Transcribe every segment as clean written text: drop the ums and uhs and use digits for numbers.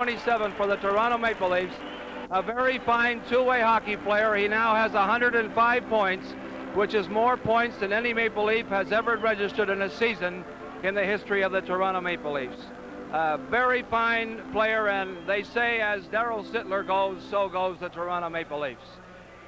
27 for the Toronto Maple Leafs. A very fine two-way hockey player. He now has 105 points, which is more points than any Maple Leaf has ever registered in a season in the history of the Toronto Maple Leafs. Very fine player, and they say as Darryl Sittler goes, so goes the Toronto Maple Leafs.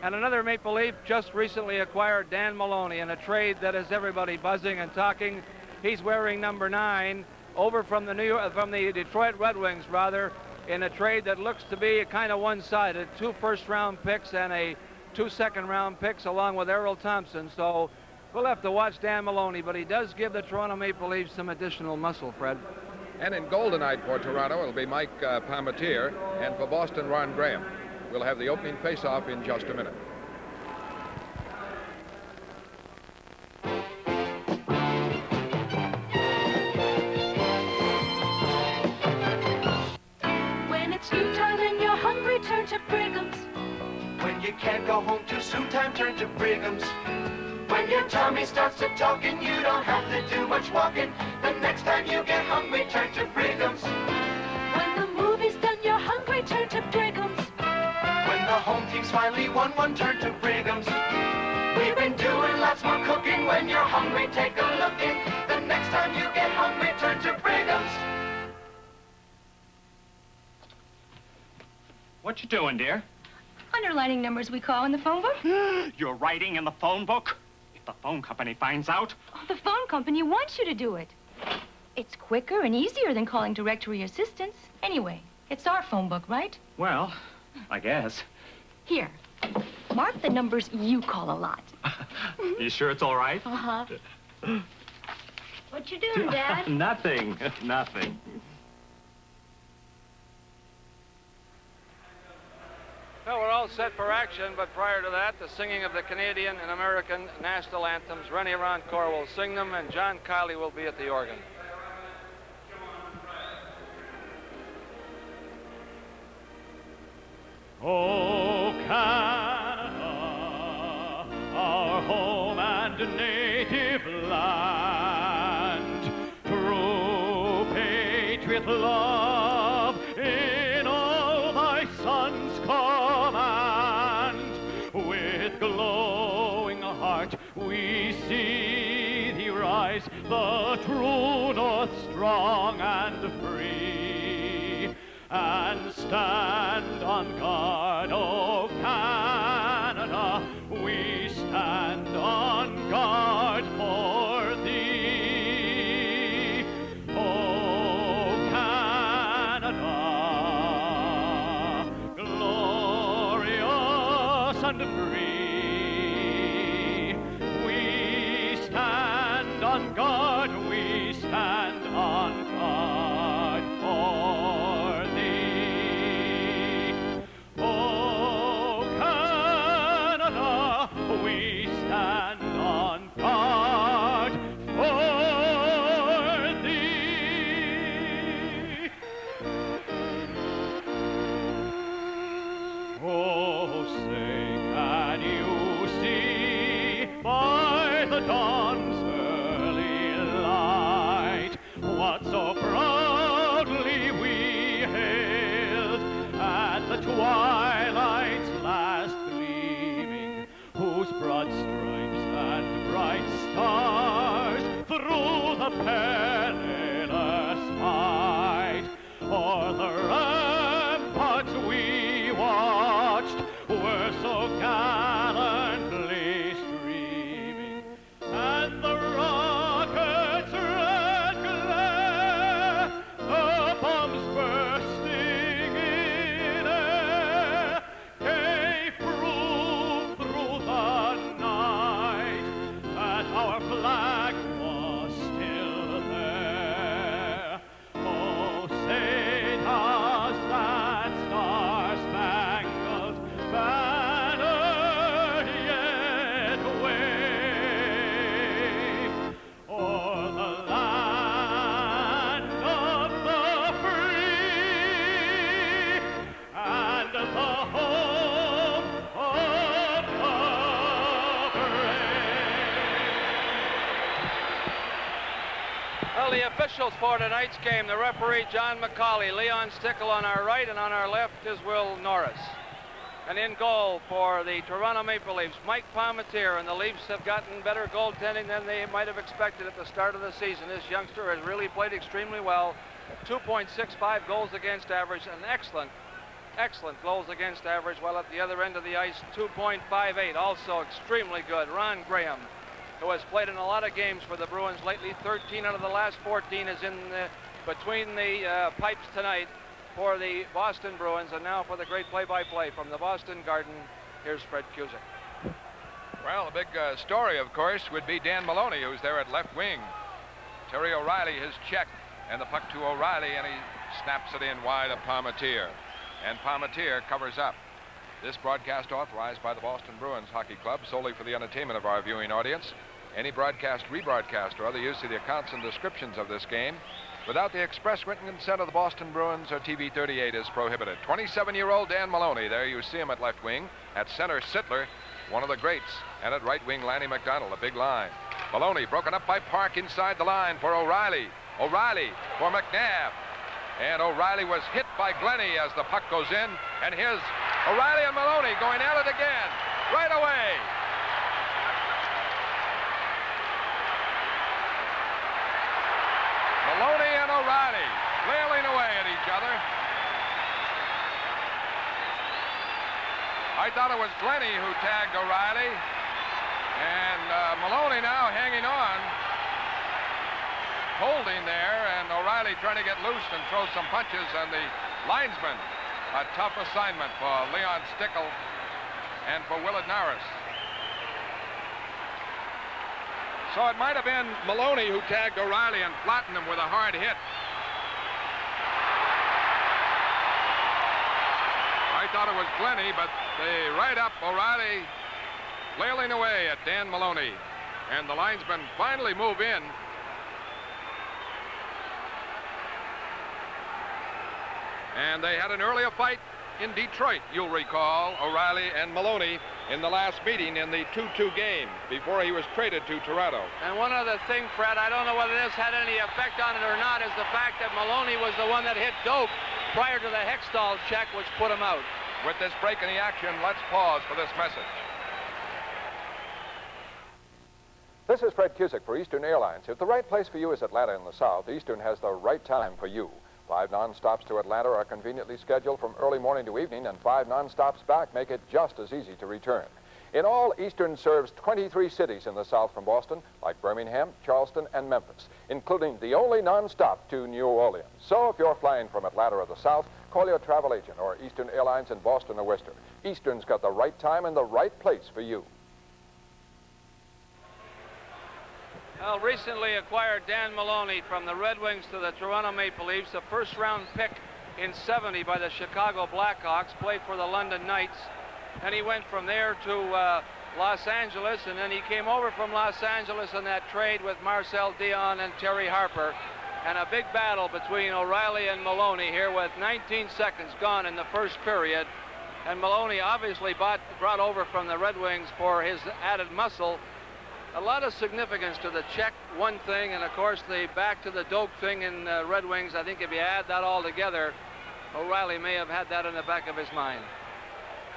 And another Maple Leaf just recently acquired Dan Maloney in a trade that has everybody buzzing and talking. He's wearing number 9 over from the Detroit Red Wings, rather, in a trade that looks to be kind of one-sided. 2 first-round picks and 2 second-round picks along with Errol Thompson. So we'll have to watch Dan Maloney, but he does give the Toronto Maple Leafs some additional muscle, Fred. And in goal tonight for Toronto, it'll be Mike Palmatier, and for Boston, Ron Graham. We'll have the opening face-off in just a minute. When it's stew time and you're hungry, turn to Brigham's. When you can't go home to soup time, turn to Brigham's. When your tummy starts to talk and you don't have to do much walking, the next time you get hungry, turn to Brigham's. When the movie's done, you're hungry, turn to Brigham's. When the home team's finally won one, turn to Brigham's. We've been doing lots more cooking. When you're hungry, take a look in. The next time you get hungry, turn to Brigham's. What you doing, dear? Underlining numbers we call in the phone book. You're writing in the phone book? If the phone company finds out... Oh, the phone company wants you to do it. It's quicker and easier than calling directory assistance. Anyway, it's our phone book, right? Well, I guess. Here, mark the numbers you call a lot. You sure it's all right? Uh-huh. What you doing, Dad? Nothing. Nothing. Well, we're all set for action, but prior to that, the singing of the Canadian and American national anthems. Rennie Rancourt will sing them, and John Kiley will be at the organ. Oh, Canada, our home and native land, true patriot love in all thy sons' command. With glowing heart we see thee rise, the true north strong and free, and stand on guard, oh Canada, we stand on guard for thee. Oh Canada, glorious and free, we stand on guard, we stand on guard for thee. Oh Canada, we stand on guard for thee. Oh, say, can you see by the dawn's early light what so proudly we hailed at the twilight's last gleaming, whose broad stripes and bright stars through the perilous fight o'er the ramparts we watched were so gallantly streaming, and the rockets' red glare, the bombs bursting in air, gave proof through the night that our flag was still there. the officials for tonight's game, the referee, John McCauley, Leon Stickle on our right, and on our left is Will Norris. And in goal for the Toronto Maple Leafs, Mike Palmateer, and the Leafs have gotten better goaltending than they might have expected at the start of the season. This youngster has really played extremely well. 2.65 goals against average, an excellent goals against average, while at the other end of the ice, 2.58, also extremely good. Ron Graham, who has played in a lot of games for the Bruins lately, 13 out of the last 14 is in between the pipes tonight for the Boston Bruins. And now for the great play-by-play from the Boston Garden, here's Fred Cusick. Well, the big story, of course, would be Dan Maloney, who's there at left wing. Terry O'Reilly has checked, and the puck to O'Reilly, and he snaps it in wide of Palmateer. And Palmateer covers up. This broadcast authorized by the Boston Bruins Hockey Club solely for the entertainment of our viewing audience. Any broadcast, rebroadcast, or other use of the accounts and descriptions of this game without the express written consent of the Boston Bruins or TV 38 is prohibited. 27-year-old Dan Maloney, there you see him at left wing. At center, Sittler, one of the greats. And at right wing, Lanny McDonald, a big line. Maloney broken up by Park inside the line for O'Reilly. O'Reilly for McNabb. And O'Reilly was hit by Glennie as the puck goes in. And here's O'Reilly and Maloney going at it again. Right away. Maloney and O'Reilly flailing away at each other. I thought it was Glennie who tagged O'Reilly. And Maloney now hanging on, holding there, and O'Reilly trying to get loose and throw some punches, and the linesman, a tough assignment for Leon Stickle and for Willard Norris. So it might have been Maloney who tagged O'Reilly and flattened him with a hard hit. I thought it was Glennie, but they right up O'Reilly flailing away at Dan Maloney. And the linesmen finally move in. And they had an earlier fight in Detroit, you'll recall, O'Reilly and Maloney in the last meeting in the 2-2 game before he was traded to Toronto. And one other thing, Fred, I don't know whether this had any effect on it or not, is the fact that Maloney was the one that hit Doak prior to the Hextall check, which put him out. With this break in the action, let's pause for this message. This is Fred Cusick for Eastern Airlines. If the right place for you is Atlanta in the South, Eastern has the right time for you. 5 non-stops to Atlanta are conveniently scheduled from early morning to evening, and 5 non-stops back make it just as easy to return. In all, Eastern serves 23 cities in the South from Boston, like Birmingham, Charleston, and Memphis, including the only non-stop to New Orleans. So if you're flying from Atlanta or the South, call your travel agent or Eastern Airlines in Boston or Worcester. Eastern's got the right time and the right place for you. Well, recently acquired Dan Maloney from the Red Wings to the Toronto Maple Leafs, a first-round pick in '70 by the Chicago Blackhawks, played for the London Knights, and he went from there to Los Angeles, and then he came over from Los Angeles in that trade with Marcel Dion and Terry Harper, and a big battle between O'Reilly and Maloney here with 19 seconds gone in the first period, and Maloney obviously brought over from the Red Wings for his added muscle. A lot of significance to the check, one thing, and of course the back to the Doak thing in Red Wings. I think if you add that all together, O'Reilly may have had that in the back of his mind.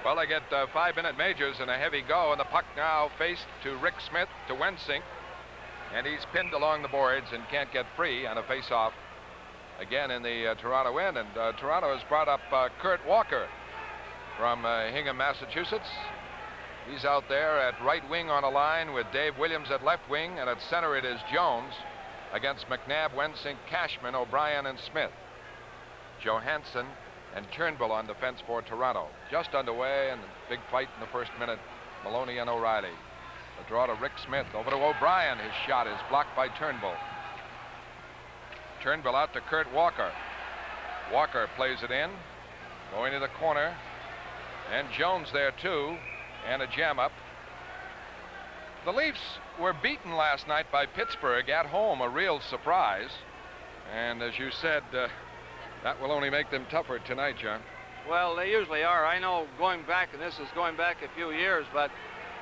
Well, they get 5-minute majors and a heavy go, and the puck now faced to Rick Smith to Wensink, and he's pinned along the boards and can't get free on a face-off again in the Toronto end. And Toronto has brought up Kurt Walker from Hingham, Massachusetts. He's out there at right wing on a line with Dave Williams at left wing, and at center it is Jones against McNabb, Wensink, Cashman, O'Brien, and Smith. Johansson and Turnbull on defense for Toronto. Just underway, and a big fight in the first minute. Maloney and O'Reilly. The draw to Rick Smith. Over to O'Brien. His shot is blocked by Turnbull. Turnbull out to Kurt Walker. Walker plays it in. Going to the corner. And Jones there too. And a jam up. The Leafs were beaten last night by Pittsburgh at home, a real surprise. And as you said, that will only make them tougher tonight, John. Well, they usually are. I know going back, and this is going back a few years, but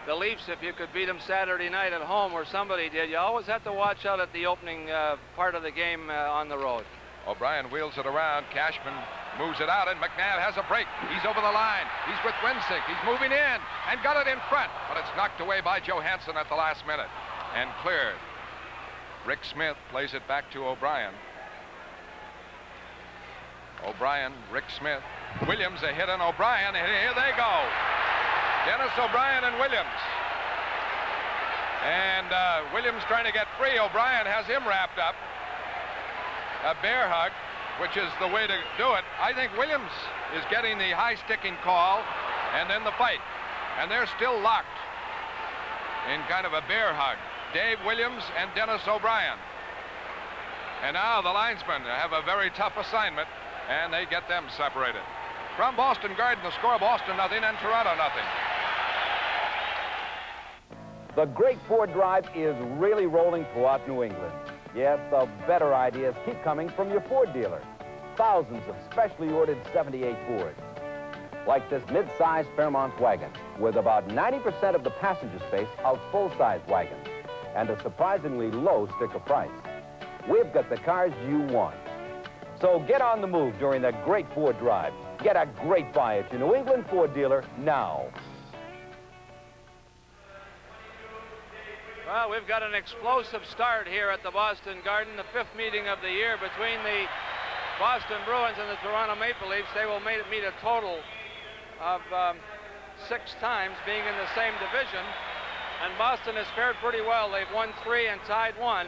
the Leafs, if you could beat them Saturday night at home, or somebody did, you always have to watch out at the opening part of the game on the road. O'Brien wheels it around. Cashman moves it out, and McNabb has a break. He's over the line. He's with Winsick. He's moving in and got it in front, but it's knocked away by Johansson at the last minute and cleared. Rick Smith plays it back to O'Brien. O'Brien, Rick Smith. Williams a hit on O'Brien, and here they go. Dennis O'Brien and Williams. And Williams trying to get free. O'Brien has him wrapped up. A bear hug, which is the way to do it. I think Williams is getting the high sticking call and then the fight. And they're still locked in kind of a bear hug. Dave Williams and Dennis O'Brien. And now the linesmen have a very tough assignment, and they get them separated. From Boston Garden, the score: Boston nothing and Toronto nothing. The Great Ford Drive is really rolling throughout New England. Yes, the better ideas keep coming from your Ford dealer. Thousands of specially ordered 78 Fords. Like this mid-size Fairmont wagon with about 90% of the passenger space of full-size wagons and a surprisingly low sticker price. We've got the cars you want. So get on the move during the Great Ford Drive. Get a great buy at your New England Ford dealer now. Well, we've got an explosive start here at the Boston Garden, the 5th meeting of the year between the Boston Bruins and the Toronto Maple Leafs. They will meet a total of 6 times, being in the same division. And Boston has fared pretty well. They've won 3 and tied 1.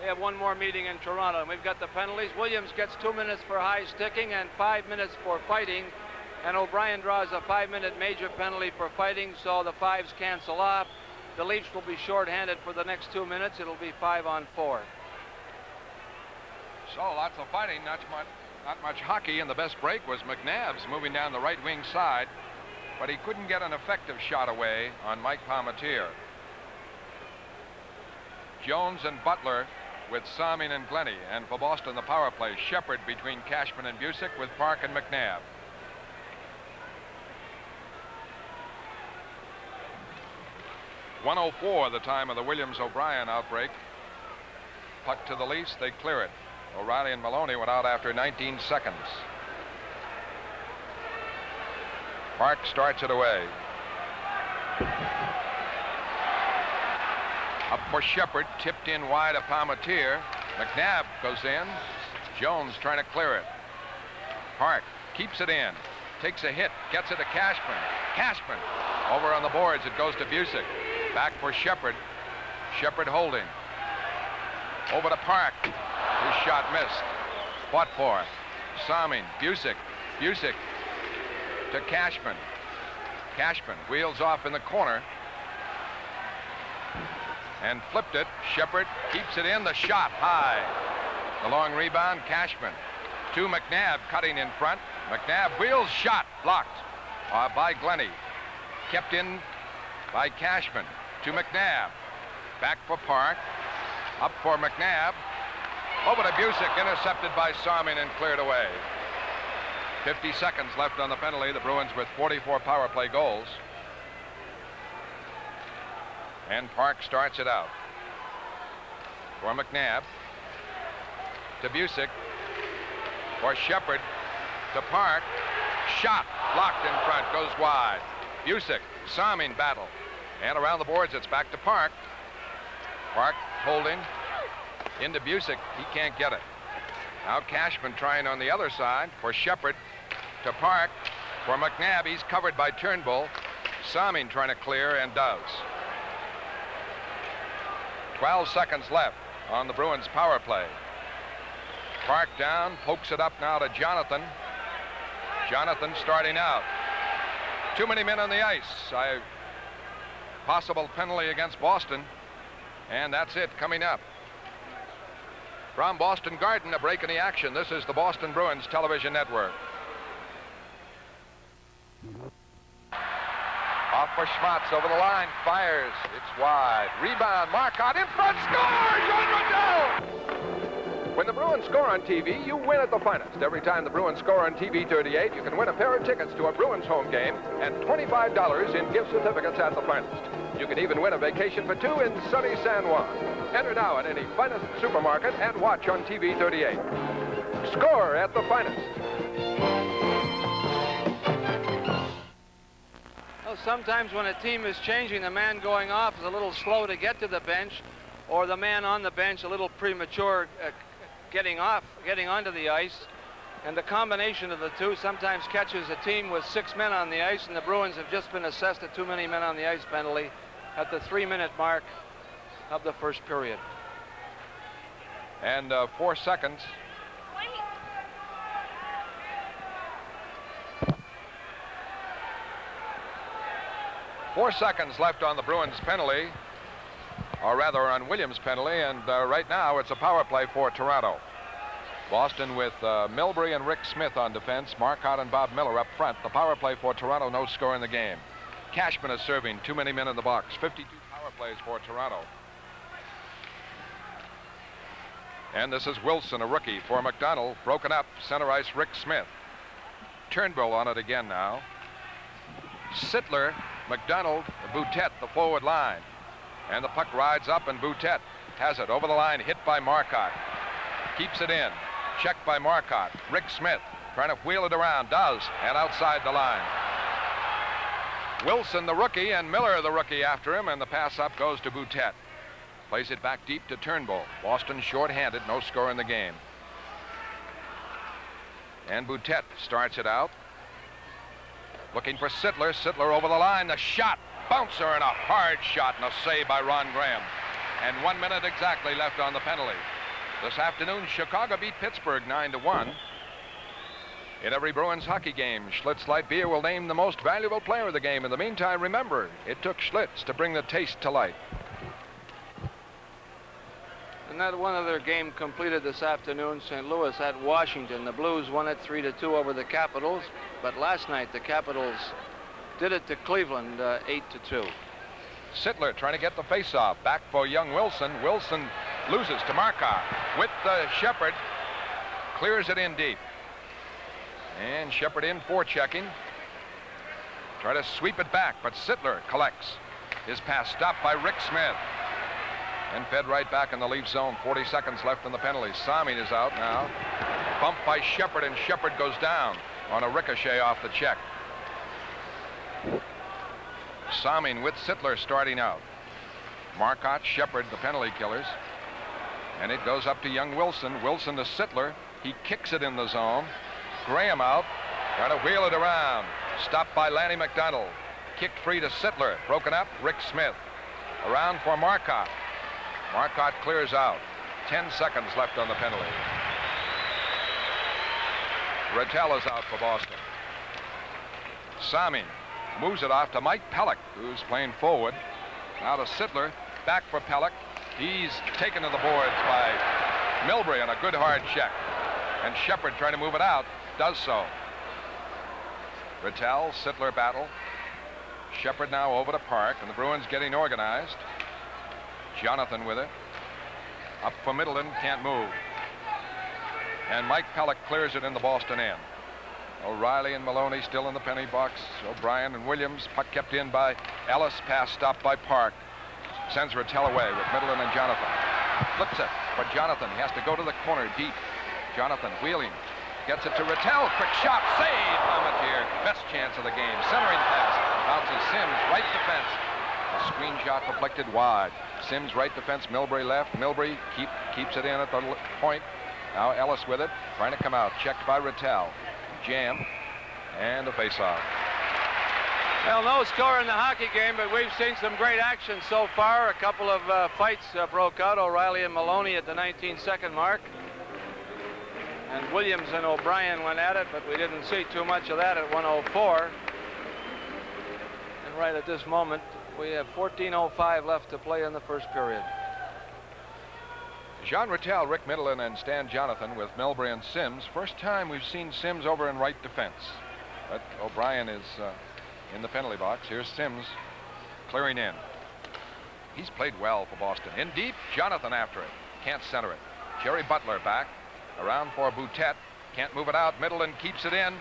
They have one more meeting in Toronto. And we've got the penalties. Williams gets 2 minutes for high sticking and 5 minutes for fighting. And O'Brien draws a 5-minute major penalty for fighting, so the 5s cancel off. The Leafs will be shorthanded for the next 2 minutes. It'll be 5-on-4. So lots of fighting, not much hockey, and the best break was McNabb's moving down the right wing side, but he couldn't get an effective shot away on Mike Palmatier. Jones and Butler with Salming and Glennie, and for Boston the power play, Shepard between Cashman and Busick with Park and McNabb. .104 the time of the Williams-O'Brien outbreak. Puck to the Leafs, they clear it. O'Reilly and Maloney went out after 19 seconds. Park starts it away. Up for Shepard, tipped in wide of Palmatier. McNabb goes in. Jones trying to clear it. Park keeps it in. Takes a hit, gets it to Cashman. Cashman over on the boards, it goes to Busick. Back for Shepard. Shepard holding. Over to Park. His shot missed. Fought for. Salming. Busick. Busick to Cashman. Cashman wheels off in the corner. And flipped it. Shepard keeps it in. The shot high. The long rebound. Cashman. To McNabb cutting in front. McNabb wheels. Shot blocked by Glennie. Kept in by Cashman. To McNabb. Back for Park. Up for McNabb. Over to Busick. Intercepted by Salming and cleared away. 50 seconds left on the penalty. The Bruins with 44 power play goals. And Park starts it out. For McNabb. To Busick. For Shepard. To Park. Shot. Blocked in front. Goes wide. Busick. Salming battle. And around the boards, it's back to Park. Park holding. Into Busick. He can't get it. Now Cashman trying on the other side for Shepard. To Park. For McNabb. He's covered by Turnbull. Salming trying to clear and does. 12 seconds left on the Bruins power play. Park down. Pokes it up now to Jonathan. Jonathan starting out. Too many men on the ice. Possible penalty against Boston. And that's it coming up. From Boston Garden, a break in the action. This is the Boston Bruins television network. Off for Schmatz over the line. Fires. It's wide. Rebound. Marcotte in front. Scores! Young Rundell! When the Bruins score on TV, you win at the finest. Every time the Bruins score on TV 38, you can win a pair of tickets to a Bruins home game and $25 in gift certificates at the finest. You can even win a vacation for two in sunny San Juan. Enter now at any finest supermarket and watch on TV 38. Score at the finest. Well, sometimes when a team is changing, the man going off is a little slow to get to the bench, or the man on the bench a little premature getting onto the ice. And the combination of the two sometimes catches a team with 6 men on the ice, and the Bruins have just been assessed a too many men on the ice penalty at the 3-minute mark of the first period. And 4 seconds. Four seconds left on the Bruins penalty, or rather on Williams' penalty, and right now it's a power play for Toronto. Boston with Milbury and Rick Smith on defense, Marcotte and Bob Miller up front. The power play for Toronto, no score in the game. Cashman is serving, too many men in the box. 52 power plays for Toronto. And this is Wilson, a rookie, for McDonald. Broken up, center ice, Rick Smith. Turnbull on it again now. Sittler, McDonald, Boutet, the forward line. And the puck rides up, and Boutet has it over the line, hit by Marcotte. Keeps it in. Checked by Marcotte. Rick Smith trying to wheel it around. Does. And outside the line. Wilson, the rookie, and Miller, the rookie, after him. And the pass up goes to Boutet. Plays it back deep to Turnbull. Boston short-handed. No score in the game. And Boutet starts it out. Looking for Sittler. Sittler over the line. The shot. Bouncer and a hard shot and a save by Ron Graham. And 1 minute exactly left on the penalty. This afternoon, Chicago beat Pittsburgh 9-1. In every Bruins hockey game, Schlitz Light Beer will name the most valuable player of the game. In the meantime, remember, it took Schlitz to bring the taste to light. And that one other game completed this afternoon, St. Louis at Washington. The Blues won it 3-2 over the Capitals, but last night the Capitals did it to Cleveland 8-2. Sittler trying to get the face-off. Back for young Wilson. Wilson loses to Marcotte. With Shepard. Clears it in deep. And Shepard in forechecking. Try to sweep it back, but Sittler collects. His pass stopped by Rick Smith. And fed right back in the Leaf zone. 40 seconds left in the penalty. Salming is out now. Bumped by Shepard, and Shepard goes down on a ricochet off the check. Salming with Sittler starting out. Marcotte, Shepard, the penalty killers. And it goes up to young Wilson. Wilson to Sittler. He kicks it in the zone. Graham out. Trying to wheel it around. Stopped by Lanny McDonald. Kicked free to Sittler. Broken up, Rick Smith. Around for Marcotte. Marcotte clears out. 10 seconds left on the penalty. Rattel is out for Boston. Salming moves it off to Mike Pelech, who's playing forward. Now to Sittler. Back for Pelech. He's taken to the boards by Milbury on a good hard check. And Shepard trying to move it out. Does so. Rattel, Sittler battle. Shepard now over to Park, and the Bruins getting organized. Jonathan with it. Up for Middleton, can't move. And Mike Pelech clears it in the Boston end. O'Reilly and Maloney still in the penalty box. O'Brien and Williams. Puck kept in by Ellis. Pass stopped by Park. Sends Rattel away with Middleton and Jonathan. Flips it for Jonathan. He has to go to the corner deep. Jonathan wheeling. Gets it to Rattel. Quick shot. Save. Palmetier. Best chance of the game. Centering pass. Bounces Sims. Right defense. A screen shot deflected wide. Sims right defense. Milbury left. Milbury keeps it in at the point. Now Ellis with it. Trying to come out. Checked by Rattel. Jam. And a face-off. Well, no score in the hockey game, but we've seen some great action so far. A couple of fights broke out. O'Reilly and Maloney at the 19-second mark. And Williams and O'Brien went at it, but we didn't see too much of that at 1:04. And right at this moment, we have 14:05 left to play in the first period. Jean Rattel, Rick Middleton, and Stan Jonathan with Milbury and Sims. First time we've seen Sims over in right defense. But O'Brien is in the penalty box. Here's Sims clearing in. He's played well for Boston. In deep, Jonathan after it. Can't center it. Jerry Butler back. Around for Boutet. Can't move it out. Middleton keeps it in.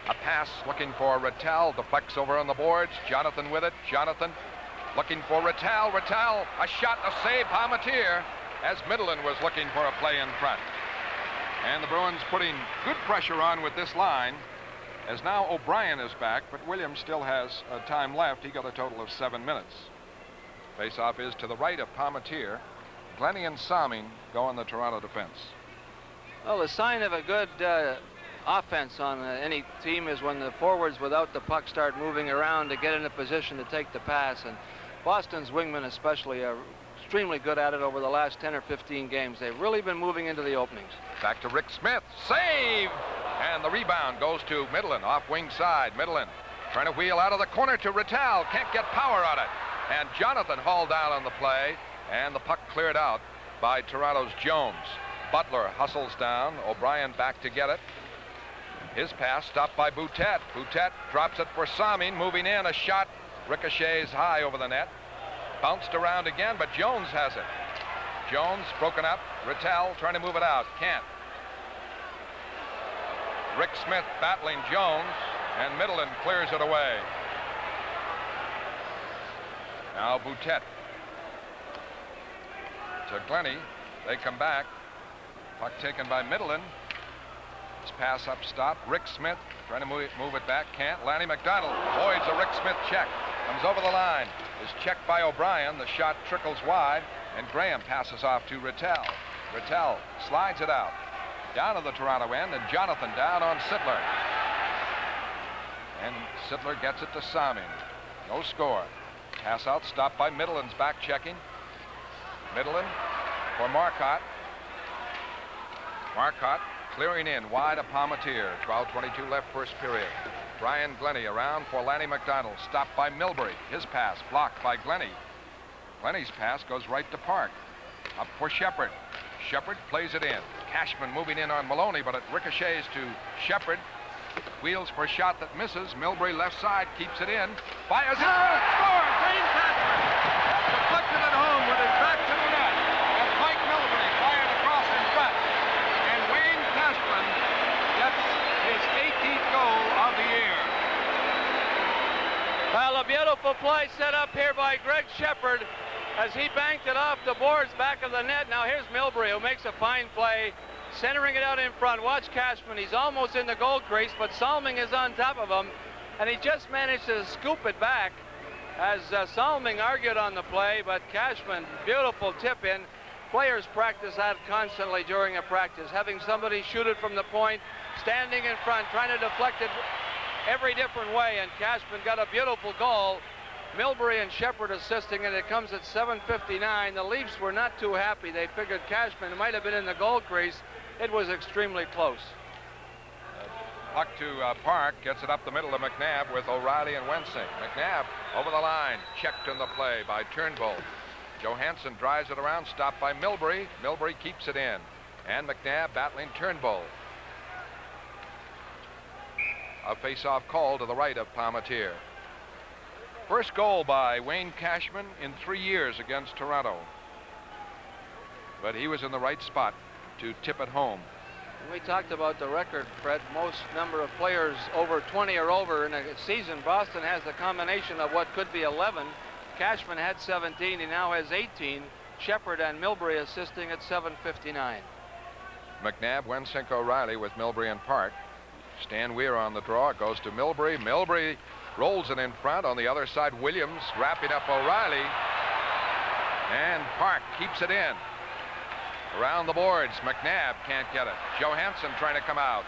A pass looking for Rattel. Deflects over on the boards. Jonathan with it. Jonathan looking for Rattel. Rattel, a shot, a save. Palmatier, as Middleton was looking for a play in front. And the Bruins putting good pressure on with this line, as now O'Brien is back, but Williams still has time left. He got a total of 7 minutes. Face-off is to the right of Palmatier. Glennie and Salming go on the Toronto defense. Well, the sign of a good offense on any team is when the forwards without the puck start moving around to get in a position to take the pass. And Boston's wingmen especially are extremely good at it over the last 10 or 15 games. They've really been moving into the openings. Back to Rick Smith. Save! And the rebound goes to Middleton, off wing side. Middleton trying to wheel out of the corner to Rattel. Can't get power on it. And Jonathan hauled down on the play, and the puck cleared out by Toronto's Jones. Butler hustles down. O'Brien back to get it. His pass stopped by Boutet. Boutet drops it for Salming. Moving in, a shot ricochets high over the net. Bounced around again, but Jones has it. Jones broken up. Rattel trying to move it out. Can't. Rick Smith battling Jones, and Middleton clears it away. Now Boutet to Glennie. They come back. Puck taken by Middleton. His pass up stop. Rick Smith trying to move it back. Can't. Lanny McDonald avoids a Rick Smith check. Comes over the line. Is checked by O'Brien. The shot trickles wide, and Graham passes off to Rattel. Rattel slides it out. Down to the Toronto end, and Jonathan down on Sittler. And Sittler gets it to Salming. No score. Pass out stopped by Middleton's back checking. Middleton for Marcotte. Marcotte clearing in wide of Palmatier. 12:22 left first period. Brian Glennie around for Lanny McDonald. Stopped by Milbury. His pass blocked by Glennie. Glennie's pass goes right to Park. Up for Shepard. Shepard plays it in. Cashman moving in on Maloney, but it ricochets to Shepard. Wheels for a shot that misses. Milbury left side keeps it in. Fires it. Scores! Wayne Cashman deflected it home with his back to the net. And Mike Milbury fired across in front. And Wayne Cashman gets his 18th goal of the year. Well, a beautiful play set up here by Greg Shepard as he banked it off the boards back of the net. Now here's Milbury, who makes a fine play, centering it out in front. Watch Cashman. He's almost in the goal crease, but Salming is on top of him, and he just managed to scoop it back as Salming argued on the play, but Cashman, beautiful tip in. Players practice that constantly during a practice, having somebody shoot it from the point, standing in front, trying to deflect it every different way, and Cashman got a beautiful goal. Milbury and Shepard assisting, and it comes at 7:59. The Leafs were not too happy. They figured Cashman might have been in the goal crease. It was extremely close. Puck to Park, gets it up the middle to McNabb with O'Reilly and Wensing. McNabb over the line, checked in the play by Turnbull. Johansson drives it around, stopped by Milbury. Milbury keeps it in, and McNabb battling Turnbull. A face-off call to the right of Palmatier. First goal by Wayne Cashman in 3 years against Toronto. But he was in the right spot to tip it home. We talked about the record, Fred. Most number of players over 20 or over in a season. Boston has the combination of what could be 11. Cashman had 17. He now has 18. Shepard and Milbury assisting at 7:59. McNabb, Wensink, O'Reilly with Milbury and Park. Stan Weir on the draw. It goes to Milbury. Milbury rolls it in front. On the other side, Williams wrapping up O'Reilly. And Park keeps it in. Around the boards, McNabb can't get it. Johansson trying to come out.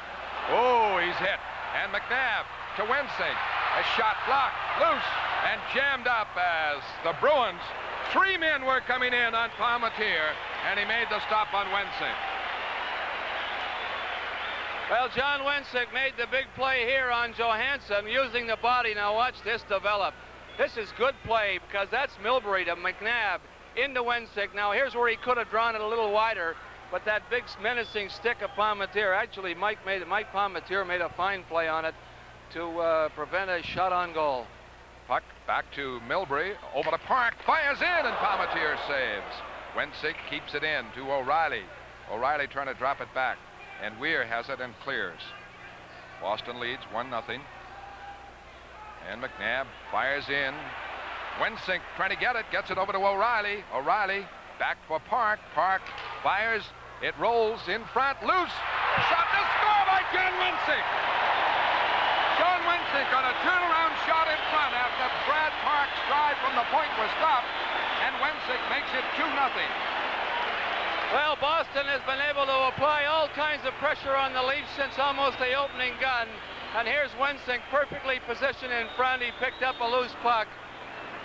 Oh, he's hit. And McNabb to Wensink. A shot blocked, loose, and jammed up as the Bruins. 3 men were coming in on Palmatier, and he made the stop on Wensink. Well, John Wensink made the big play here on Johansson using the body. Now watch this develop. This is good play because that's Milbury to McNabb into Wensink. Now here's where he could have drawn it a little wider, but that big menacing stick of Palmatier, actually Mike Palmatier made a fine play on it to prevent a shot on goal. Puck back to Milbury, over to Park, fires in, and Palmatier saves. Wensink keeps it in to O'Reilly. O'Reilly trying to drop it back. and Weir has it and clears. Boston leads 1-0. And McNabb fires in. Wensink trying to get it, gets it over to O'Reilly. O'Reilly back for Park. Park fires. It rolls in front, loose. Shot to score by John Wensink. John Wensink on a turnaround shot in front after Brad Park's drive from the point was stopped, and Wensink makes it 2-0. Well, Boston has been able to apply all kinds of pressure on the Leafs since almost the opening gun. And here's Wensink perfectly positioned in front. He picked up a loose puck.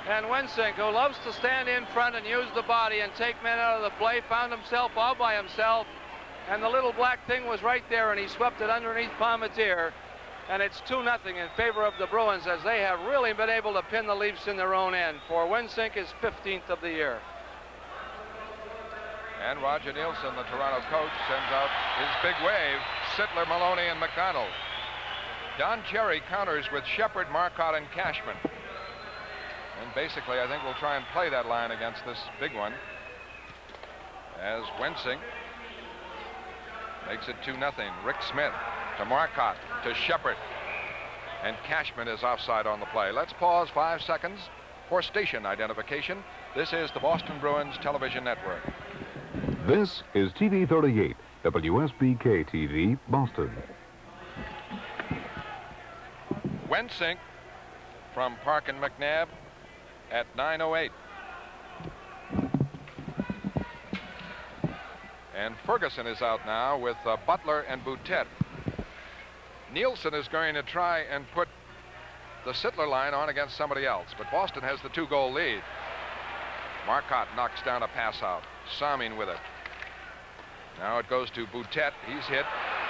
And Wensink, who loves to stand in front and use the body and take men out of the play, found himself all by himself. And the little black thing was right there, and he swept it underneath Palmatier. And it's 2-0 in favor of the Bruins, as they have really been able to pin the Leafs in their own end. For Wensink is 15th of the year. And Roger Nielsen, the Toronto coach, sends out his big wave. Sittler, Maloney, and McDonald. Don Cherry counters with Shepard, Marcotte, and Cashman. And basically, I think we'll try and play that line against this big one. As Wensink makes it 2-0. Rick Smith to Marcotte, to Shepard. And Cashman is offside on the play. Let's pause 5 seconds for station identification. This is the Boston Bruins Television Network. This is TV 38, WSBK TV, Boston. Wensink from Park and McNabb at 9:08. And Ferguson is out now with Butler and Boutet. Nielsen is going to try and put the Sittler line on against somebody else, but Boston has the 2-goal lead. Marcotte knocks down a pass out. Salming with it. Now it goes to Boutet. He's hit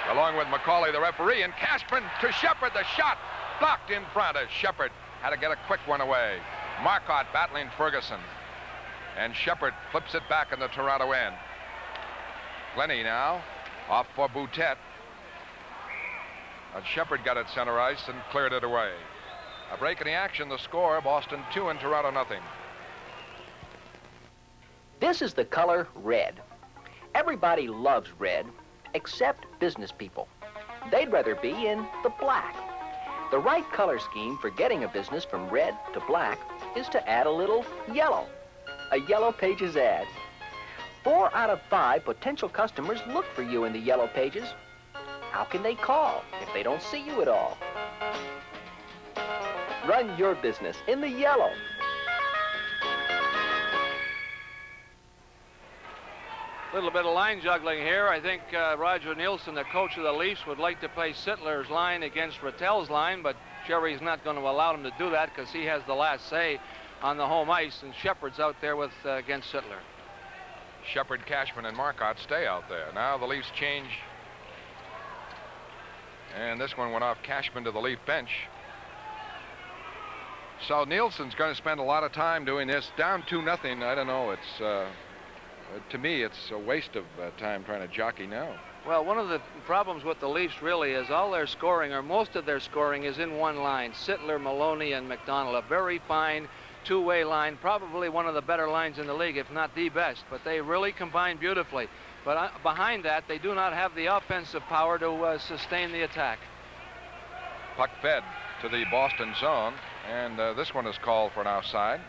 along with McCauley, the referee, and Cashman to Shepard. The shot blocked in front as Shepard had to get a quick one away. Marcotte battling Ferguson. And Shepard flips it back in the Toronto end. Glennie now off for Boutet. And Shepard got it center ice and cleared it away. A break in the action. The score, Boston 2 and Toronto 0. This is the color red. Everybody loves red, except business people. They'd rather be in the black. The right color scheme for getting a business from red to black is to add a little yellow. A Yellow Pages ad. 4 out of 5 potential customers look for you in the Yellow Pages. How can they call if they don't see you at all? Run your business in the yellow. Little bit of line juggling here. I think Roger Nielsen, the coach of the Leafs, would like to play Sittler's line against Rattel's line, but Cherry's not going to allow him to do that because he has the last say on the home ice, and Shepard's out there with against Sittler. Shepard, Cashman, and Marcotte stay out there. Now the Leafs change. And this one went off Cashman to the Leaf bench. So Nielsen's going to spend a lot of time doing this. Down 2-0. I don't know. It's to me, it's a waste of time trying to jockey now. Well, one of the problems with the Leafs really is all their scoring, or most of their scoring, is in one line. Sittler, Maloney, and McDonald. A very fine two-way line, probably one of the better lines in the league, if not the best. But they really combine beautifully. But behind that, they do not have the offensive power to sustain the attack. Puck fed to the Boston zone, and this one is called for an offside.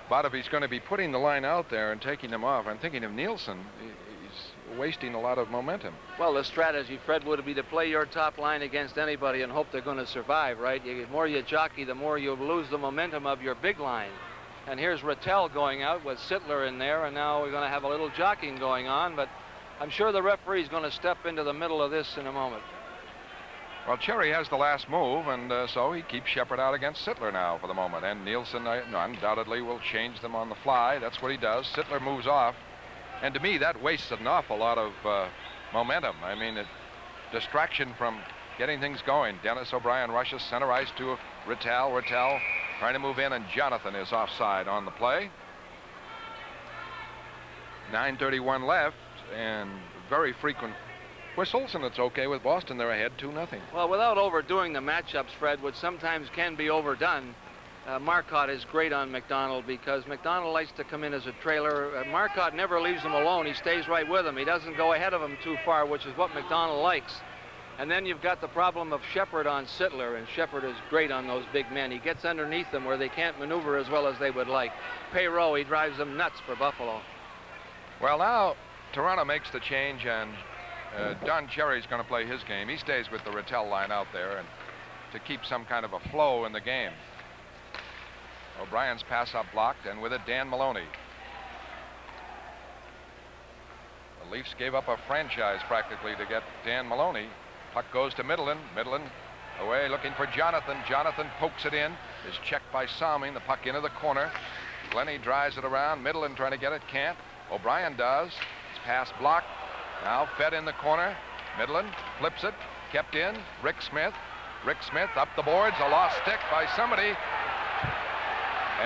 But if he's going to be putting the line out there and taking them off, I'm thinking of Nielsen. He's wasting a lot of momentum. Well, the strategy, Fred, would be to play your top line against anybody and hope they're going to survive, right? The more you jockey, the more you lose the momentum of your big line. And here's Rattel going out with Sittler in there, and now we're going to have a little jockeying going on, but I'm sure the referee's going to step into the middle of this in a moment. Well, Cherry has the last move, and so he keeps Shepard out against Sittler now for the moment. And Nielsen undoubtedly will change them on the fly. That's what he does. Sittler moves off. And to me, that wastes an awful lot of momentum. I mean, distraction from getting things going. Dennis O'Brien rushes center ice to Rattel. Rattel trying to move in, and Jonathan is offside on the play. 9:31 left, and very frequent whistles, and it's okay with Boston. They're ahead 2-0. Well, without overdoing the matchups, Fred, which sometimes can be overdone, Marcotte is great on McDonald because McDonald likes to come in as a trailer. Marcotte never leaves him alone. He stays right with him. He doesn't go ahead of him too far, which is what McDonald likes. And then you've got the problem of Shepard on Sittler, and Shepard is great on those big men. He gets underneath them where they can't maneuver as well as they would like. Perreault, he drives them nuts for Buffalo. Well, now Toronto makes the change, and Don Cherry's going to play his game. He stays with the Rattel line out there and to keep some kind of a flow in the game. O'Brien's pass up blocked, and with it, Dan Maloney. The Leafs gave up a franchise practically to get Dan Maloney. Puck goes to Middleton. Middleton away looking for Jonathan. Jonathan pokes it in. Is checked by Salming. The puck into the corner. Glennie drives it around. Middleton trying to get it. Can't. O'Brien does. His pass blocked. Now fed in the corner. Middleton flips it. Kept in. Rick Smith. Rick Smith up the boards. A lost stick by somebody.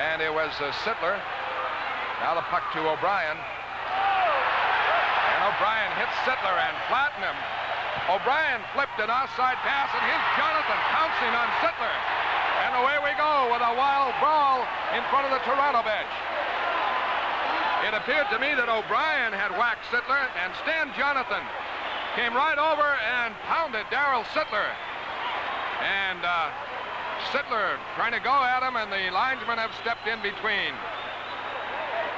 And it was Sittler. Now the puck to O'Brien. And O'Brien hits Sittler and flattened him. O'Brien flipped an offside pass, and here's Jonathan pouncing on Sittler. And away we go with a wild brawl in front of the Toronto bench. It appeared to me that O'Brien had whacked Sittler, and Stan Jonathan came right over and pounded Darryl Sittler. And Sittler trying to go at him, and the linesmen have stepped in between.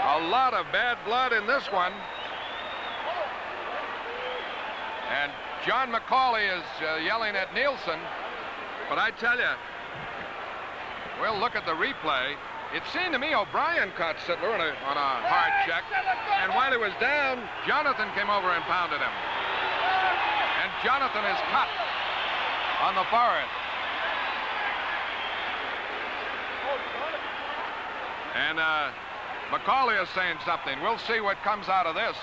A lot of bad blood in this one. And John McCauley is yelling at Nielsen. But I tell you, we'll look at the replay. It seemed to me O'Brien caught Sittler on a hard check. And while he was down, Jonathan came over and pounded him. And Jonathan is cut on the forehead. And McCauley is saying something. We'll see what comes out of this.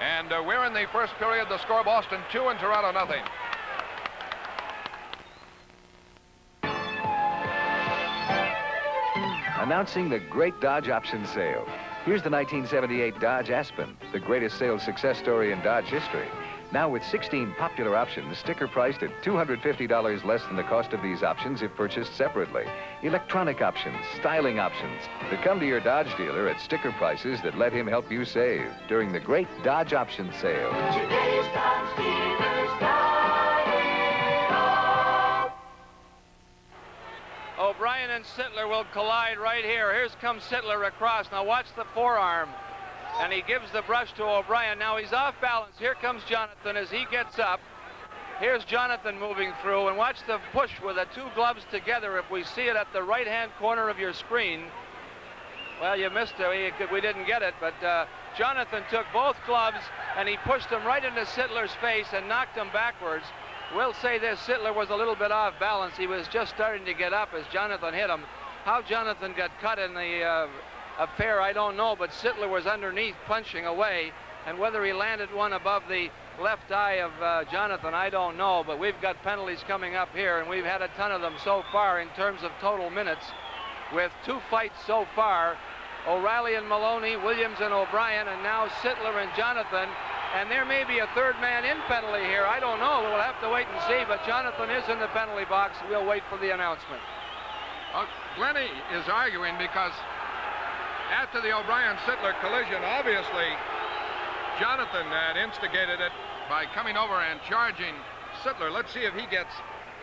And we're in the first period. The score, Boston 2 and Toronto nothing. Announcing the great Dodge option sale. Here's the 1978 Dodge Aspen, the greatest sales success story in Dodge history. Now with 16 popular options, sticker priced at $250 less than the cost of these options if purchased separately. Electronic options, styling options that come to your Dodge dealer at sticker prices that let him help you save during the great Dodge option sale. Today's Dodge dealers got it all. O'Brien and Sittler will collide right here. Here comes Sittler across. Now watch the forearm. And he gives the brush to O'Brien. Now he's off balance. Here comes Jonathan as he gets up. Here's Jonathan moving through. And watch the push with the two gloves together. If we see it at the right-hand corner of your screen. Well, you missed it. We didn't get it. But Jonathan took both gloves, and he pushed them right into Sittler's face and knocked him backwards. We'll say this. Sittler was a little bit off balance. He was just starting to get up as Jonathan hit him. How Jonathan got cut in the affair, I don't know, but Sittler was underneath punching away, and whether he landed one above the left eye of Jonathan, I don't know, but we've got penalties coming up here, and we've had a ton of them so far in terms of total minutes, with 2 fights so far, O'Reilly and Maloney, Williams and O'Brien, and now Sittler and Jonathan, and there may be a third man in penalty here. I don't know. We'll have to wait and see, but Jonathan is in the penalty box. We'll wait for the announcement. Glennie is arguing because after the O'Brien-Sittler collision, obviously, Jonathan had instigated it by coming over and charging Sittler. Let's see if he gets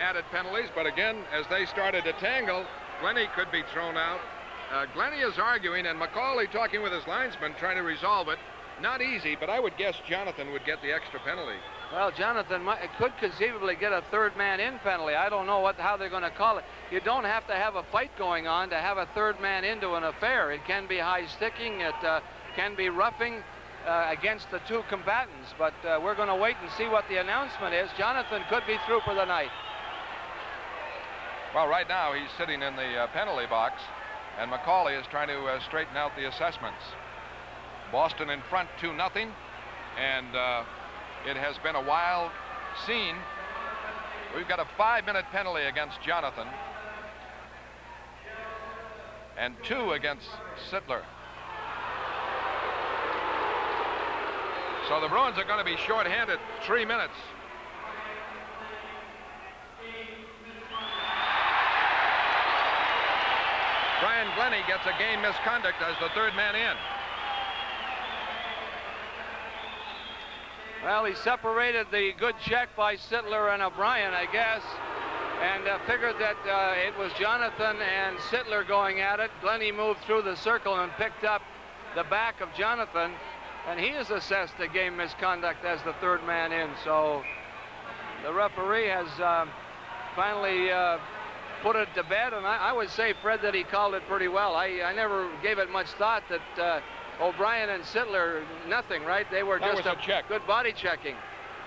added penalties. But again, as they started to tangle, Glennie could be thrown out. Glennie is arguing, and McCauley talking with his linesman, trying to resolve it. Not easy, but I would guess Jonathan would get the extra penalty. Well, Jonathan could conceivably get a third man in penalty. I don't know how they're going to call it. You don't have to have a fight going on to have a third man into an affair. It can be high sticking. It can be roughing against the two combatants. But we're going to wait and see what the announcement is. Jonathan could be through for the night. Well, right now he's sitting in the penalty box, and McCauley is trying to straighten out the assessments. Boston in front 2-0, and it has been a wild scene. We've got a 5-minute penalty against Jonathan and 2 against Sittler. So the Bruins are going to be shorthanded 3 minutes. Brian Glennie gets a game misconduct as the third man in. Well, he separated the good check by Sittler and O'Brien, I guess, and figured that it was Jonathan and Sittler going at it. Glennie moved through the circle and picked up the back of Jonathan, and he is assessed a game misconduct as the third man in. So the referee has finally put it to bed, and I would say, Fred, that he called it pretty well. I never gave it much thought that O'Brien and Sittler, nothing, right? They were just a check. Good body checking.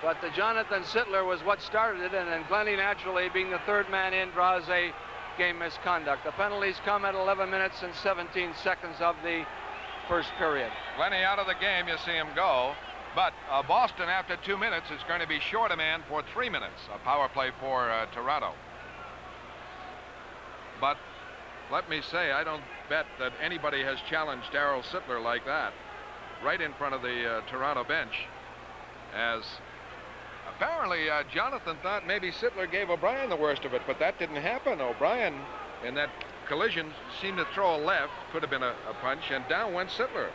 But the Jonathan Sittler was what started it, and then Glennie, naturally, being the third man in, draws a game misconduct. The penalties come at 11 minutes and 17 seconds of the first period. Glennie out of the game, you see him go. But Boston, after 2 minutes, is going to be short a man for 3 minutes. A power play for Toronto. But let me say, I don't bet that anybody has challenged Darryl Sittler like that, right in front of the Toronto bench, as apparently Jonathan thought maybe Sittler gave O'Brien the worst of it, but that didn't happen. O'Brien, in that collision, seemed to throw a left, could have been a punch, and down went Sittler.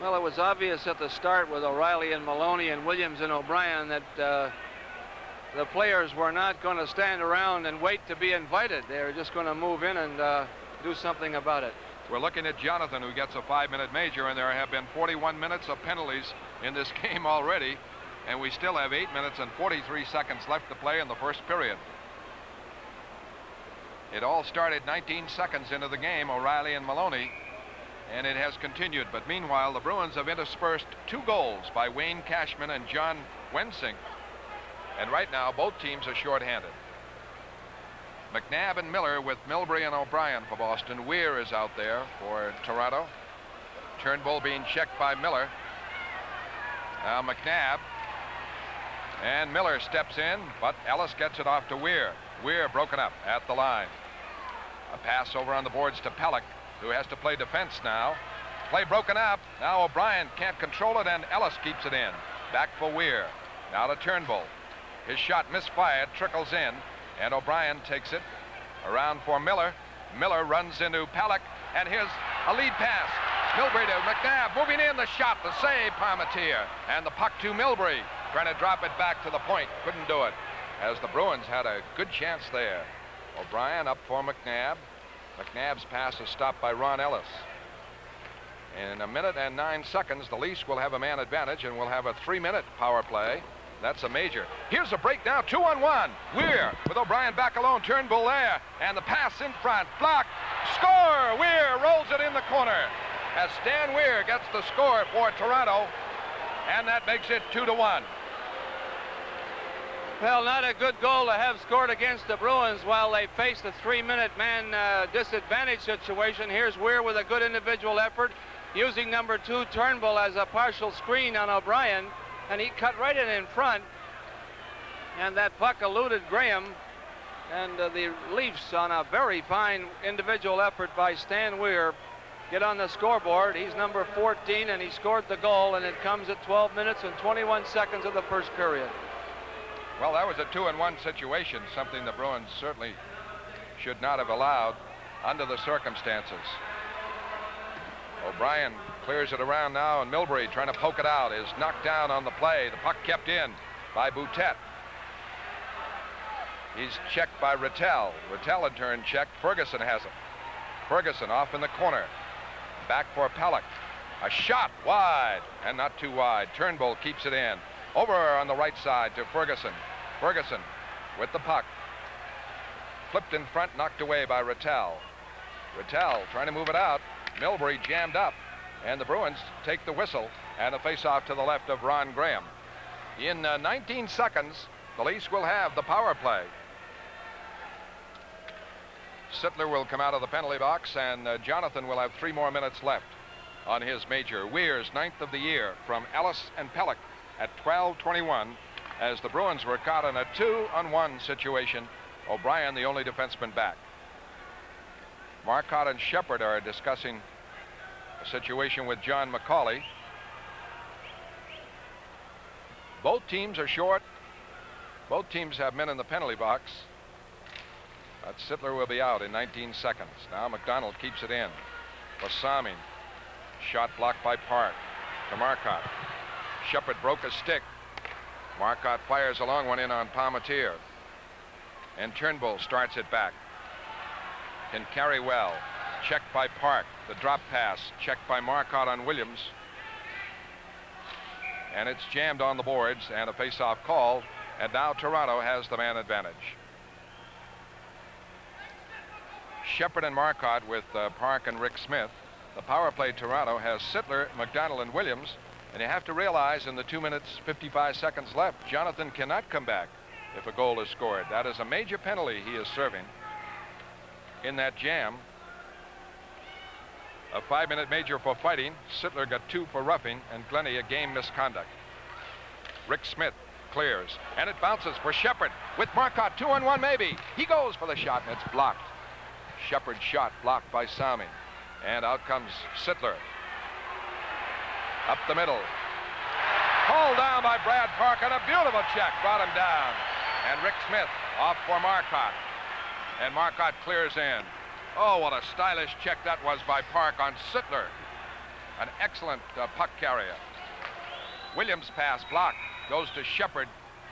Well, it was obvious at the start with O'Reilly and Maloney and Williams and O'Brien that the players were not going to stand around and wait to be invited. They were just going to move in and do something about it. We're looking at Jonathan, who gets a 5-minute major, and there have been 41 minutes of penalties in this game already, and we still have 8 minutes and 43 seconds left to play in the first period. It all started 19 seconds into the game, O'Reilly and Maloney, and it has continued. But meanwhile, the Bruins have interspersed 2 goals by Wayne Cashman and John Wensink. And right now, both teams are shorthanded. McNabb and Miller with Milbury and O'Brien for Boston. Weir is out there for Toronto. Turnbull being checked by Miller. Now McNabb. And Miller steps in, but Ellis gets it off to Weir. Weir broken up at the line. A pass over on the boards to Pelech, who has to play defense now. Play broken up. Now O'Brien can't control it, and Ellis keeps it in. Back for Weir. Now to Turnbull. His shot misfired, trickles in, and O'Brien takes it around for Miller. Miller runs into Pelech, and here's a lead pass. Milbury to McNabb, moving in, the shot, the save, Palmatier, and the puck to Milbury, trying to drop it back to the point, couldn't do it, as the Bruins had a good chance there. O'Brien up for McNabb. McNabb's pass is stopped by Ron Ellis. In 1 minute and 9 seconds, the Leafs will have a man advantage and will have a 3-minute power play. That's a major. Here's a break now, 2-on-1. Weir with O'Brien back alone, Turnbull there, and the pass in front, blocked, score! Weir rolls it in the corner as Stan Weir gets the score for Toronto, and that makes it 2-1. Well, not a good goal to have scored against the Bruins while they face the 3-minute man disadvantage situation. Here's Weir with a good individual effort, using number 2 Turnbull as a partial screen on O'Brien, and he cut right in front, and that puck eluded Graham, and the Leafs, on a very fine individual effort by Stan Weir, get on the scoreboard. He's number 14, and he scored the goal, and it comes at 12 minutes and 21 seconds of the first period. Well, that was a 2-on-1 situation, something the Bruins certainly should not have allowed under the circumstances. O'Brien clears it around now, and Milbury, trying to poke it out, is knocked down on the play. The puck kept in by Boutet. He's checked by Rattel. Rattel in turn checked. Ferguson has it. Ferguson off in the corner. Back for Pelech. A shot wide, and not too wide. Turnbull keeps it in. Over on the right side to Ferguson. Ferguson with the puck. Flipped in front, knocked away by Rattel. Rattel trying to move it out. Milbury jammed up, and the Bruins take the whistle and a face-off to the left of Ron Graham. In 19 seconds, the Leafs will have the power play. Sittler will come out of the penalty box, and Jonathan will have 3 more minutes left on his major. Weir's 9th of the year from Ellis and Pelech at 12:21, as the Bruins were caught in a 2-on-1 situation. O'Brien, the only defenseman back. Marcotte and Shepard are discussing a situation with John McCauley. Both teams are short. Both teams have men in the penalty box. But Sittler will be out in 19 seconds. Now McDonald keeps it in for Salming. Shot blocked by Park to Marcotte. Shepard broke a stick. Marcotte fires a long one in on Palmatier. And Turnbull starts it back. Can carry well. Checked by Park. The drop pass checked by Marcotte on Williams. And it's jammed on the boards and a face-off call. And now Toronto has the man advantage. Shepard and Marcotte with Park and Rick Smith. The power play Toronto has Sittler, McDonald, and Williams. And you have to realize in the 2 minutes, 55 seconds left, Jonathan cannot come back if a goal is scored. That is a major penalty he is serving in that jam. A 5-minute major for fighting. Sittler got 2 for roughing, and Glennie a game misconduct. Rick Smith clears, and it bounces for Shepard with Marcotte 2-on-1 maybe. He goes for the shot, and it's blocked. Shepard's shot blocked by Salming. And out comes Sittler. Up the middle. Hauled down by Brad Park, and a beautiful check brought him down. And Rick Smith off for Marcotte. And Marcotte clears in. Oh, what a stylish check that was by Park on Sittler. An excellent puck carrier. Williams' pass blocked. Goes to Shepard,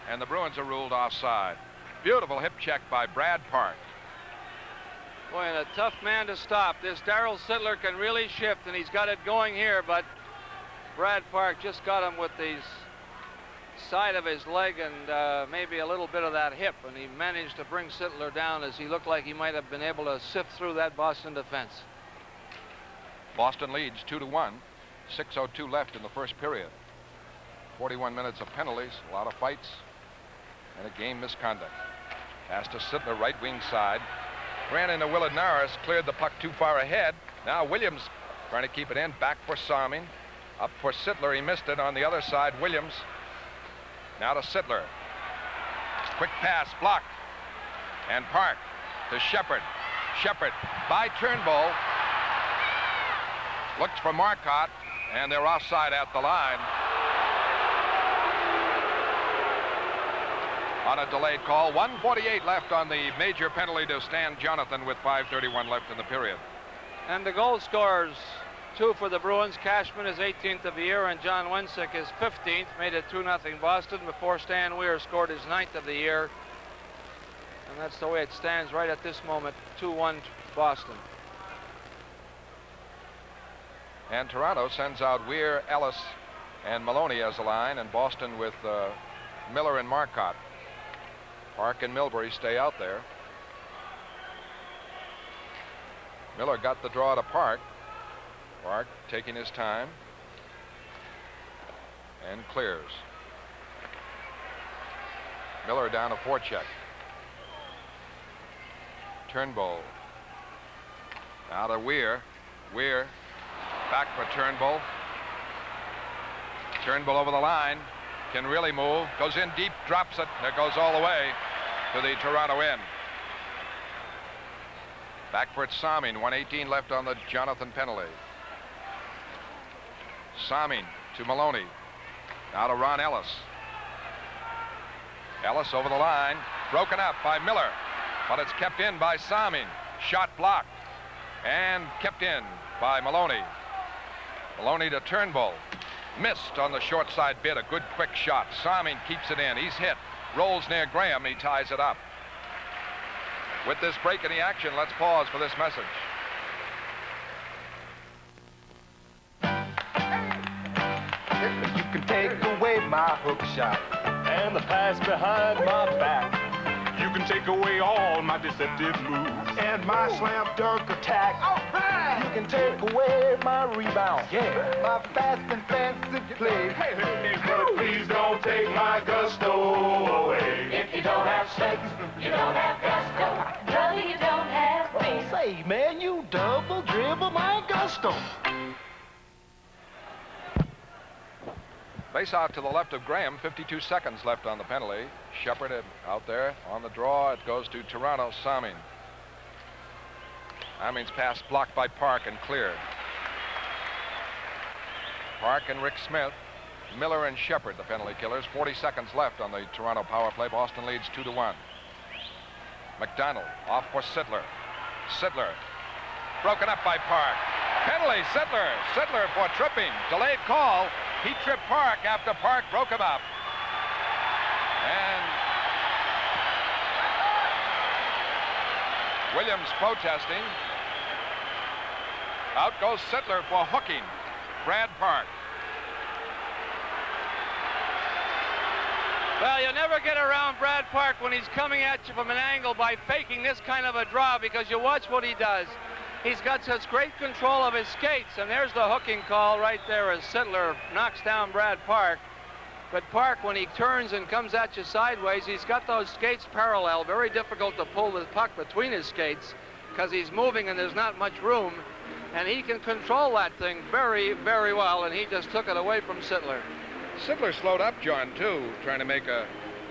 and the Bruins are ruled offside. Beautiful hip check by Brad Park. Boy, and a tough man to stop. This Darryl Sittler can really shift, and he's got it going here, but Brad Park just got him with the side of his leg and maybe a little bit of that hip, and he managed to bring Sittler down as he looked like he might have been able to sift through that Boston defense. Boston leads 2-1. 6:02 left in the first period. 41 minutes of penalties, a lot of fights, and a game misconduct. Pass to Sittler, right wing side. Ran into Willard Norris, cleared the puck too far ahead. Now Williams trying to keep it in, back for Salming. Up for Sittler, he missed it on the other side. Williams. Now to Sittler. Quick pass, blocked. And Park to Shepard. Shepard by Turnbull. Looked for Marcotte, and they're offside at the line. On a delayed call. 1:48 left on the major penalty to Stan Jonathan with 5:31 left in the period. And the goal scorers, 2 for the Bruins. Cashman is 18th of the year, and John Wensick is 15th. Made it 2-0 Boston before Stan Weir scored his 9th of the year. And that's the way it stands right at this moment, 2-1 Boston. And Toronto sends out Weir, Ellis, and Maloney as a line, and Boston with Miller and Marcotte. Park and Milbury stay out there. Miller got the draw to Park. Park taking his time and clears. Miller down a forecheck. Turnbull. Now to Weir. Weir back for Turnbull. Turnbull over the line. Can really move. Goes in deep, drops it. It goes all the way to the Toronto end. Back for Salming. 1:18 left on the Jonathan penalty. Salming to Maloney. Now to Ron Ellis. Ellis over the line. Broken up by Miller. But it's kept in by Salming. Shot blocked. And kept in by Maloney. Maloney to Turnbull. Missed on the short side bit. A good quick shot. Salming keeps it in. He's hit. Rolls near Graham. He ties it up. With this break in the action, let's pause for this message. You can take away my hook shot and the pass behind my back. You can take away all my deceptive moves and my slam dunk attack. You can take away my rebound, my fast and fancy play. But please don't take my gusto away. If you don't have sex, you don't have gusto. Brother, you don't have faith. Say, man, you double dribble my gusto. Face out to the left of Graham. 52 seconds left on the penalty. Shepard out there on the draw. It goes to Toronto. Salming. Salming's pass blocked by Park and cleared. Park and Rick Smith. Miller and Shepard, the penalty killers. 40 seconds left on the Toronto power play. Boston leads 2-1. McDonald off for Sittler. Sittler broken up by Park. Penalty, Sittler. Sittler for tripping. Delayed call. He tripped Park after Park broke him up. And Williams protesting. Out goes Sittler for hooking Brad Park. Well, you never get around Brad Park when he's coming at you from an angle by faking this kind of a draw, because you watch what he does. He's got such great control of his skates, and there's the hooking call right there as Sittler knocks down Brad Park. But Park, when he turns and comes at you sideways, he's got those skates parallel. Very difficult to pull the puck between his skates because he's moving and there's not much room. And he can control that thing very, very well, and he just took it away from Sittler. Sittler slowed up, John, too, trying to make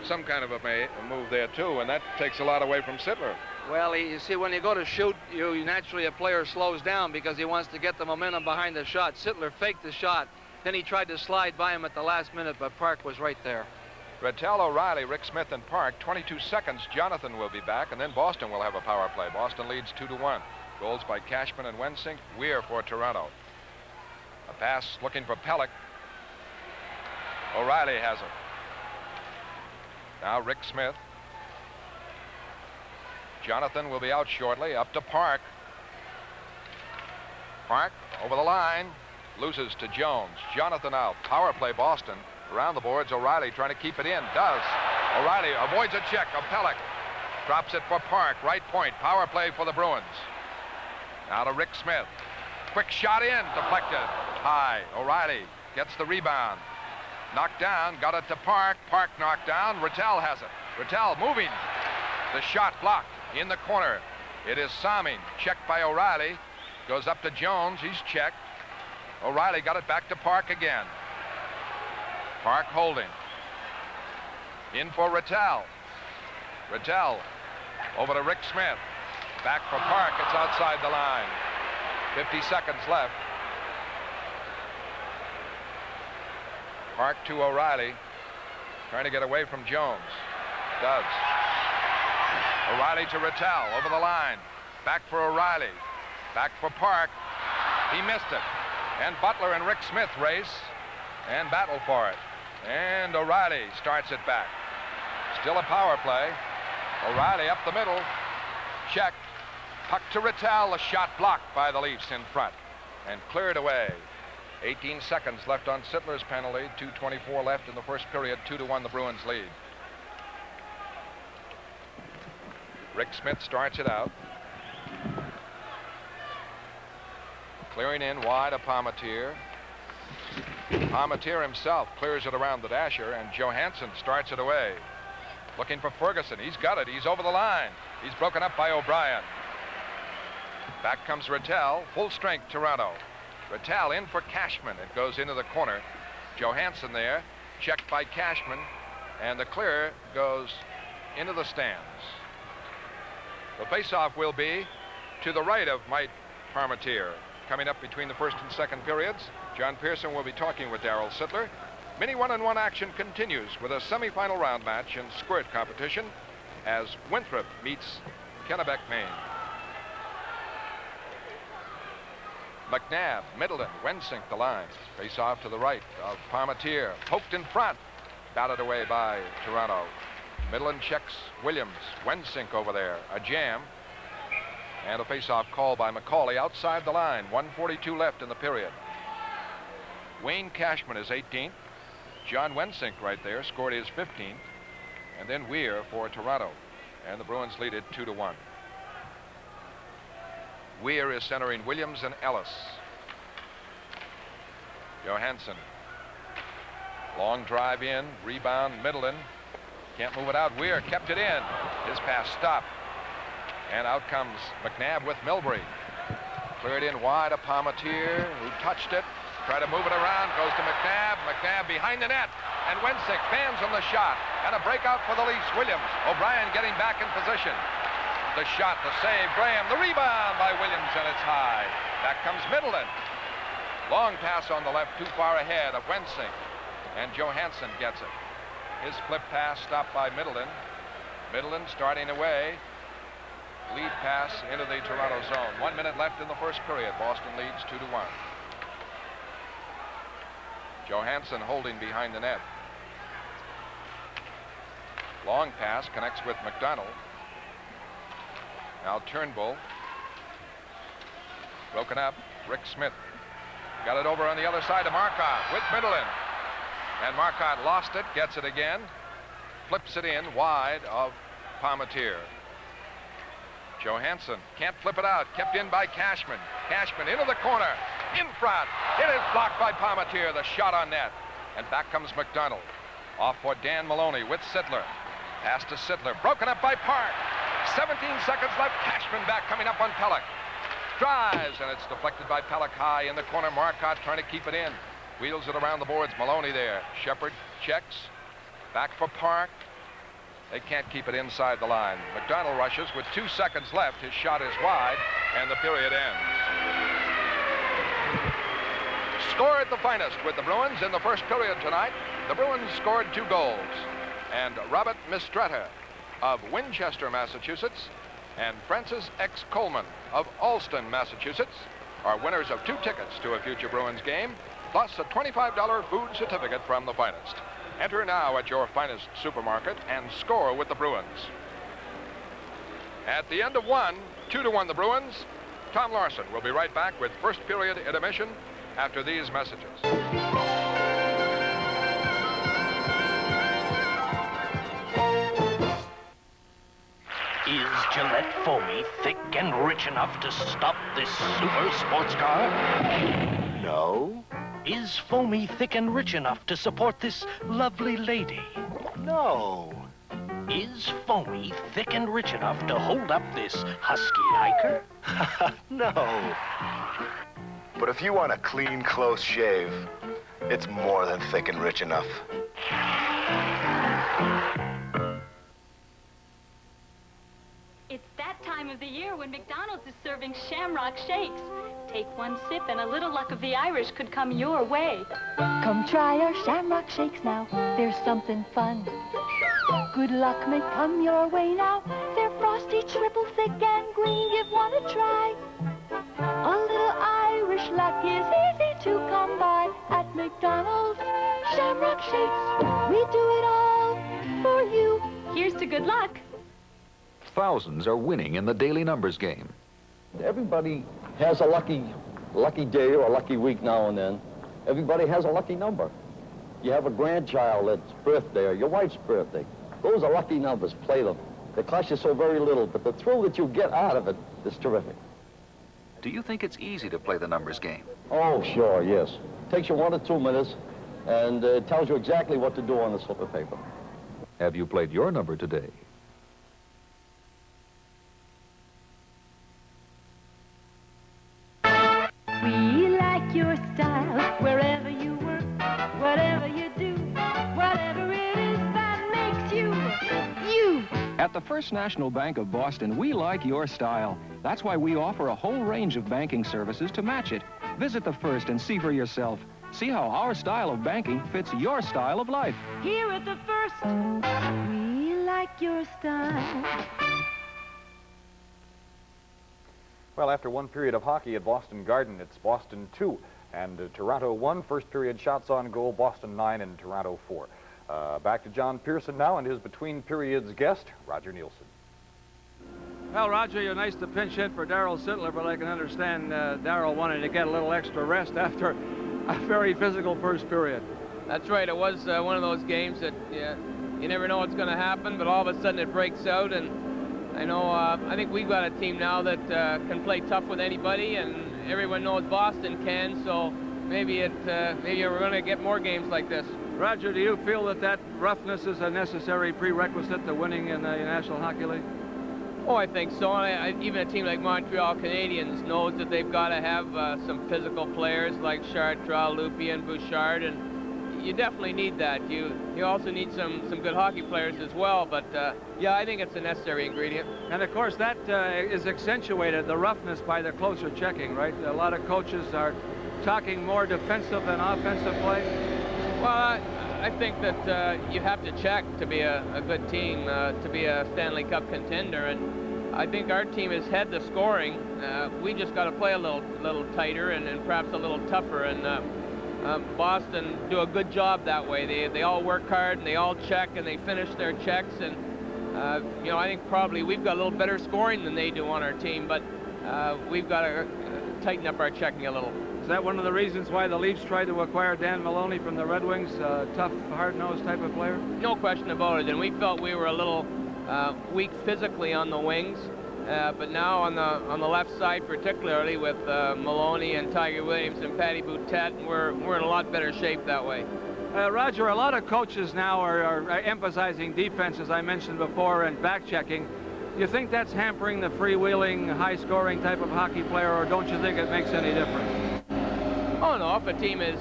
some kind of a move there, too, and that takes a lot away from Sittler. Well, you see, when you go to shoot, naturally a player slows down because he wants to get the momentum behind the shot. Sittler faked the shot. Then he tried to slide by him at the last minute, but Park was right there. Rattel, O'Reilly, Rick Smith, and Park. 22 seconds. Jonathan will be back, and then Boston will have a power play. Boston leads 2-1. Goals by Cashman and Wensink. Weir for Toronto. A pass looking for Pellick. O'Reilly has it. Now Rick Smith. Jonathan will be out shortly. Up to Park. Park over the line. Loses to Jones. Jonathan out. Power play Boston. Around the boards, O'Reilly trying to keep it in. Does. O'Reilly avoids a check of Pellick. Drops it for Park. Right point. Power play for the Bruins. Now to Rick Smith. Quick shot in. Deflected. High. O'Reilly gets the rebound. Knocked down. Got it to Park. Park knocked down. Rattel has it. Rattel moving. The shot blocked in the corner. It is Salming. Checked by O'Reilly. Goes up to Jones. He's checked. O'Reilly got it back to Park again. Park holding. In for Rattel. Rattel over to Rick Smith. Back for Park. It's outside the line. 50 seconds left. Park to O'Reilly. Trying to get away from Jones. Does. O'Reilly to Rattel over the line. Back for O'Reilly. Back for Park. He missed it. And Butler and Rick Smith race and battle for it. And O'Reilly starts it back. Still a power play. O'Reilly up the middle. Check. Puck to Rattel. A shot blocked by the Leafs in front and cleared away. 18 seconds left on Sittler's penalty. 2:24 left in the first period. 2-1 the Bruins lead. Rick Smith starts it out. Clearing in wide of Palmatier. Palmatier himself clears it around the dasher, and Johansson starts it away. Looking for Ferguson. He's got it. He's over the line. He's broken up by O'Brien. Back comes Rattel. Full strength Toronto. Rattel in for Cashman. It goes into the corner. Johansson there. Checked by Cashman. And the clear goes into the stands. The faceoff will be to the right of Mike Palmatier. Coming up between the first and second periods, John Pearson will be talking with Darryl Sittler. Mini 1-on-1 action continues with a semifinal round match in squirt competition as Winthrop meets Kennebec, Maine. McNabb, Middleton, Wensink the line. Face off to the right of Palmatier. Poked in front. Batted away by Toronto. Middleton checks Williams. Wensink over there. A jam. And a face-off call by McCauley outside the line. 1:42 left in the period. Wayne Cashman is 18th. John Wensink right there scored his 15th. And then Weir for Toronto. And the Bruins lead it 2-1. Weir is centering Williams and Ellis. Johansson. Long drive in. Rebound Middleton. Can't move it out. Weir kept it in. His pass stopped. And out comes McNabb with Milbury. Cleared in wide of Palmatier, who touched it. Tried to move it around. Goes to McNabb. McNabb behind the net. And Wensink fans on the shot. And a breakout for the Leafs. Williams. O'Brien getting back in position. The shot, the save. Graham. The rebound by Williams, and it's high. Back comes Middleton. Long pass on the left, too far ahead of Wensink. And Johansson gets it. His flip pass stopped by Middleton. Middleton starting away. lead pass into the Toronto zone. 1 minute left in the first period. Boston leads 2-1. Johansson holding behind the net. Long pass connects with McDonald. Now Turnbull. Broken up. Rick Smith got it over on the other side to Marcotte with Middleton. And Marcotte lost it, gets it again. Flips it in wide of Palmatier. Johansson can't flip it out. Kept in by Cashman. Cashman into the corner. In front. It is blocked by Palmatier. The shot on net. And back comes McDonald. Off for Dan Maloney with Sittler. Pass to Sittler. Broken up by Park. 17 seconds left. Cashman back coming up on Pelech. Drives, and it's deflected by Pelech high in the corner. Marcotte trying to keep it in. Wheels it around the boards. Maloney there. Shepard checks. Back for Park. They can't keep it inside the line. McDonald rushes with 2 seconds left. His shot is wide, and the period ends. Score at the finest with the Bruins in the first period tonight. The Bruins scored 2 goals. And Robert Mistretta of Winchester, Massachusetts, and Francis X. Coleman of Alston, Massachusetts, are winners of 2 tickets to a future Bruins game, plus a $25 food certificate from the finest. Enter now at your finest supermarket and score with the Bruins. At the end of 1, 2-1 the Bruins. Tom Larson will be right back with first period intermission after these messages. Is Gillette Foamy thick and rich enough to stop this super sports car? No. Is Foamy thick and rich enough to support this lovely lady? No. Is Foamy thick and rich enough to hold up this husky hiker? No. But if you want a clean, close shave, it's more than thick and rich enough. It's that time of the year when McDonald's is serving Shamrock Shakes. Take one sip and a little luck of the Irish could come your way. Come try our Shamrock Shakes now. There's something fun. Good luck may come your way now. They're frosty, triple thick and green. Give one a try. A little Irish luck is easy to come by at McDonald's. Shamrock Shakes, we do it all for you. Here's to good luck. Thousands are winning in the daily numbers game. Everybody has a lucky day or a lucky week now and then. Everybody has a lucky number. You have a grandchild that's birthday or your wife's birthday. Those are lucky numbers. Play them. They cost you so very little, but the thrill that you get out of it is terrific. Do you think it's easy to play the numbers game? Oh, sure, yes. Takes you 1 or 2 minutes and tells you exactly what to do on the slip of paper. Have you played your number today? We like your style wherever you work, whatever you do, whatever it is that makes you, you. At the First National Bank of Boston, we like your style. That's why we offer a whole range of banking services to match it. Visit the First and see for yourself. See how our style of banking fits your style of life. Here at the First, we like your style. Well, after 1 period of hockey at Boston Garden, it's Boston 2 and Toronto 1. First period shots on goal, Boston 9 and Toronto 4. Back to John Pearson now and his between periods guest, Roger Nielsen. Well, Roger, you're nice to pinch hit for Darryl Sittler, but I can understand Darryl wanting to get a little extra rest after a very physical first period. That's right. It was one of those games that you never know what's going to happen, but all of a sudden it breaks out. And I know, I think we've got a team now that can play tough with anybody, and everyone knows Boston can. So maybe we're going to get more games like this. Roger, do you feel that roughness is a necessary prerequisite to winning in the National Hockey League? Oh, I think so. And even a team like Montreal Canadiens knows that they've got to have some physical players like Chartrand, Lupien, Bouchard, and you definitely need that. You also need some good hockey players as well, but yeah, I think it's a necessary ingredient. And of course that is accentuated, the roughness, by the closer checking, right? A lot of coaches are talking more defensive than offensive play. Well, I think that you have to check to be a good team, to be a Stanley Cup contender, and I think our team has had the scoring. We just got to play a little tighter and perhaps a little tougher. And Boston do a good job that way. They all work hard and they all check and they finish their checks. And you know, I think probably we've got a little better scoring than they do on our team, but we've got to tighten up our checking a little. Is that one of the reasons why the Leafs tried to acquire Dan Maloney from the Red Wings, tough, hard-nosed type of player? No question about it. And we felt we were a little weak physically on the wings, but now on the left side, particularly with Maloney and Tiger Williams and Patty Boutette, we're in a lot better shape that way. Roger, a lot of coaches now are emphasizing defense, as I mentioned before, and back-checking. You think that's hampering the freewheeling, high-scoring type of hockey player, or don't you think it makes any difference? Oh, no, if a team is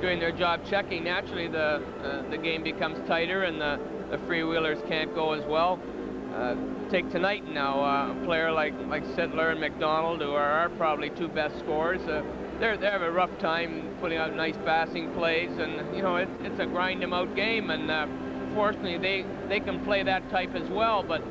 doing their job checking, naturally the game becomes tighter and the freewheelers can't go as well. Take tonight now, a player like Sittler and McDonald, who are our probably two best scorers. They have a rough time putting out nice passing plays, and you know it's a grind them out game. And fortunately, they can play that type as well, but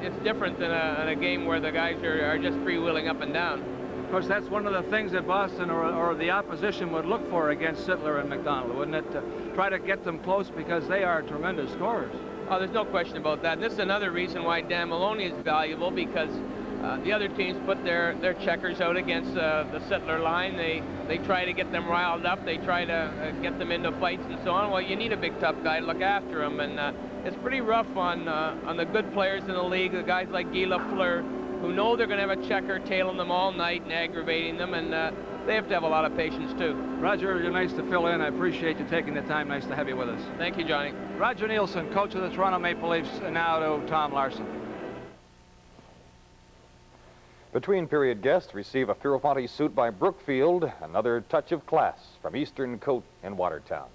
it's different than a game where the guys are just freewheeling up and down. Of course, that's one of the things that Boston or the opposition would look for against Sittler and McDonald, wouldn't it? Try to get them close because they are tremendous scorers. Oh, there's no question about that. This is another reason why Dan Maloney is valuable, because the other teams put their checkers out against the Sittler line. They try to get them riled up. They try to get them into fights and so on. Well, you need a big, tough guy to look after them, and it's pretty rough on the good players in the league, the guys like Guy Lafleur, who know they're going to have a checker tailing them all night and aggravating them, and they have to have a lot of patience, too. Roger, you're nice to fill in. I appreciate you taking the time. Nice to have you with us. Thank you, Johnny. Roger Nielsen, coach of the Toronto Maple Leafs, and now to Tom Larson. Between period guests receive a Fioravanti suit by Brookfield, another touch of class from Eastern Coat in Watertown.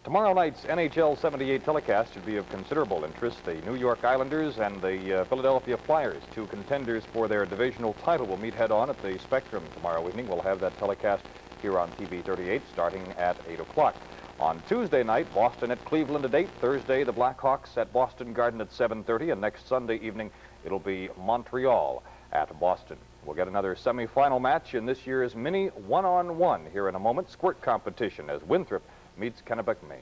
Tomorrow night's NHL 78 telecast should be of considerable interest. The New York Islanders and the Philadelphia Flyers, two contenders for their divisional title, will meet head-on at the Spectrum tomorrow evening. We'll have that telecast here on TV 38 starting at 8 o'clock. On Tuesday night, Boston at Cleveland at 8. Thursday, the Blackhawks at Boston Garden at 7:30. And next Sunday evening, it'll be Montreal at Boston. We'll get another semifinal match in this year's mini one-on-one here in a moment. Squirt competition as Winthrop meets Kennebec, Maine.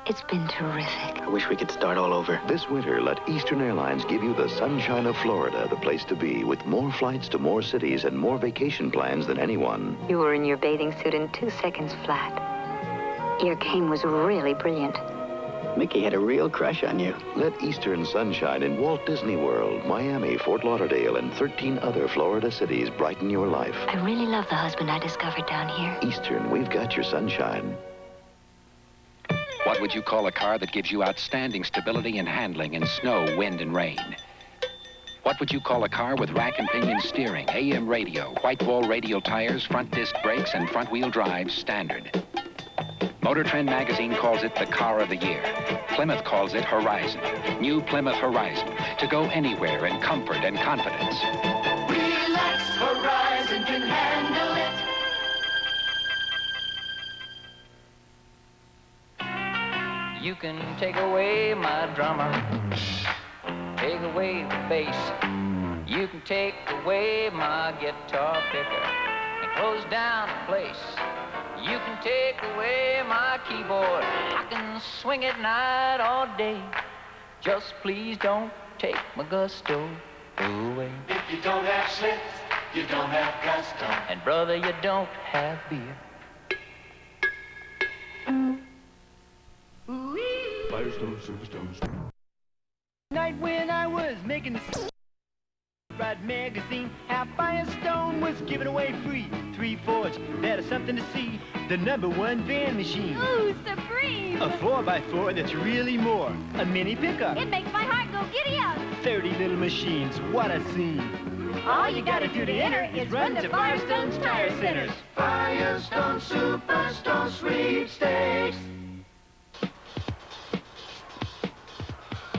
It's been terrific. I wish we could start all over. This winter, let Eastern Airlines give you the sunshine of Florida, the place to be, with more flights to more cities and more vacation plans than anyone. You were in your bathing suit in 2 seconds flat. Your game was really brilliant. Mickey had a real crush on you. Let Eastern sunshine in Walt Disney World, Miami, Fort Lauderdale, and 13 other Florida cities brighten your life. I really love the husband I discovered down here. Eastern, we've got your sunshine. What would you call a car that gives you outstanding stability and handling in snow, wind, and rain? What would you call a car with rack and pinion steering, AM radio, white wall radial tires, front disc brakes, and front-wheel drive standard? Motor Trend magazine calls it the car of the year. Plymouth calls it Horizon. New Plymouth Horizon. To go anywhere in comfort and confidence. Relax, Horizon can handle it. You can take away my drummer, take away the bass. You can take away my guitar picker and close down the place. You can take away my keyboard, I can swing it night or day. Just please don't take my gusto away. If you don't have schlitz, you don't have gusto. And brother, you don't have beer. Firestone, Superstone. Night when I was making the Ride magazine, half Firestone was given away free. 3 Fords, that is something to see. The #1 van machine. Ooh, supreme! A 4x4 that's really more. A mini pickup. It makes my heart go giddy up. 30 little machines, what a scene. All you gotta do to enter is run to Firestone's Tire Centers. Firestone Superstone Sweepstakes.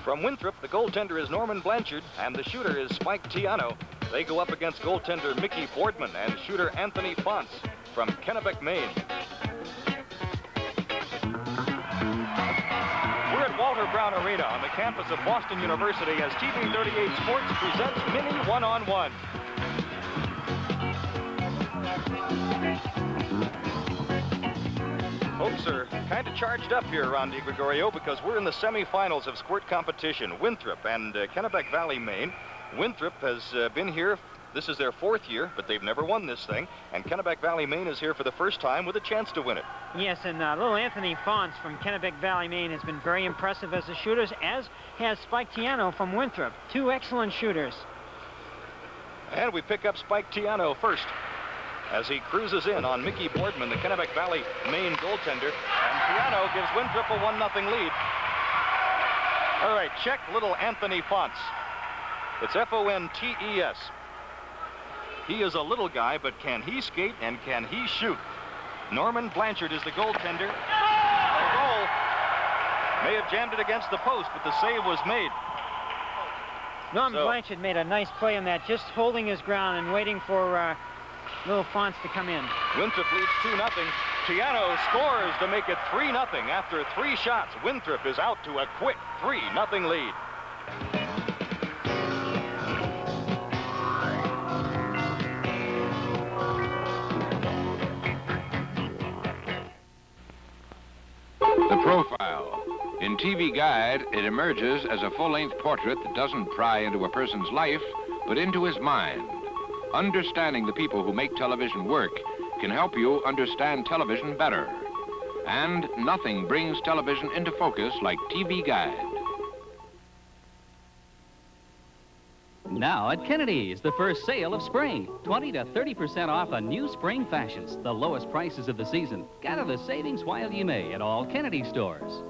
From Winthrop, the goaltender is Norman Blanchard, and the shooter is Spike Tiano. They go up against goaltender Mickey Boardman and shooter Anthony Fonts from Kennebec, Maine. Arena on the campus of Boston University as TV 38 Sports presents Mini One-on-One. Folks are kind of charged up here around DeGregorio because we're in the semifinals of squirt competition. Winthrop and Kennebec Valley, Maine. Winthrop has been here. This is their 4th year, but they've never won this thing. And Kennebec Valley, Maine is here for the first time with a chance to win it. Yes, and little Anthony Fonts from Kennebec Valley, Maine has been very impressive as a shooter, as has Spike Tiano from Winthrop. 2 excellent shooters. And we pick up Spike Tiano first as he cruises in on Mickey Boardman, the Kennebec Valley, Maine goaltender. And Tiano gives Winthrop a 1-0 lead. All right, check little Anthony Fonts. It's F-O-N-T-E-S. He is a little guy, but can he skate and can he shoot? Norman Blanchard is the goaltender. A goal. May have jammed it against the post, but the save was made. Norman Blanchard made a nice play on that, just holding his ground and waiting for little Fonts to come in. Winthrop leads 2-0. Tiano scores to make it 3-0 after 3 shots. Winthrop is out to a quick 3-0 lead. The profile. In TV Guide, it emerges as a full-length portrait that doesn't pry into a person's life, but into his mind. Understanding the people who make television work can help you understand television better. And nothing brings television into focus like TV Guide. Now at Kennedy's, the first sale of spring. 20 to 30% off on new spring fashions. The lowest prices of the season. Gather the savings while you may at all Kennedy stores.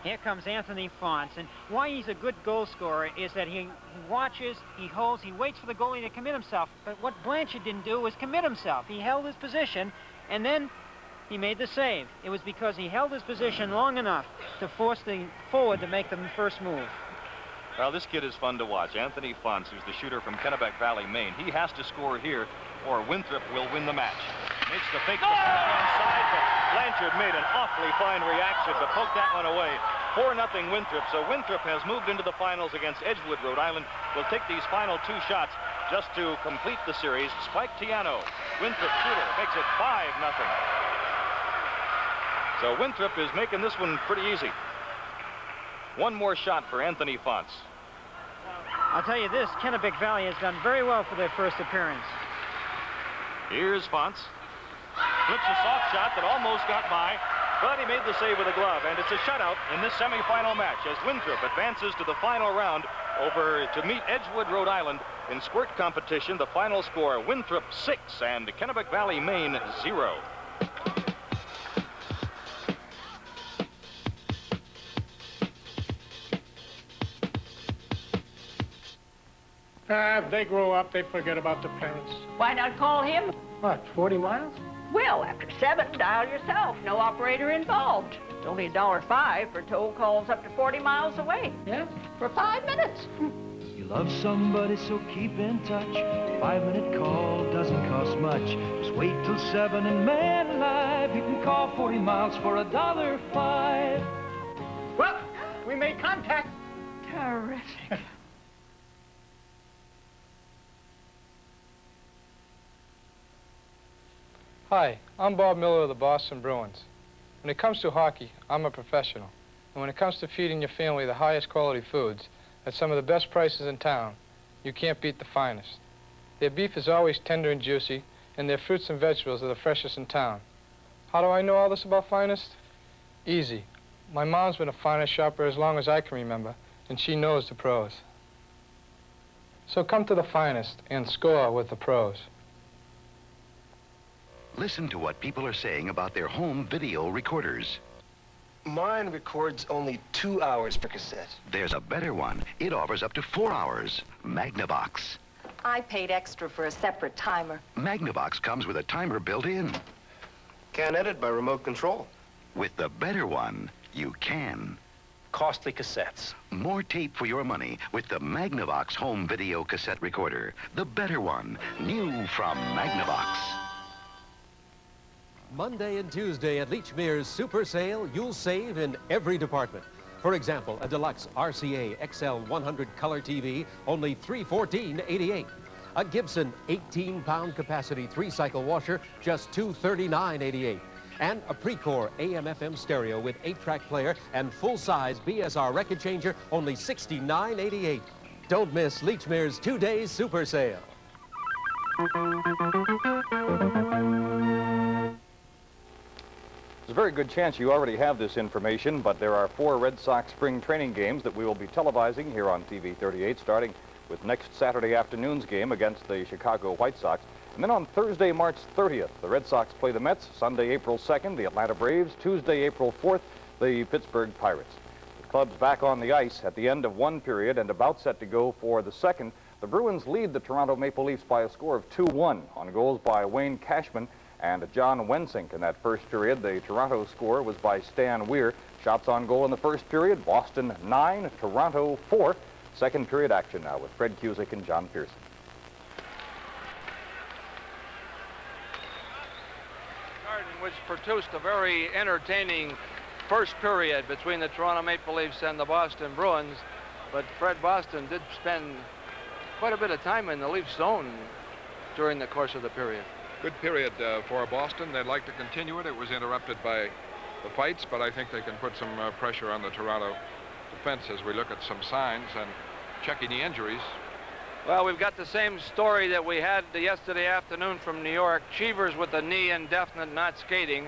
Here comes Anthony Fonts, and why he's a good goal scorer is that he watches, he holds, he waits for the goalie to commit himself. But what Blanchard didn't do was commit himself. He held his position, and then he made the save. It was because he held his position long enough to force the forward to make the first move. Well, this kid is fun to watch. Anthony Fonts, who's the shooter from Kennebec Valley, Maine. He has to score here, or Winthrop will win the match. Makes the fake inside, but Blanchard made an awfully fine reaction to poke that one away. 4-0 Winthrop. So Winthrop has moved into the finals against Edgewood, Rhode Island. Will take these final 2 shots just to complete the series. Spike Tiano, Winthrop shooter, makes it 5-0. So Winthrop is making this one pretty easy. 1 more shot for Anthony Fonts. I'll tell you this, Kennebec Valley has done very well for their first appearance. Here's Fonts. Flips a soft shot that almost got by, but he made the save with a glove, and it's a shutout in this semifinal match as Winthrop advances to the final round over to meet Edgewood, Rhode Island in squirt competition. The final score, Winthrop 6 and Kennebec Valley, Maine 0. If they grow up, they forget about the parents. Why not call him? What, 40 miles? Well, after 7, dial yourself. No operator involved. It's only $1.05 for toll calls up to 40 miles away. Yeah? For 5 minutes. You love somebody, so keep in touch. 5-minute call doesn't cost much. Just wait till 7 and man alive, you can call 40 miles for $1.05. Well, we made contact. Terrific. Hi, I'm Bob Miller of the Boston Bruins. When it comes to hockey, I'm a professional. And when it comes to feeding your family the highest quality foods at some of the best prices in town, you can't beat the finest. Their beef is always tender and juicy, and their fruits and vegetables are the freshest in town. How do I know all this about Finest? Easy. My mom's been a Finest shopper as long as I can remember, and she knows the pros. So come to the Finest and score with the pros. Listen to what people are saying about their home video recorders. Mine records only 2 hours per cassette. There's a better one. It offers up to 4 hours. Magnavox. I paid extra for a separate timer. Magnavox comes with a timer built in. Can't edit by remote control. With the better one, you can. Costly cassettes. More tape for your money with the Magnavox home video cassette recorder. The better one, new from Magnavox. Monday and Tuesday at Leachmere's Super Sale, you'll save in every department. For example, a deluxe RCA XL 100 color TV, only $314.88. A Gibson 18-pound capacity 3-cycle washer, just $239.88. And a Precor AM/FM stereo with 8-track player and full-size BSR record changer, only $69.88. Don't miss Leachmere's 2-day Super Sale. There's a very good chance you already have this information, but there are 4 Red Sox spring training games that we will be televising here on TV 38, starting with next Saturday afternoon's game against the Chicago White Sox. And then on Thursday, March 30th, the Red Sox play the Mets. Sunday, April 2nd, the Atlanta Braves. Tuesday, April 4th, the Pittsburgh Pirates. The club's back on the ice at the end of one period and about set to go for the second. The Bruins lead the Toronto Maple Leafs by a score of 2-1 on goals by Wayne Cashman and John Wensink. In that first period, the Toronto score was by Stan Weir. Shots on goal in the first period, Boston 9, Toronto 4. Second period action now with Fred Cusick and John Pearson. Which produced a very entertaining first period between the Toronto Maple Leafs and the Boston Bruins. But Fred, Boston did spend quite a bit of time in the Leafs zone during the course of the period. Good period for Boston. They'd like to continue it. It was interrupted by the fights, but I think they can put some pressure on the Toronto defense as we look at some signs and checking the injuries. Well, we've got the same story that we had yesterday afternoon from New York. Cheevers with the knee indefinite, not skating.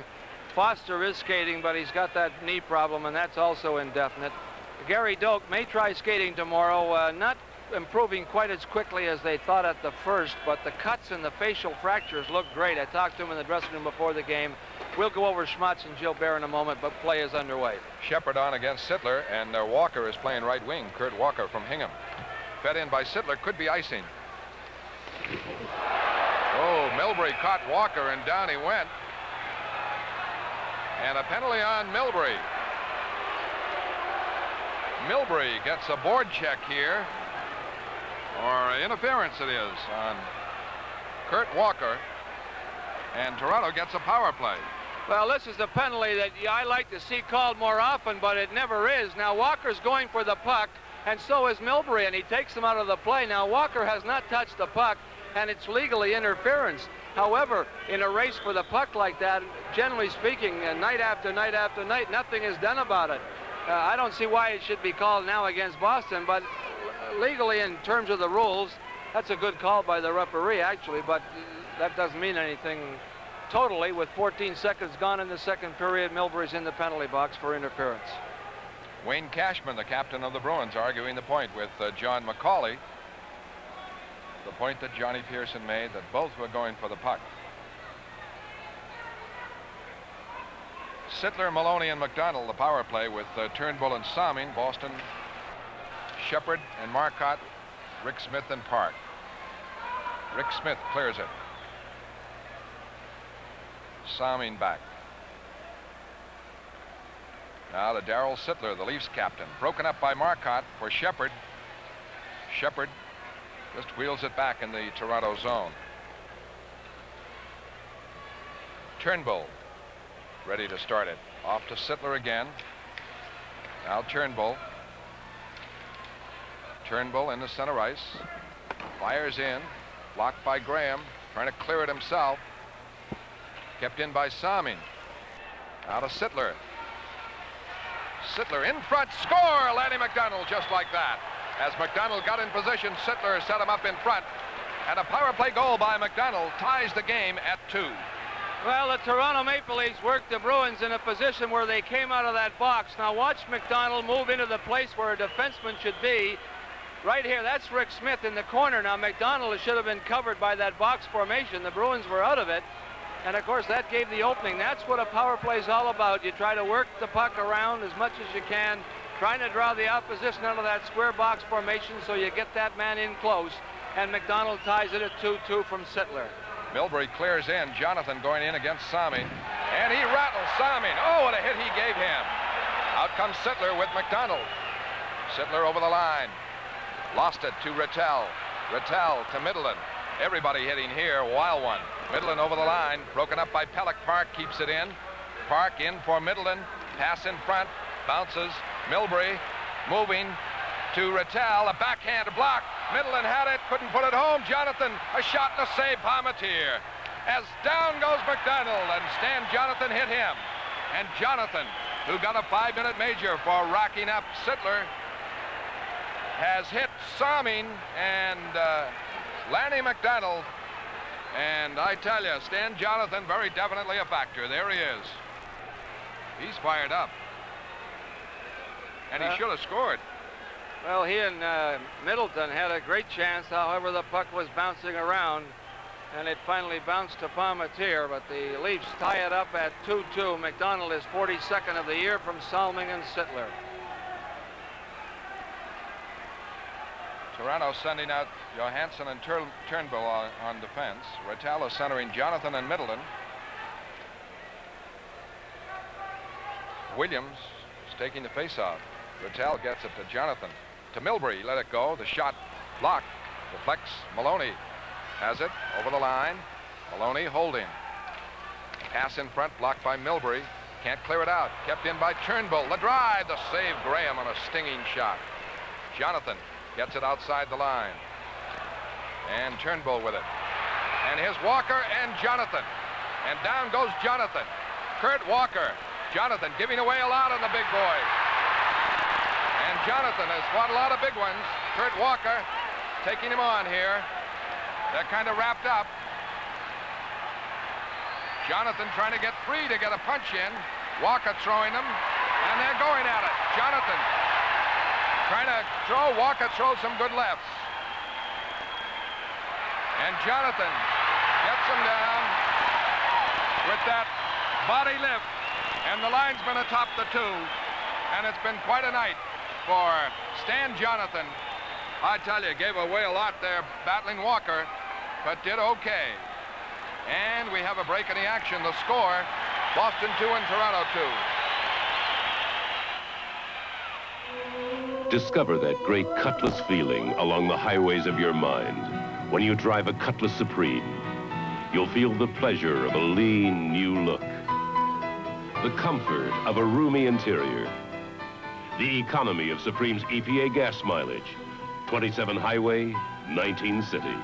Foster is skating, but he's got that knee problem, and that's also indefinite. Gary Doak may try skating tomorrow, not improving quite as quickly as they thought at the first, but the cuts and the facial fractures look great. I talked to him in the dressing room before the game. We'll go over Schmatz and Gilbert in a moment, but play is underway. Shepard on against Sittler, and Walker is playing right wing. Kurt Walker from Hingham. Fed in by Sittler, could be icing. Oh, Milbury caught Walker, and down he went. And a penalty on Milbury. Milbury gets a board check here, or interference it is, on Kurt Walker, and Toronto gets a power play. Well, this is a penalty that I like to see called more often, but it never is. Now, Walker's going for the puck, and so is Milbury, and he takes him out of the play. Now, Walker has not touched the puck, and it's legally interference. However, in a race for the puck like that, generally speaking, night after night after night, nothing is done about it. I don't see why it should be called now against Boston, but legally, in terms of the rules, that's a good call by the referee, actually, but that doesn't mean anything totally. With 14 seconds gone in the second period, Milbury's in the penalty box for interference. Wayne Cashman, the captain of the Bruins, arguing the point with John McCauley. The point that Johnny Pearson made, that both were going for the puck. Sittler, Maloney, and McDonald, the power play with Turnbull and Salming. Boston, Shepard and Marcotte, Rick Smith and Park. Rick Smith clears it. Salming back. Now to Darryl Sittler, the Leafs captain. Broken up by Marcotte for Shepard. Shepard just wheels it back in the Toronto zone. Turnbull ready to start it. Off to Sittler again. Now Turnbull. Turnbull in the center ice. Fires in. Blocked by Graham. Trying to clear it himself. Kept in by Salming. Now to Sittler. Sittler in front. Score! Lanny McDonald just like that. As McDonald got in position, Sittler set him up in front. And a power play goal by McDonald ties the game at 2. Well, the Toronto Maple Leafs worked the Bruins in a position where they came out of that box. Now watch McDonald move into the place where a defenseman should be. Right here, that's Rick Smith in the corner. Now McDonald should have been covered by that box formation. The Bruins were out of it. And of course, that gave the opening. That's what a power play is all about. You try to work the puck around as much as you can, trying to draw the opposition out of that square box formation so you get that man in close. And McDonald ties it at 2-2 from Sittler. Milbury clears in. Jonathan going in against Salming. And he rattles Salming. Oh, what a hit he gave him. Out comes Sittler with McDonald. Sittler over the line. Lost it to Rattel. Rattel to Middleton. Everybody hitting here. Wild one. Middleton over the line, broken up by Pellick. Park keeps it in. Park in for Middleton. Pass in front, bounces. Milbury moving to Rattel. A backhand block. Middleton had it, couldn't put it home. Jonathan, a shot and a save. Palmatier. As down goes McDonald, and Stan Jonathan hit him. And Jonathan, who got a 5-minute major for racking up Sittler, has hit Salming and Lanny McDonald. And I tell you, Stan Jonathan, very definitely a factor. There he is. He's fired up. And he should have scored. Well, he and Middleton had a great chance. However, the puck was bouncing around, and it finally bounced to Palmatier, but the Leafs tie it up at 2-2. McDonald is 42nd of the year from Salming and Sittler. Toronto sending out Johansson and Turnbull on defense. Rattel is centering Jonathan and Middleton. Williams is taking the face-off. Rattel gets it to Jonathan. To Milbury, let it go. The shot blocked. Deflects. Maloney has it over the line. Maloney holding. Pass in front, blocked by Milbury. Can't clear it out. Kept in by Turnbull. The drive, the save. Graham on a stinging shot. Jonathan gets it outside the line. And Turnbull with it. And here's Walker and Jonathan. And down goes Jonathan. Kurt Walker. Jonathan giving away a lot on the big boy. And Jonathan has fought a lot of big ones. Kurt Walker taking him on here. They're kind of wrapped up. Jonathan trying to get free to get a punch in. Walker throwing them. And they're going at it. Jonathan trying to throw. Walker throws some good lefts. And Jonathan gets him down with that body lift. And the linesman atop the two. And it's been quite a night for Stan Jonathan. I tell you, gave away a lot there battling Walker, but did okay. And we have a break in the action. The score, Boston 2 and Toronto 2. Discover that great Cutlass feeling along the highways of your mind. When you drive a Cutlass Supreme, you'll feel the pleasure of a lean new look, the comfort of a roomy interior, the economy of Supreme's EPA gas mileage, 27 highway, 19 city.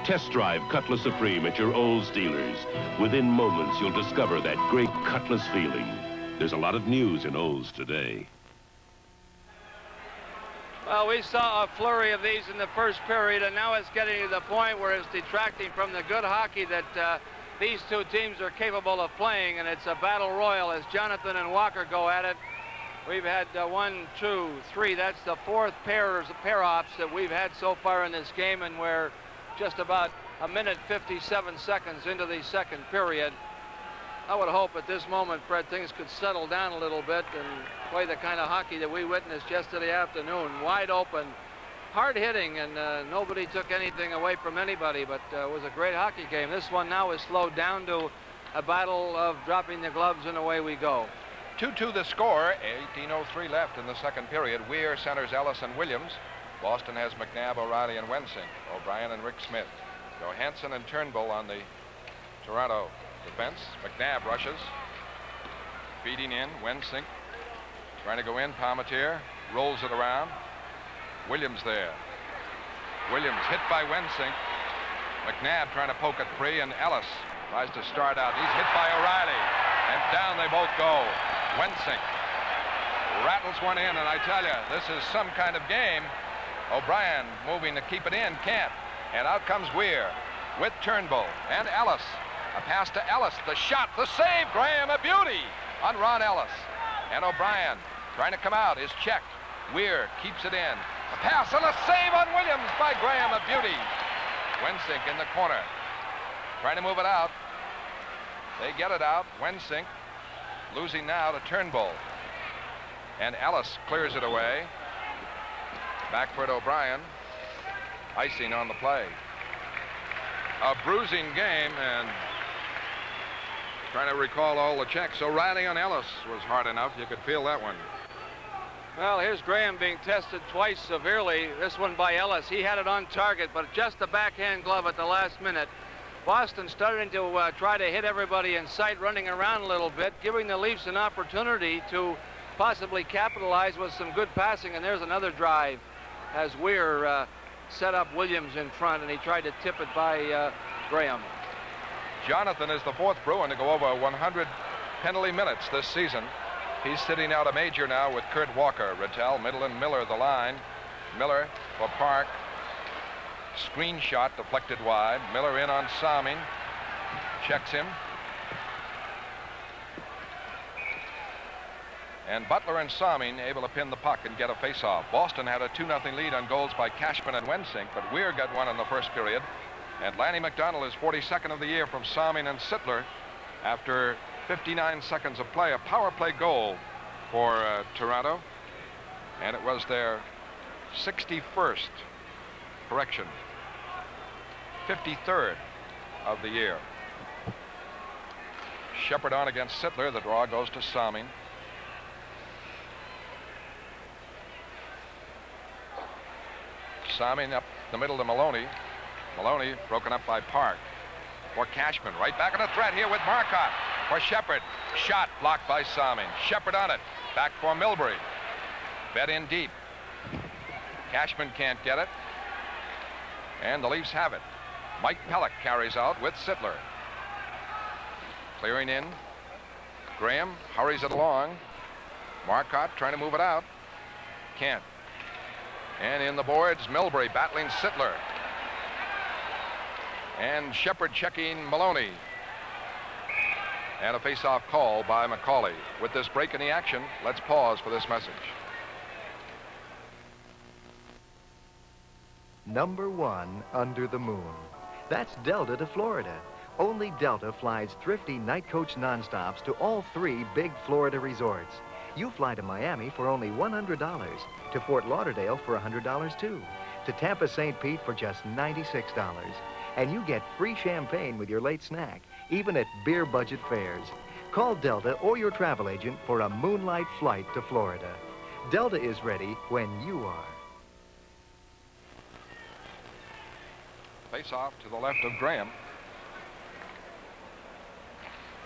Test drive Cutlass Supreme at your Olds dealers. Within moments, you'll discover that great Cutlass feeling. There's a lot of news in Olds today. Well, we saw a flurry of these in the first period, and now it's getting to the point where it's detracting from the good hockey that these two teams are capable of playing, and it's a battle royal as Jonathan and Walker go at it. We've had 1, 2, 3. That's the fourth pair-offs that we've had so far in this game, and we're just about a minute 57 seconds into the second period. I would hope at this moment, Fred, things could settle down a little bit and play the kind of hockey that we witnessed yesterday afternoon. Wide open, hard hitting, and nobody took anything away from anybody, but it was a great hockey game. This one now is slowed down to a battle of dropping the gloves, and away we go. 2-2 the score, 18:03 left in the second period. Weir centers Ellis and Williams. Boston has McNabb, O'Reilly, and Wensink. O'Brien and Rick Smith. Johansson and Turnbull on the Toronto defense. McNabb rushes. Feeding in. Wensink trying to go in. Palmatier rolls it around. Williams there. Williams hit by Wensink. McNabb trying to poke it free, and Ellis tries to start out. He's hit by O'Reilly, and down they both go. Wensink rattles one in, and I tell you, this is some kind of game. O'Brien moving to keep it in, can't. And out comes Weir with Turnbull and Ellis. A pass to Ellis, the shot, the save, Graham, a beauty on Ron Ellis. And O'Brien trying to come out is checked. Weir keeps it in. A pass and a save on Williams by Graham, a beauty. Wensink in the corner, trying to move it out. They get it out. Wensink losing now to Turnbull. And Ellis clears it away. Back for it, O'Brien. Icing on the play. A bruising game, and trying to recall all the checks. O'Reilly on Ellis was hard enough. You could feel that one. Well, here's Graham being tested twice severely. This one by Ellis. He had it on target, but just a backhand glove at the last minute. Boston starting to try to hit everybody in sight, running around a little bit, giving the Leafs an opportunity to possibly capitalize with some good passing. And there's another drive as Weir set up Williams in front, and he tried to tip it by Graham. Jonathan is the fourth Bruin to go over 100 penalty minutes this season. He's sitting out a major now with Kurt Walker, Rattel, Middleton, Miller the line. Miller for Park. Screen shot deflected wide. Miller in on Salming. Checks him. And Butler and Salming able to pin the puck and get a face-off. Boston had a 2-0 lead on goals by Cashman and Wensink, but Weir got one in the first period. And Lanny McDonald is 42nd of the year from Salming and Sittler after 59 seconds of play. A power play goal for Toronto. And it was their 61st, correction, 53rd of the year. Shepard on against Sittler. The draw goes to Salming. Salming up the middle to Maloney. Maloney broken up by Park. For Cashman. Right back on the threat here with Marcotte. For Shepard. Shot blocked by Salming. Shepard on it. Back for Milbury. Fed in deep. Cashman can't get it. And the Leafs have it. Mike Pelech carries out with Sittler. Clearing in. Graham hurries it along. Marcotte trying to move it out. Can't. And in the boards, Milbury battling Sittler. And Shepard checking Maloney. And a face-off call by McCauley. With this break in the action, let's pause for this message. Number 1 under the moon. That's Delta to Florida. Only Delta flies thrifty night coach nonstops to all 3 big Florida resorts. You fly to Miami for only $100, to Fort Lauderdale for $100 too, to Tampa St. Pete for just $96. And you get free champagne with your late snack, even at beer budget fares. Call Delta or your travel agent for a moonlight flight to Florida. Delta is ready when you are. Face off to the left of Graham.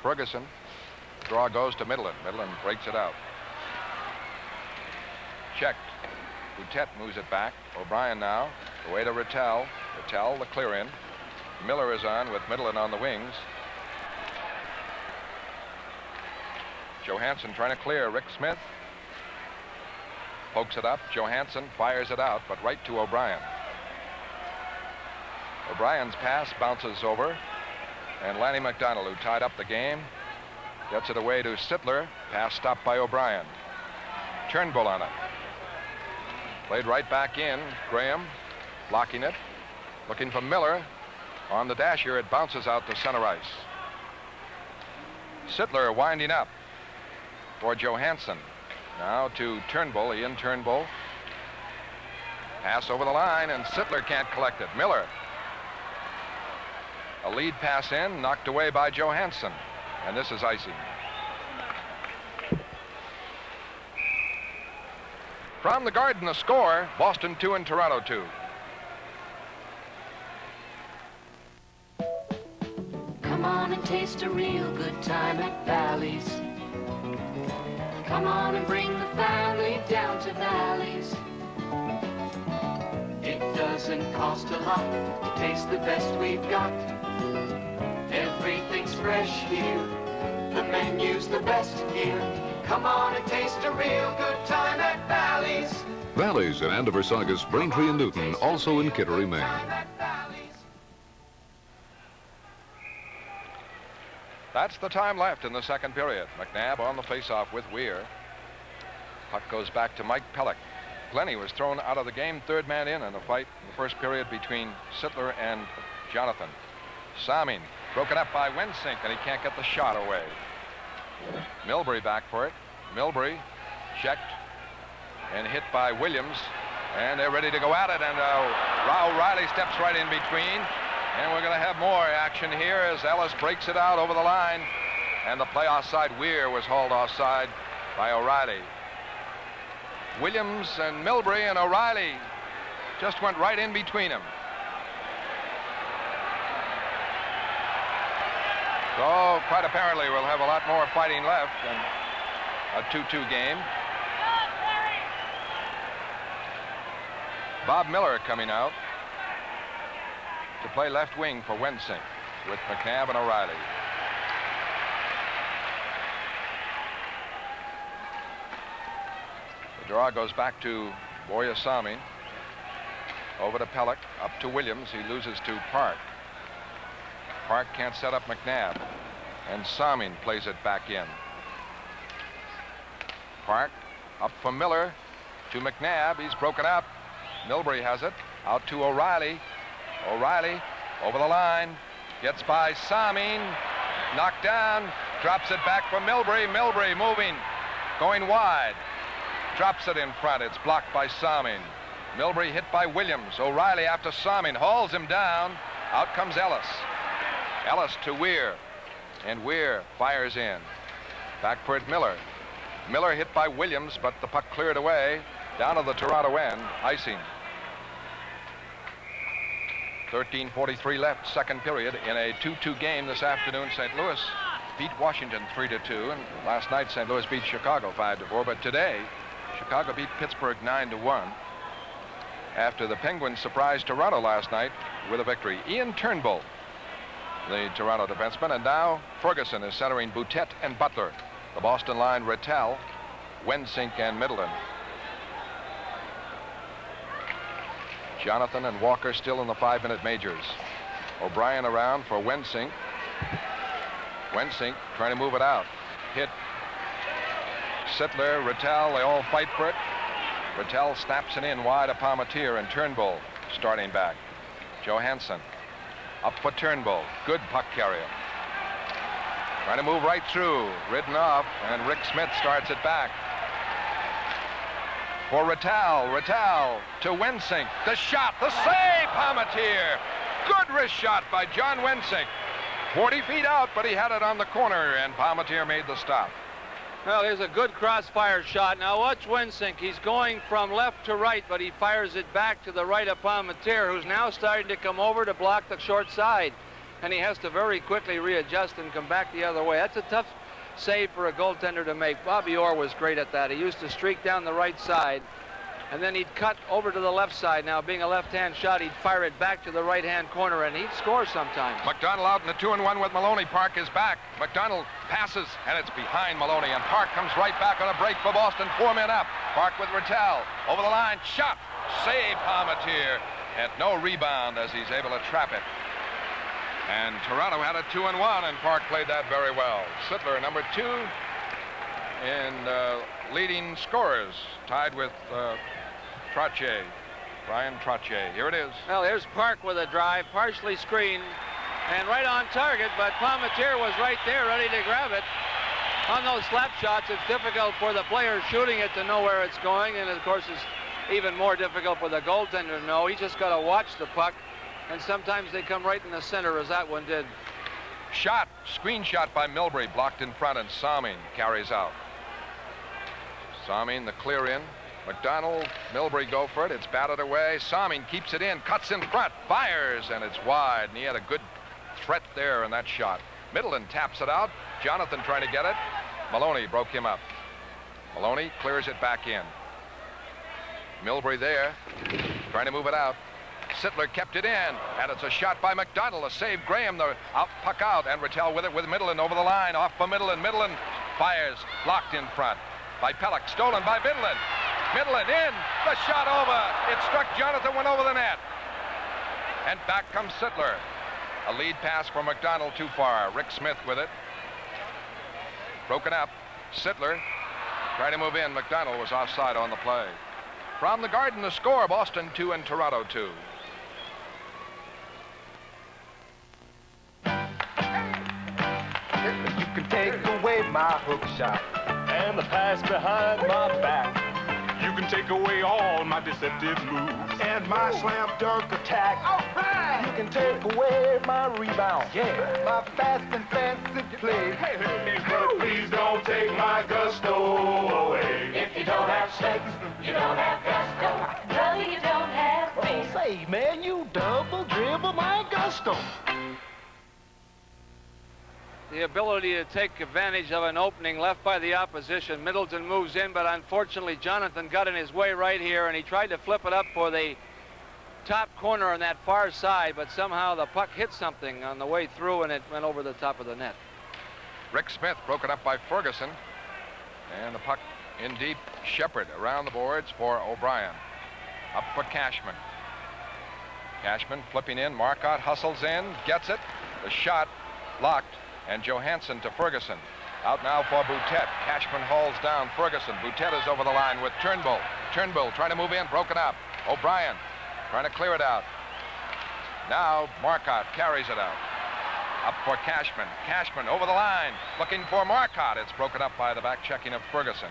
Ferguson. Draw goes to Middleton. Middleton breaks it out. Checked. Boutet moves it back. O'Brien now. Away to Rattel. Rattel the clear in. Miller is on with Middleton on the wings. Johansson trying to clear. Rick Smith pokes it up. Johansson fires it out, but right to O'Brien. O'Brien's pass bounces over, and Lanny McDonald, who tied up the game, gets it away to Sittler. Pass stopped by O'Brien. Turnbull on it. Played right back in. Graham blocking it. Looking for Miller. On the dasher, it bounces out to center ice. Sittler winding up for Johansson. Now to Turnbull. Ian Turnbull. Pass over the line, and Sittler can't collect it. Miller. A lead pass in, knocked away by Johansson. And this is icing. From the Garden, the score, Boston 2 and Toronto 2. Come on and taste a real good time at Valley's. Come on and bring the family down to Valley's. It doesn't cost a lot to taste the best we've got. Everything's fresh here. The menu's the best here. Come on and taste a real good time at Valley's. Valley's in Andover, Saugus, Braintree, and Newton, also in Kittery, Maine. That's the time left in the second period. McNabb on the faceoff with Weir. Puck goes back to Mike Pelech. Glennie was thrown out of the game, third man in a fight in the first period between Sittler and Jonathan. Salming broken up by Wensink, and he can't get the shot away. Milbury back for it. Milbury checked and hit by Williams, and they're ready to go at it, and O'Reilly steps right in between, and we're going to have more action here as Ellis breaks it out over the line, and the play offside. Weir was hauled offside by O'Reilly. Williams and Milbury and O'Reilly just went right in between them. So, quite apparently, we'll have a lot more fighting left in a 2-2 game. Bob Miller coming out to play left wing for Wensink with McNabb and O'Reilly. The draw goes back to Boya Salming. Over to Pellick, up to Williams. He loses to Park. Park can't set up McNabb. And Salming plays it back in. Park up for Miller to McNabb. He's broken up. Milbury has it. Out to O'Reilly. O'Reilly over the line. Gets by Salming. Knocked down. Drops it back for Milbury. Milbury moving. Going wide. Drops it in front. It's blocked by Salming. Milbury hit by Williams. O'Reilly after Salming. Hauls him down. Out comes Ellis. Ellis to Weir. And Weir fires in. Back for it, Miller. Miller hit by Williams, but the puck cleared away. Down to the Toronto end. Icing. 13:43 left, second period. In a 2-2 game this afternoon, St. Louis beat Washington 3-2. And last night, St. Louis beat Chicago 5-4. But today, Chicago beat Pittsburgh 9-1. After the Penguins surprised Toronto last night with a victory. Ian Turnbull, the Toronto defenseman, and now Ferguson is centering Boutet and Butler. The Boston line, Rattel, Wensink, and Middleton. Jonathan and Walker still in the 5-minute majors. O'Brien around for Wensink. Wensink trying to move it out. Hit Sittler, Rattel, they all fight for it. Rattel snaps it in wide of Palmatier, and Turnbull starting back. Johansson up for Turnbull. Good puck carrier. Trying to move right through. Ridden off, and Rick Smith starts it back. For Rattel. Rattel to Wensink. The shot, the save, Palmatier. Good wrist shot by John Wensink. 40 feet out, but he had it on the corner, and Palmatier made the stop. Well, here's a good crossfire shot. Now watch Wensink. He's going from left to right, but he fires it back to the right of Palmatier, who's now starting to come over to block the short side. And he has to very quickly readjust and come back the other way. That's a tough save for a goaltender to make. Bobby Orr was great at that. He used to streak down the right side, and then he'd cut over to the left side. Now, being a left-hand shot, he'd fire it back to the right-hand corner, and he'd score sometimes. McDonald out in the 2-1 with Maloney. Park is back. McDonald passes, and it's behind Maloney, and Park comes right back on a break for Boston. 4 men up. Park with Rattel. Over the line. Shot. Save, Palmatier. And no rebound as he's able to trap it. And Toronto had a 2-1, and Park played that very well. Sittler, number 2 in leading scorers, tied with Trottier, Brian Trottier. Here it is. Well, here's Park with a drive, partially screened, and right on target, but Palmatier was right there, ready to grab it. On those slap shots, it's difficult for the player shooting it to know where it's going, and of course it's even more difficult for the goaltender to know. He's just got to watch the puck, and sometimes they come right in the center, as that one did. Shot, screen shot by Milbury, blocked in front, and Salming carries out. Salming, the clear in. McDonald, Milbury go for it. It's batted away. Salming keeps it in, cuts in front, fires, and it's wide. And he had a good threat there in that shot. Middleton taps it out. Jonathan trying to get it. Maloney broke him up. Maloney clears it back in. Milbury there, trying to move it out. Sittler kept it in, and it's a shot by McDonald. A save, Graham, the puck out, and Rattel with it with Middleton over the line. Off for Middleton. Middleton fires, blocked in front by Pellick, stolen by Middleton. Middleton in, the shot over. It struck Jonathan, went over the net. And back comes Sittler. A lead pass for McDonald too far. Rick Smith with it. Broken up. Sittler trying to move in. McDonald was offside on the play. From the Garden, the score, Boston 2 and Toronto 2. You can take away my hook shot and the pass behind my back. You can take away all my deceptive moves and my slam dunk attack. All right. You can take away my rebound, my fast and fancy play. But please don't take my gusto away. If you don't have sex, you don't have gusto. No, you don't have me. Say, man, you double dribble my gusto. the ability to take advantage of an opening left by the opposition. Middleton moves in, but unfortunately Jonathan got in his way right here, and he tried to flip it up for the top corner on that far side, but somehow the puck hit something on the way through, and it went over the top of the net. Rick Smith broken up by Ferguson, and the puck in deep. Shepard around the boards for O'Brien. Up for Cashman. Cashman flipping in. Marcotte hustles in, gets it. The shot blocked, and Johansson to Ferguson. Out now for Boutet. Cashman hauls down Ferguson. Boutet is over the line with Turnbull. Turnbull trying to move in, broken up. O'Brien trying to clear it out. Now Marcotte carries it out. Up for Cashman. Cashman over the line, looking for Marcotte. It's broken up by the back checking of Ferguson.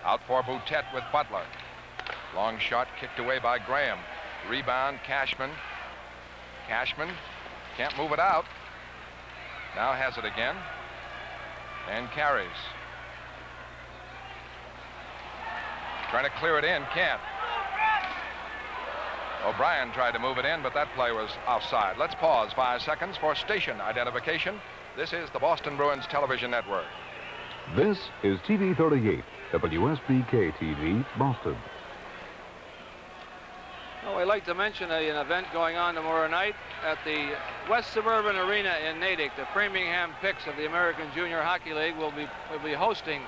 Out for Boutet with Butler. Long shot kicked away by Graham. Rebound, Cashman. Cashman can't move it out. Now has it again and carries. Trying to clear it in, can't. O'Brien tried to move it in, but that play was offside. Let's pause 5 seconds for station identification. This is the Boston Bruins Television Network. This is TV 38, WSBK TV, Boston. Well, I'd like to mention an event going on tomorrow night at the West Suburban Arena in Natick. The Framingham Picks of the American Junior Hockey League will be hosting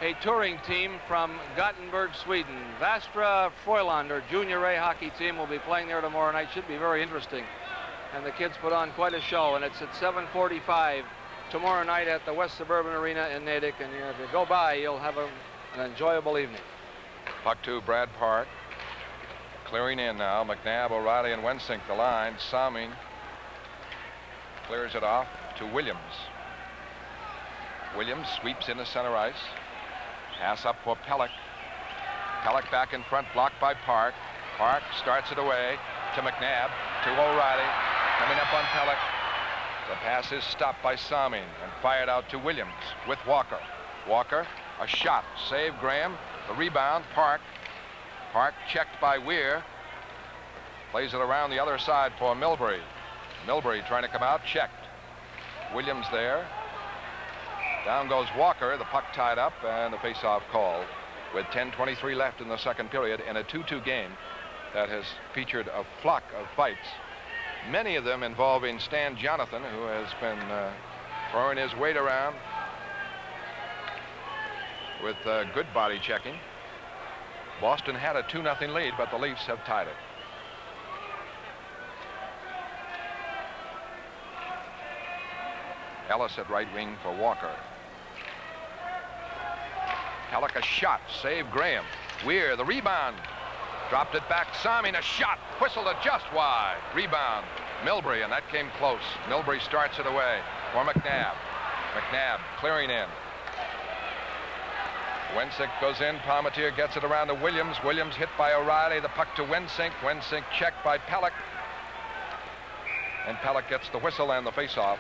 a touring team from Gothenburg, Sweden. Västra Frölander Junior A hockey team will be playing there tomorrow night. Should be very interesting. And the kids put on quite a show, and it's at 7:45 tomorrow night at the West Suburban Arena in Natick. And if you go by, you'll have an enjoyable evening. Puck to Brad Park. Clearing in now. McNabb, O'Reilly, and Wensink the line. Salming clears it off to Williams. Williams sweeps into center ice. Pass up for Pellick. Pellick back in front, blocked by Park. Park starts it away to McNabb, to O'Reilly. Coming up on Pellick. The pass is stopped by Salming and fired out to Williams with Walker. Walker, a shot. Save Graham. The rebound, Park. Park checked by Weir. Plays it around the other side for Milbury. Milbury trying to come out, checked. Williams there. Down goes Walker, the puck tied up, and the face-off called with 10:23 left in the second period in a 2-2 game that has featured a flock of fights, many of them involving Stan Jonathan, who has been throwing his weight around with good body checking. Boston had a 2-0 lead, but the Leafs have tied it. Ellis at right wing for Walker. Pellick a shot, save Graham. Weir, the rebound. Dropped it back, Salming, a shot, whistled it just wide. Rebound, Milbury, and that came close. Milbury starts it away for McNabb. McNabb clearing in. Wensink goes in, Palmatier gets it around to Williams. Williams hit by O'Reilly, the puck to Wensink. Wensink checked by Pellick. And Pellick gets the whistle and the face-off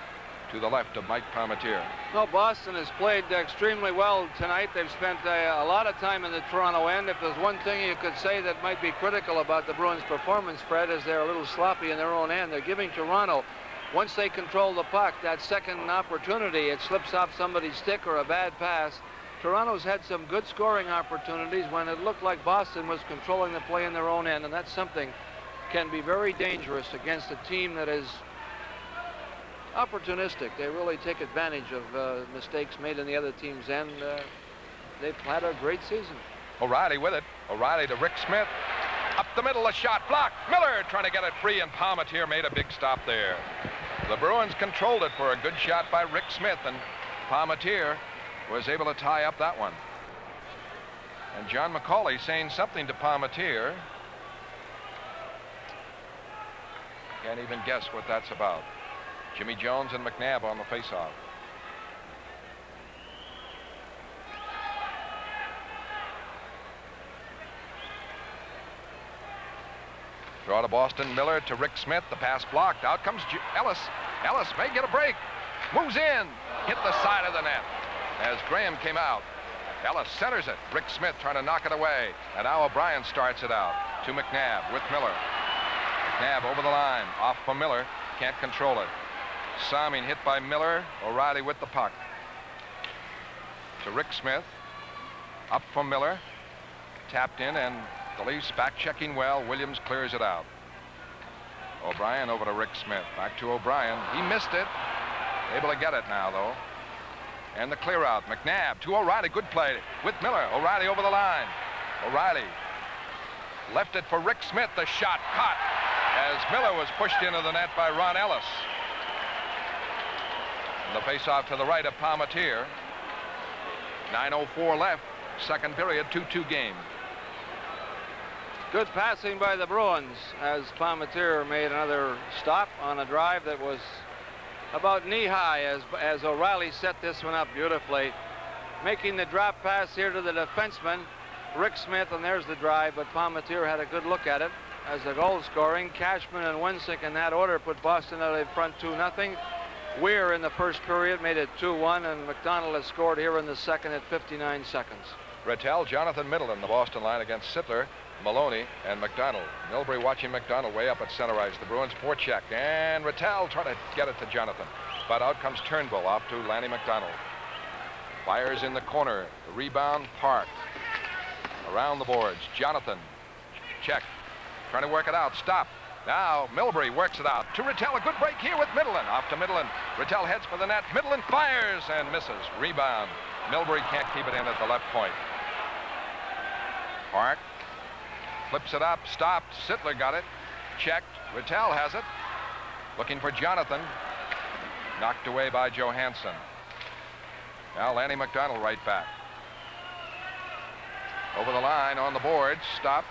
to the left of Mike Palmatier. Well, Boston has played extremely well tonight. They've spent a lot of time in the Toronto end. If there's one thing you could say that might be critical about the Bruins' performance, Fred, is they're a little sloppy in their own end. They're giving Toronto, once they control the puck, that second opportunity, it slips off somebody's stick or a bad pass. Toronto's had some good scoring opportunities when it looked like Boston was controlling the play in their own end, and that's something can be very dangerous against a team that is opportunistic. They really take advantage of mistakes made in the other team's end. They've had a great season. O'Reilly with it. O'Reilly to Rick Smith. Up the middle, a shot blocked. Miller trying to get it free, and Palmatier made a big stop there. The Bruins controlled it for a good shot by Rick Smith, and Palmatier was able to tie up that one. And John McCauley saying something to Palmatier. Can't even guess what that's about. Jimmy Jones and McNabb on the faceoff. Draw to Boston. Miller to Rick Smith. The pass blocked. Out comes Ellis. Ellis may get a break. Moves in. Hit the side of the net as Graham came out. Ellis centers it. Rick Smith trying to knock it away. And now O'Brien starts it out to McNabb with Miller. McNabb over the line. Off for Miller. Can't control it. Salming hit by Miller. O'Reilly with the puck. To Rick Smith. Up from Miller. Tapped in, and the Leafs back checking well. Williams clears it out. O'Brien over to Rick Smith. Back to O'Brien. He missed it. Able to get it now, though. And the clear out. McNabb to O'Reilly. Good play with Miller. O'Reilly over the line. O'Reilly left it for Rick Smith. The shot caught as Miller was pushed into the net by Ron Ellis. And the faceoff to the right of Palmateer. 9:04 left. Second period, 2-2 game. Good passing by the Bruins as Palmateer made another stop on a drive that was about knee-high as O'Reilly set this one up beautifully. Making the drop pass here to the defenseman, Rick Smith, and there's the drive, but Palmateer had a good look at it as the goal scoring. Cashman and Wensink in that order put Boston out in front 2-0. Weir in the first period made it 2-1, and McDonald has scored here in the second at 59 seconds. Rattel, Jonathan Middleton, the Boston line against Sittler, Maloney, and McDonald. Milbury watching McDonald way up at center ice. The Bruins forecheck, and Rattel trying to get it to Jonathan. But out comes Turnbull off to Lanny McDonald. Fires in the corner. The rebound, Park. Around the boards, Jonathan. Check. Trying to work it out. Stop. Now Milbury works it out to Rattel. A good break here with Middleton. Off to Middleton. Rattel heads for the net. Middleton fires and misses. Rebound. Milbury can't keep it in at the left point. Park flips it up. Stopped. Sittler got it. Checked. Rattel has it. Looking for Jonathan. Knocked away by Johansson. Now Lanny McDonald right back. Over the line on the boards. Stopped.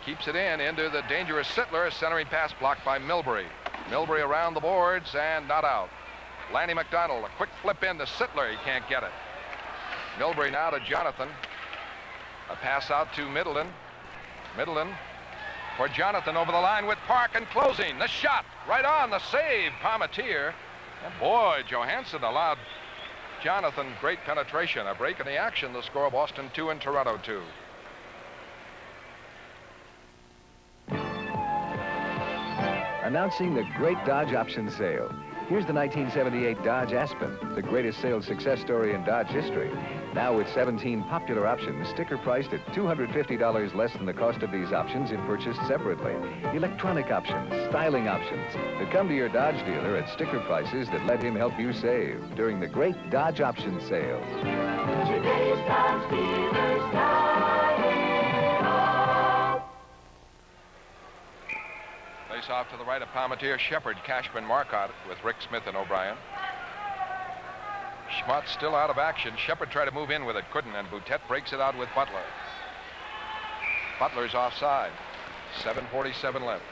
Keeps it in into the dangerous Sittler. A centering pass blocked by Milbury. Milbury around the boards and not out. Lanny McDonald, a quick flip in to Sittler. He can't get it. Milbury now to Jonathan. A pass out to Middleton. Middleton for Jonathan over the line with Park and closing. The shot right on the save. Palmateer. And boy, Johansson allowed Jonathan great penetration. A break in the action. The score, Boston 2 and Toronto 2. Announcing the great Dodge option sale. Here's the 1978 Dodge Aspen, the greatest sales success story in Dodge history. Now with 17 popular options, sticker priced at $250 less than the cost of these options if purchased separately. Electronic options, styling options that come to your Dodge dealer at sticker prices that let him help you save during the great Dodge option sale. Today's Dodge dealers Face off to the right of Palmateer. Shepard, Cashman, Marcotte with Rick Smith and O'Brien. Schmott still out of action. Shepard tried to move in with it, couldn't, and Boutette breaks it out with Butler. Butler's offside. 7:47 left.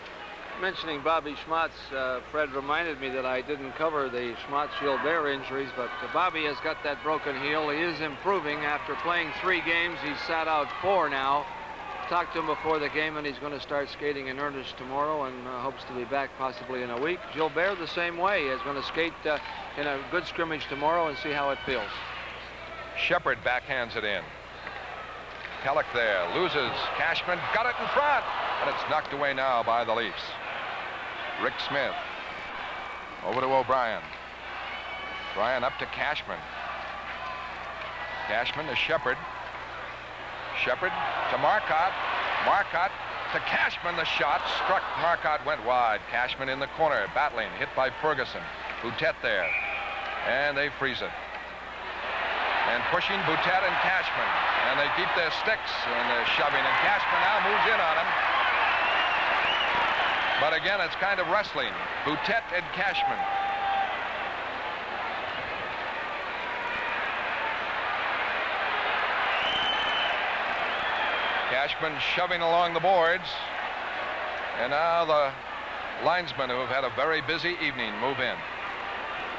Mentioning Bobby Schmott's, Fred reminded me that I didn't cover the Schmott-Gilbert injuries, but Bobby has got that broken heel. He is improving after playing 3 games. He's sat out 4 now. Talked to him before the game, and he's going to start skating in earnest tomorrow and hopes to be back possibly in a week. Gilbert the same way. He's going to skate in a good scrimmage tomorrow and see how it feels. Shepard backhands it in. Pellick there. Loses. Cashman got it in front. And it's knocked away now by the Leafs. Rick Smith. Over to O'Brien. O'Brien up to Cashman. Cashman to Shepard. Shepard to Marcotte. Marcotte to Cashman. The shot struck. Marcotte went wide. Cashman in the corner. Battling. Hit by Ferguson. Boutette there. And they freeze it. And pushing Boutette and Cashman. And they keep their sticks. And they're shoving. And Cashman now moves in on him. But again, it's kind of wrestling. Boutette and Cashman. Cashman shoving along the boards. And now the linesmen, who have had a very busy evening, move in.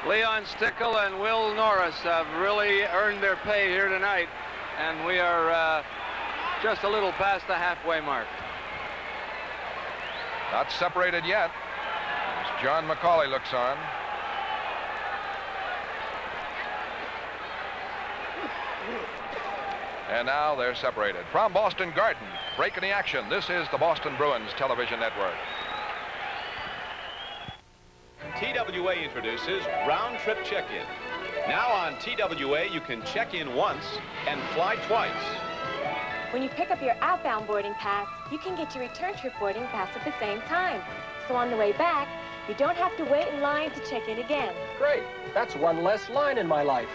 Leon Stickle and Will Norris have really earned their pay here tonight. And we are just a little past the halfway mark. Not separated yet. As John McCauley looks on. And now they're separated. From Boston Garden, break in the action. This is the Boston Bruins Television Network. TWA introduces round-trip check-in. Now on TWA, you can check in once and fly twice. When you pick up your outbound boarding pass, you can get your return trip boarding pass at the same time. So on the way back, you don't have to wait in line to check in again. Great. That's one less line in my life.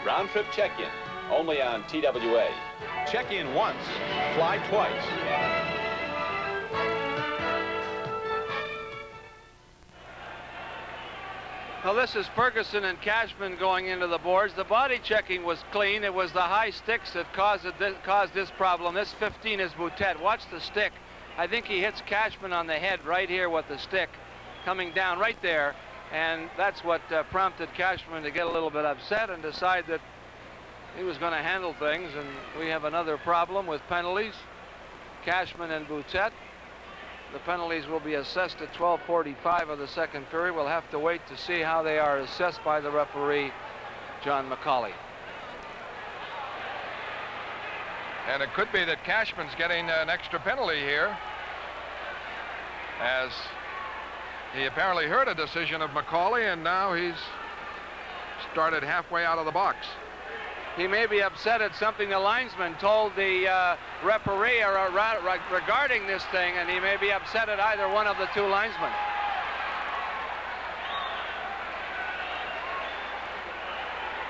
Round-trip check-in, only on TWA. Check in once, fly twice. Well, this is Ferguson and Cashman going into the boards. The body checking was clean. It was the high sticks that caused this problem. This 15 is Boutet. Watch the stick. I think he hits Cashman on the head right here with the stick coming down right there. And that's what prompted Cashman to get a little bit upset and decide that he was going to handle things. And we have another problem with penalties. Cashman and Boutet. The penalties will be assessed at 12:45 of the second period. We'll have to wait to see how they are assessed by the referee, John McCauley. And it could be that Cashman's getting an extra penalty here, as he apparently heard a decision of McCauley, and now he's started halfway out of the box. He may be upset at something the linesman told the referee regarding this thing, and he may be upset at either one of the two linesmen.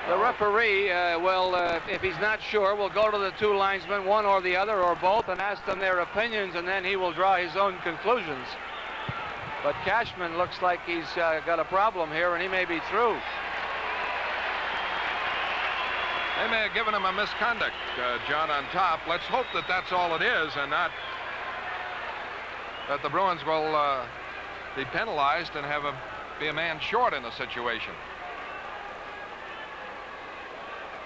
The referee will, if he's not sure, will go to the two linesmen, one or the other or both, and ask them their opinions, and then he will draw his own conclusions. But Cashman looks like he's got a problem here, and he may be through. They may have given him a misconduct, John, on top. Let's hope that that's all it is, and not that the Bruins will be penalized and be a man short in the situation.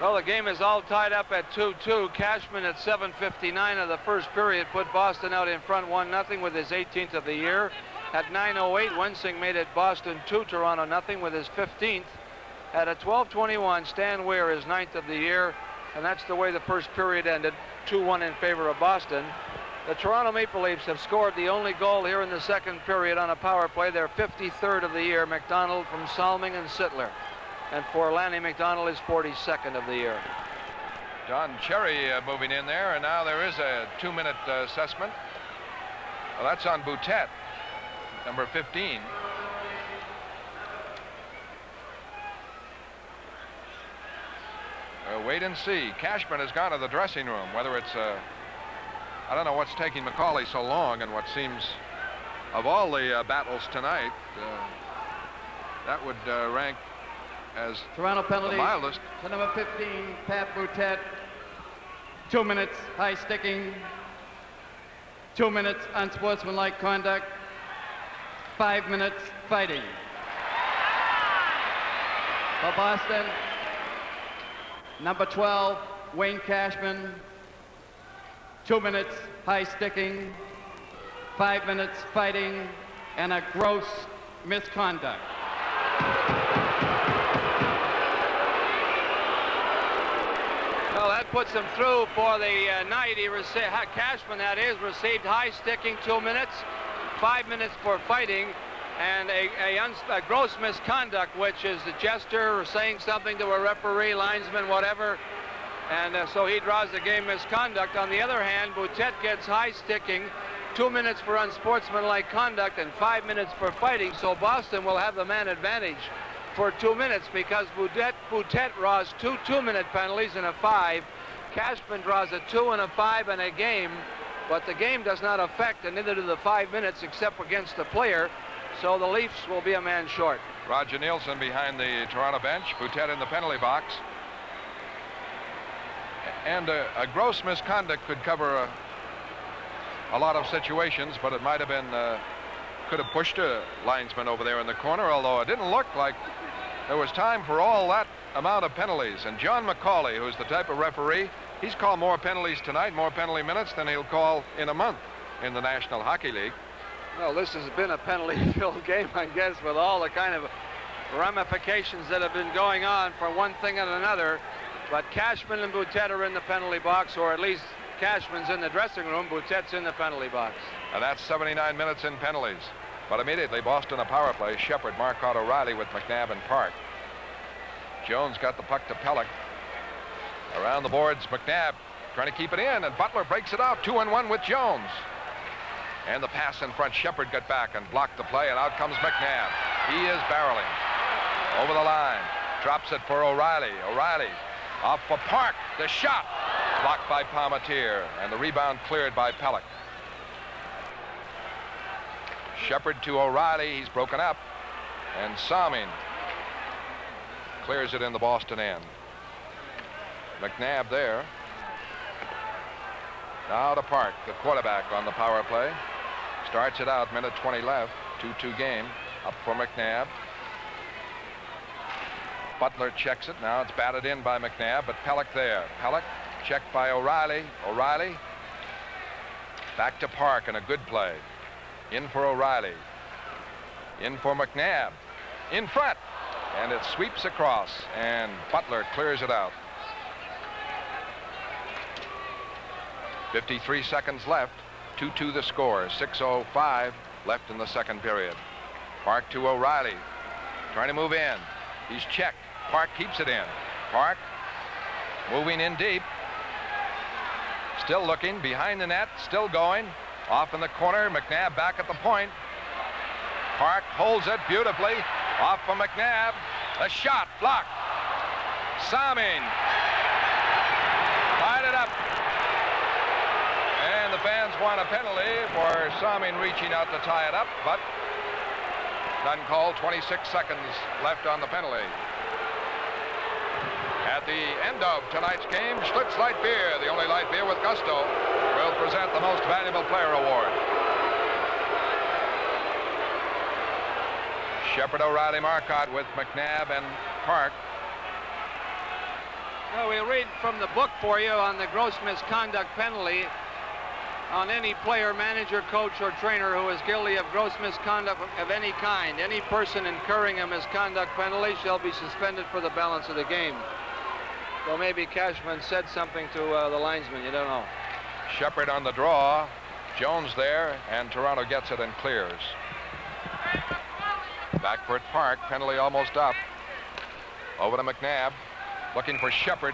Well, the game is all tied up at 2-2. Cashman at 7:59 of the first period put Boston out in front 1-0 with his 18th of the year. At 9:08, Wensing made it Boston 2, Toronto 0 with his 15th. At a 12:21, Stan Weir is 9th of the year, and that's the way the first period ended, 2-1 in favor of Boston. The Toronto Maple Leafs have scored the only goal here in the second period on a power play. They're 53rd of the year, McDonald from Salming and Sittler. And for Lanny McDonald is 42nd of the year. John Cherry moving in there, and now there is a 2-minute assessment. Well, that's on Boutet, number 15. Wait and see. Cashman has gone to the dressing room. Whether it's I don't know what's taking McCauley so long, and what seems, of all the battles tonight, that would rank as Toronto penalty the mildest. To number 15, Pat Boutet. 2 minutes, high sticking. 2 minutes, unsportsmanlike conduct. 5 minutes, fighting. For Boston, number 12, Wayne Cashman. 2 minutes, high sticking. 5 minutes, fighting, and a gross misconduct. Well, that puts him through for the night. Cashman, that is, received high sticking 2 minutes, 5 minutes for fighting, and a gross misconduct, which is a gesture or saying something to a referee, linesman, whatever. And so he draws the game misconduct. On the other hand, Boutet gets high sticking, 2 minutes for unsportsmanlike conduct, and 5 minutes for fighting. So Boston will have the man advantage for 2 minutes because Boutet draws two 2-minute penalties and a 5. Cashman draws a 2 and a 5 in a game, but the game does not affect, and neither do the 5 minutes except against the player. So the Leafs will be a man short. Roger Nielsen behind the Toronto bench, Boutet in the penalty box. And a gross misconduct could cover a lot of situations, but it might have been, could have pushed a linesman over there in the corner, although it didn't look like there was time for all that amount of penalties. And John McCauley, who's the type of referee, he's called more penalties tonight, more penalty minutes than he'll call in a month in the National Hockey League. Well, this has been a penalty-filled game, I guess, with all the kind of ramifications that have been going on for one thing and another. But Cashman and Boutet are in the penalty box, or at least Cashman's in the dressing room, Boutet's in the penalty box. And that's 79 minutes in penalties. But immediately, Boston a power play. Shepard, Marcotte, O'Reilly with McNabb and Park. Jones got the puck to Pelech. Around the boards, McNabb trying to keep it in, and Butler breaks it out. 2-on-1 with Jones. And the pass in front. Shepard got back and blocked the play, and out comes McNabb. He is barreling. Over the line. Drops it for O'Reilly. O'Reilly off for Park. The shot. Blocked by Palmatier, and the rebound cleared by Pelech. Shepard to O'Reilly. He's broken up. And Salming clears it in the Boston end. McNabb there. Now to Park, the quarterback on the power play. Starts it out, minute 20 left. 2-2 game. Up for McNabb. Butler checks it. Now it's batted in by McNabb, but Pelech there. Pelech checked by O'Reilly. O'Reilly back to Park, and a good play. In for O'Reilly. In for McNabb. In front. And it sweeps across, and Butler clears it out. 53 seconds left. 2-2 the score. 6:05 left in the second period. Park to O'Reilly. Trying to move in. He's checked. Park keeps it in. Park moving in deep. Still looking behind the net. Still going. Off in the corner. McNabb back at the point. Park holds it beautifully. Off for McNabb. A shot blocked. Salming tied it up. And the fans want a penalty for Salming reaching out to tie it up, but none called. 26 seconds left on the penalty. At the end of tonight's game, Schlitz Light Beer, the only light beer with gusto, will present the Most Valuable Player Award. Shepard, O'Reilly, Marcotte with McNabb and Park. Well, we'll read from the book for you on the gross misconduct penalty on any player, manager, coach, or trainer who is guilty of gross misconduct of any kind. Any person incurring a misconduct penalty shall be suspended for the balance of the game. So maybe Cashman said something to the linesman. You don't know. Shepard on the draw. Jones there, and Toronto gets it and clears. Back for it, Park. Penalty almost up. Over to McNabb. Looking for Shepard,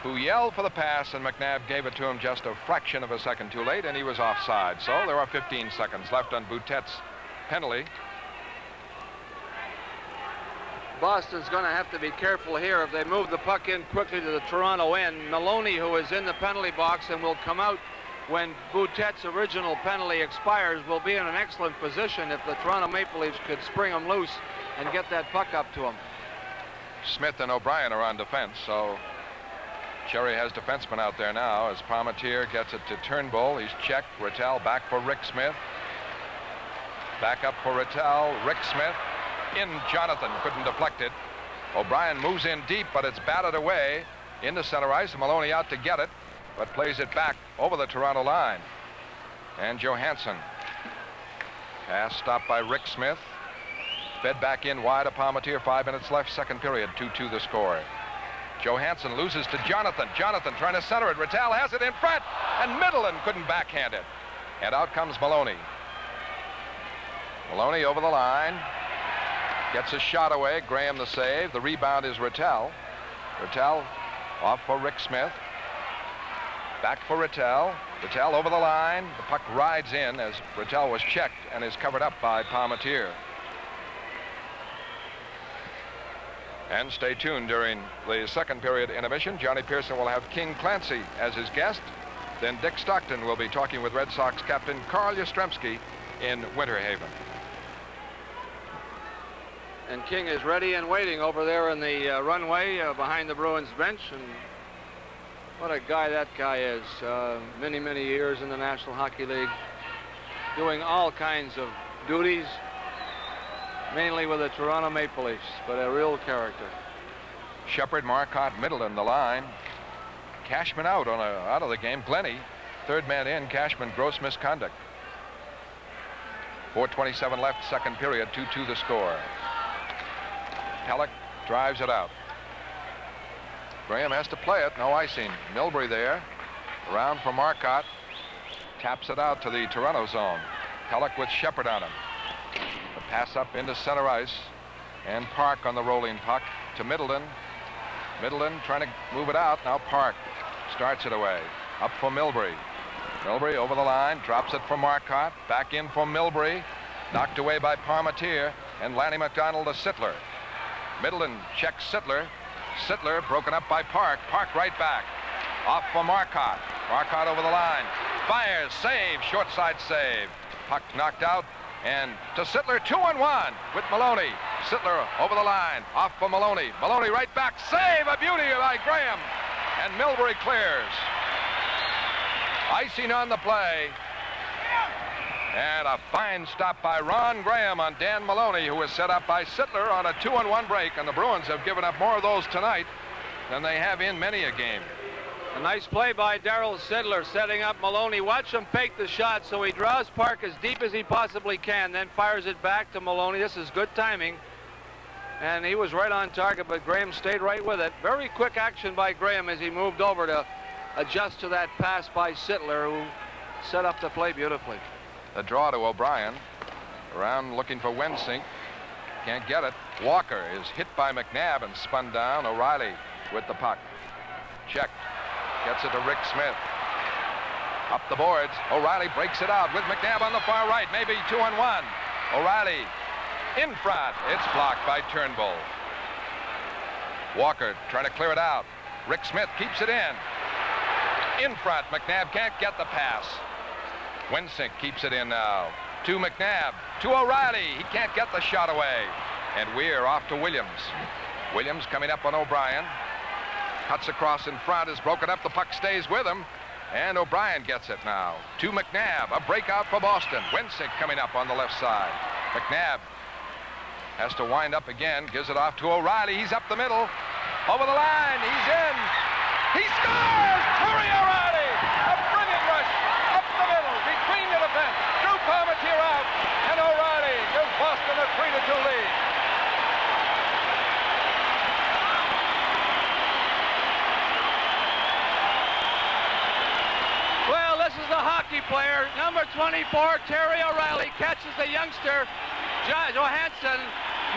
who yelled for the pass, and McNabb gave it to him just a fraction of a second too late, and he was offside. So there are 15 seconds left on Boutette's penalty. Boston's going to have to be careful here. If they move the puck in quickly to the Toronto end, Maloney, who is in the penalty box and will come out when Boutette's original penalty expires, will be in an excellent position if the Toronto Maple Leafs could spring him loose and get that puck up to him. Smith and O'Brien are on defense, so Cherry has defensemen out there now as Palmatier gets it to Turnbull. He's checked. Rattel back for Rick Smith. Back up for Rattel. Rick Smith. In Jonathan, couldn't deflect it. O'Brien moves in deep, but it's batted away into center ice. Maloney out to get it, but plays it back over the Toronto line. And Johansson. Pass stopped by Rick Smith. Fed back in wide to Palmatier. 5 minutes left, second period. 2-2 the score. Johansson loses to Jonathan. Jonathan trying to center it. Rattel has it in front, and Middleton couldn't backhand it. And out comes Maloney. Maloney over the line. Gets a shot away. Graham the save. The rebound is Rattel. Rattel off for Rick Smith. Back for Rattel. Rattel over the line. The puck rides in as Rattel was checked and is covered up by Palmatier. And stay tuned during the second period intermission. Johnny Pearson will have King Clancy as his guest. Then Dick Stockton will be talking with Red Sox captain Carl Yastrzemski in Winter Haven. And King is ready and waiting over there in the runway behind the Bruins bench. And what a guy that guy is. Many, many years in the National Hockey League, doing all kinds of duties, mainly with the Toronto Maple Leafs, but a real character. Shepard, Marcotte, Middleton, the line. Cashman out of the game. Glennie, third man in. Cashman, gross misconduct. 4:27 left, second period. 2-2 the score. Pelech drives it out. Graham has to play it. No icing. Milbury there. Around for Marcotte. Taps it out to the Toronto zone. Pelech with Shepard on him. Pass up into center ice. And Park on the rolling puck to Middleton. Middleton trying to move it out. Now Park starts it away. Up for Milbury. Milbury over the line. Drops it for Marcotte. Back in for Milbury. Knocked away by Parmentier. And Lanny McDonald to Sittler. Middleton checks Sittler. Sittler broken up by Park. Park right back. Off for Marcotte. Marcotte over the line. Fires. Save. Short side save. Puck knocked out. And to Sittler, 2-on-1 with Maloney. Sittler over the line. Off for Maloney. Maloney right back. Save. A beauty by Graham. And Milbury clears. Icing on the play. And a fine stop by Ron Graham on Dan Maloney, who was set up by Sittler on a 2-on-1 break. And the Bruins have given up more of those tonight than they have in many a game. A nice play by Darryl Sittler, setting up Maloney. Watch him fake the shot, so he draws Park as deep as he possibly can, then fires it back to Maloney. This is good timing. And he was right on target, but Graham stayed right with it. Very quick action by Graham as he moved over to adjust to that pass by Sittler, who set up the play beautifully. The draw to O'Brien. Around looking for Wensink. Can't get it. Walker is hit by McNabb and spun down. O'Reilly with the puck. Checked. Gets it to Rick Smith. Up the boards. O'Reilly breaks it out with McNabb on the far right. Maybe 2-on-1. O'Reilly in front. It's blocked by Turnbull. Walker trying to clear it out. Rick Smith keeps it in front. McNabb can't get the pass. Wensink keeps it in now. To McNabb. To O'Reilly. He can't get the shot away. And Weir off to Williams. Williams coming up on O'Brien. Cuts across in front, is broken up. The puck stays with him. And O'Brien gets it now. To McNabb. A breakout for Boston. Wensink coming up on the left side. McNabb has to wind up again. Gives it off to O'Reilly. He's up the middle. Over the line. He's in. He scores! Terry O'Reilly! A brilliant rush. Up the middle. Between the defense. Drew Parmentier out. And O'Reilly gives Boston a 3-2 lead. This is the hockey player, number 24, Terry O'Reilly, catches the youngster, Johansson.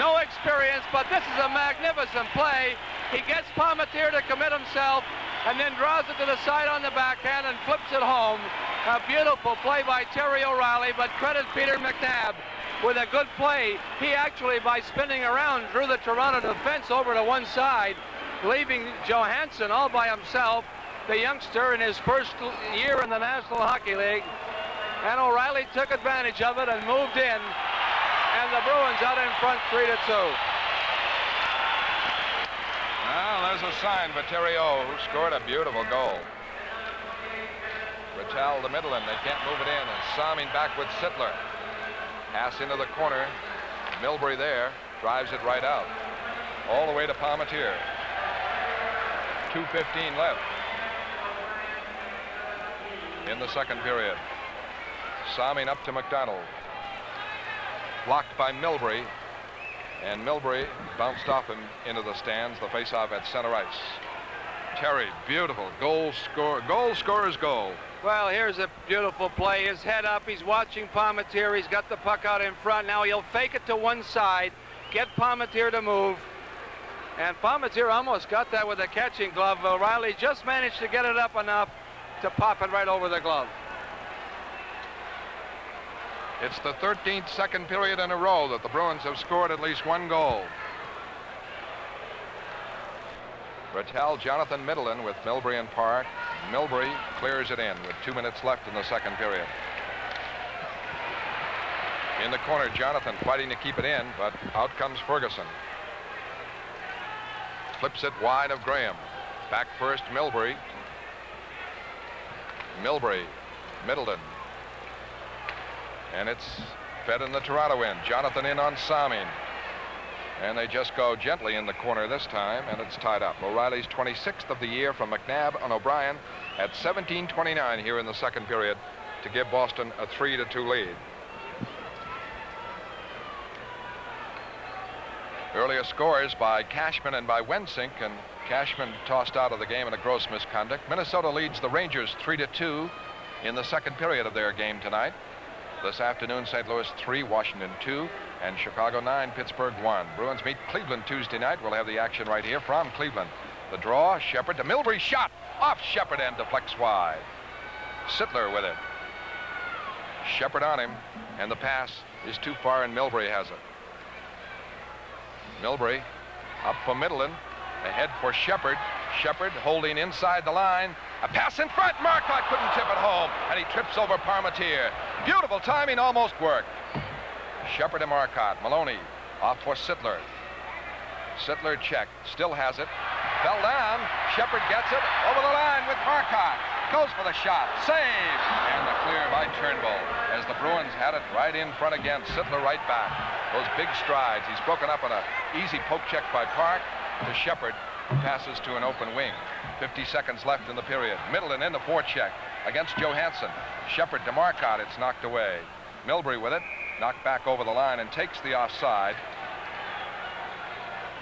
No experience, but this is a magnificent play. He gets Parmentier to commit himself and then draws it to the side on the backhand and flips it home. A beautiful play by Terry O'Reilly, but credit Peter McNabb with a good play. He actually, by spinning around, drew the Toronto defense over to one side, leaving Johansson all by himself, the youngster in his first year in the National Hockey League. And O'Reilly took advantage of it and moved in. And the Bruins out in front 3-2. Well, there's a sign for Terry O, who scored a beautiful goal. Rattel to Middleton. They can't move it in. And Salming back with Sittler. Pass into the corner. Milbury there. Drives it right out. All the way to Parmentier. 2:15 left in the second period. Salming up to McDonald. Blocked by Milbury. And Milbury bounced off him into the stands. The face-off at center ice. Terry, beautiful goal scorer's goal. Well, here's a beautiful play. His head up. He's watching Parmentier. He's got the puck out in front. Now he'll fake it to one side, get Parmentier to move. And Parmentier almost got that with a catching glove. O'Reilly just managed to get it up enough to pop it right over the glove. It's the 13th second period in a row that the Bruins have scored at least one goal. Rattel, Jonathan Middleton with Milbury and Park. Milbury clears it in with 2 minutes left in the second period. In the corner, Jonathan fighting to keep it in, but out comes Ferguson. Flips it wide of Graham. Back first, Milbury. Milbury, Middleton. And it's fed in the Toronto end. Jonathan in on Salming. And they just go gently in the corner this time, and it's tied up. O'Reilly's 26th of the year from McNabb on O'Brien at 17:29 here in the second period to give Boston a 3-2 lead. Earlier scores by Cashman and by Wensink, and Cashman tossed out of the game in a gross misconduct. Minnesota leads the Rangers 3-2 in the second period of their game tonight. This afternoon, St. Louis 3, Washington 2. And Chicago 9, Pittsburgh 1. Bruins meet Cleveland Tuesday night. We'll have the action right here from Cleveland. The draw, Shepard to Milbury, shot off Shepard and deflects wide. Sittler with it. Shepard on him, and the pass is too far, and Milbury has it. Milbury up for Middleton, ahead for Shepard. Shepard holding inside the line. A pass in front. Marcotte couldn't tip it home, and he trips over Parmentier. Beautiful timing, almost worked. Shepard and Marcotte. Maloney off for Sittler. Sittler checked, still has it. Fell down. Shepard gets it over the line with Marcotte. Goes for the shot. Save! And the clear by Turnbull. As the Bruins had it right in front again. Sittler right back. Those big strides. He's broken up on an easy poke check by Park to Shepard. Passes to an open wing. 50 seconds left in the period. Middleton in the forecheck against Johansson. Shepard to Marcotte. It's knocked away. Milbury with it. Knocked back over the line and takes the offside.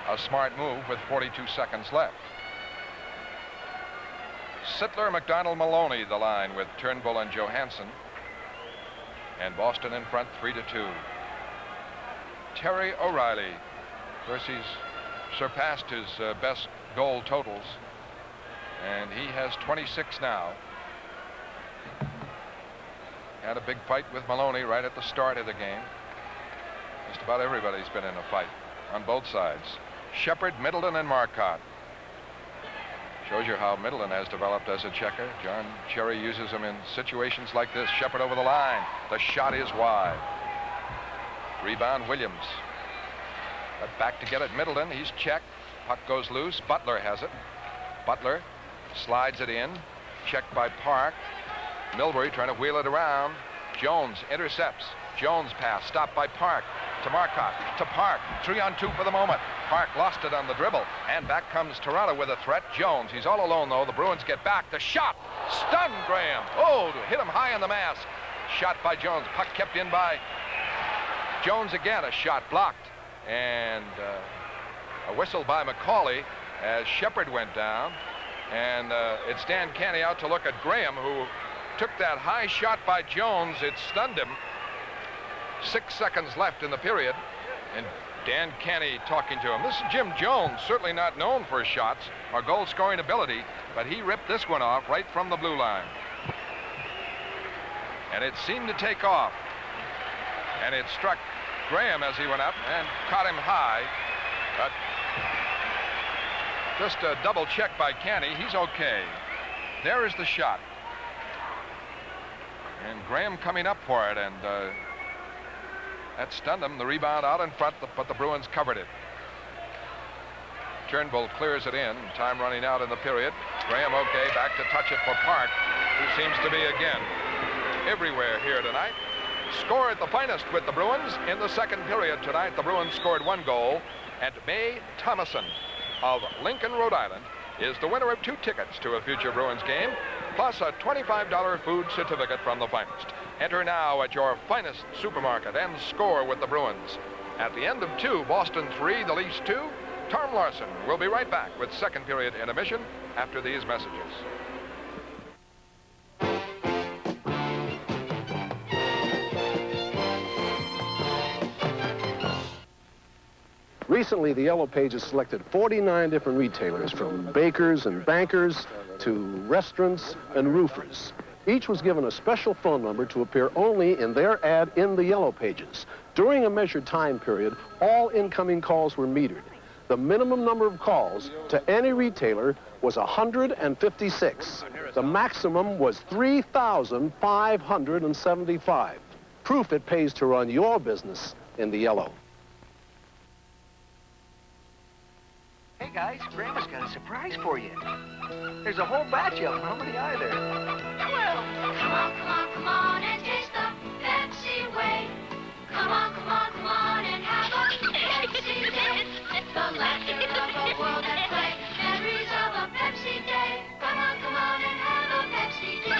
A smart move with 42 seconds left. Sittler, McDonald, Maloney the line with Turnbull and Johansson. And Boston in front 3-2. Terry O'Reilly. Of course, he's surpassed his best goal totals. And he has 26 now. Had a big fight with Maloney right at the start of the game. Just about everybody's been in a fight on both sides. Shepard, Middleton, and Marcotte. Shows you how Middleton has developed as a checker. John Cherry uses him in situations like this. Shepard over the line. The shot is wide. Rebound, Williams. But back to get it, Middleton. He's checked. Puck goes loose. Butler has it. Butler slides it in. Checked by Park. Milbury trying to wheel it around. Jones intercepts. Jones pass stopped by Park to Marcotte to Park. 3-on-2 for the moment. Park lost it on the dribble, and back comes Toronto with a threat. Jones, he's all alone though. The Bruins get back. The shot stunned Graham. Oh, hit him high on the mask. Shot by Jones. Puck kept in by Jones again. A shot blocked, and a whistle by McCauley as Shepard went down, and it's Dan Canny out to look at Graham, who took that high shot by Jones. It stunned him. 6 seconds left in the period, and Dan Canny talking to him. This is Jim Jones, certainly not known for his shots or goal-scoring ability, but he ripped this one off right from the blue line. And it seemed to take off, and it struck Graham as he went up and caught him high, but just a double check by Canny. He's okay. There is the shot. And Graham coming up for it, and that stunned him. The rebound out in front, but the Bruins covered it. Turnbull clears it in. Time running out in the period. Graham okay, back to touch it for Park, who seems to be again everywhere here tonight. Score at the finest with the Bruins in the second period tonight. The Bruins scored 1 goal, and Mae Thomason of Lincoln, Rhode Island, is the winner of 2 tickets to a future Bruins game, plus a $25 food certificate from the finest. Enter now at your finest supermarket and score with the Bruins. At the end of 2, Boston 3, the Leafs 2. Tom Larson will be right back with second period intermission after these messages. Recently, the Yellow Pages selected 49 different retailers, from bakers and bankers to restaurants and roofers. Each was given a special phone number to appear only in their ad in the Yellow Pages. During a measured time period, all incoming calls were metered. The minimum number of calls to any retailer was 156. The maximum was 3,575. Proof it pays to run your business in the Yellow. Hey guys, Grandma's got a surprise for you. There's a whole batch of them. How many are there? Well, come on, come on, come on and taste the Pepsi way. Come on, come on, come on and have a Pepsi day. The laughter of a world at play. Memories of a Pepsi day. Come on and have a Pepsi day.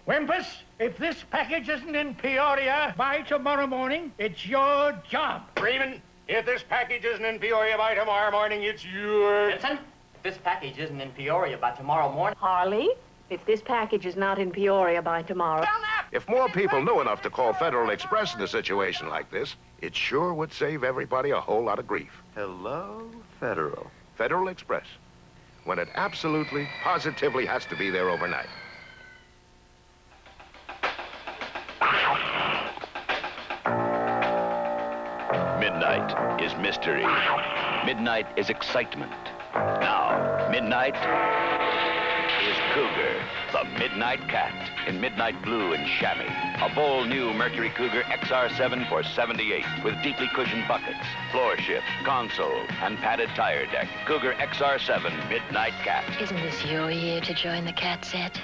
Wimpus, if this package isn't in Peoria by tomorrow morning, it's your job. Freeman, if this package isn't in Peoria by tomorrow morning, it's yours. Benson, this package isn't in Peoria by tomorrow morning. Harley, if this package is not in Peoria by tomorrow... If more people knew enough to call Federal Express in a situation like this, it sure would save everybody a whole lot of grief. Hello, Federal. Federal Express, when it absolutely, positively has to be there overnight. Midnight is mystery. Midnight is excitement. Now, midnight is Cougar, the Midnight Cat, in midnight blue and chamois. A bold new Mercury Cougar XR7 for $78, with deeply cushioned buckets, floor shift, console, and padded tire deck. Cougar XR7 Midnight Cat. Isn't this your year to join the cat set?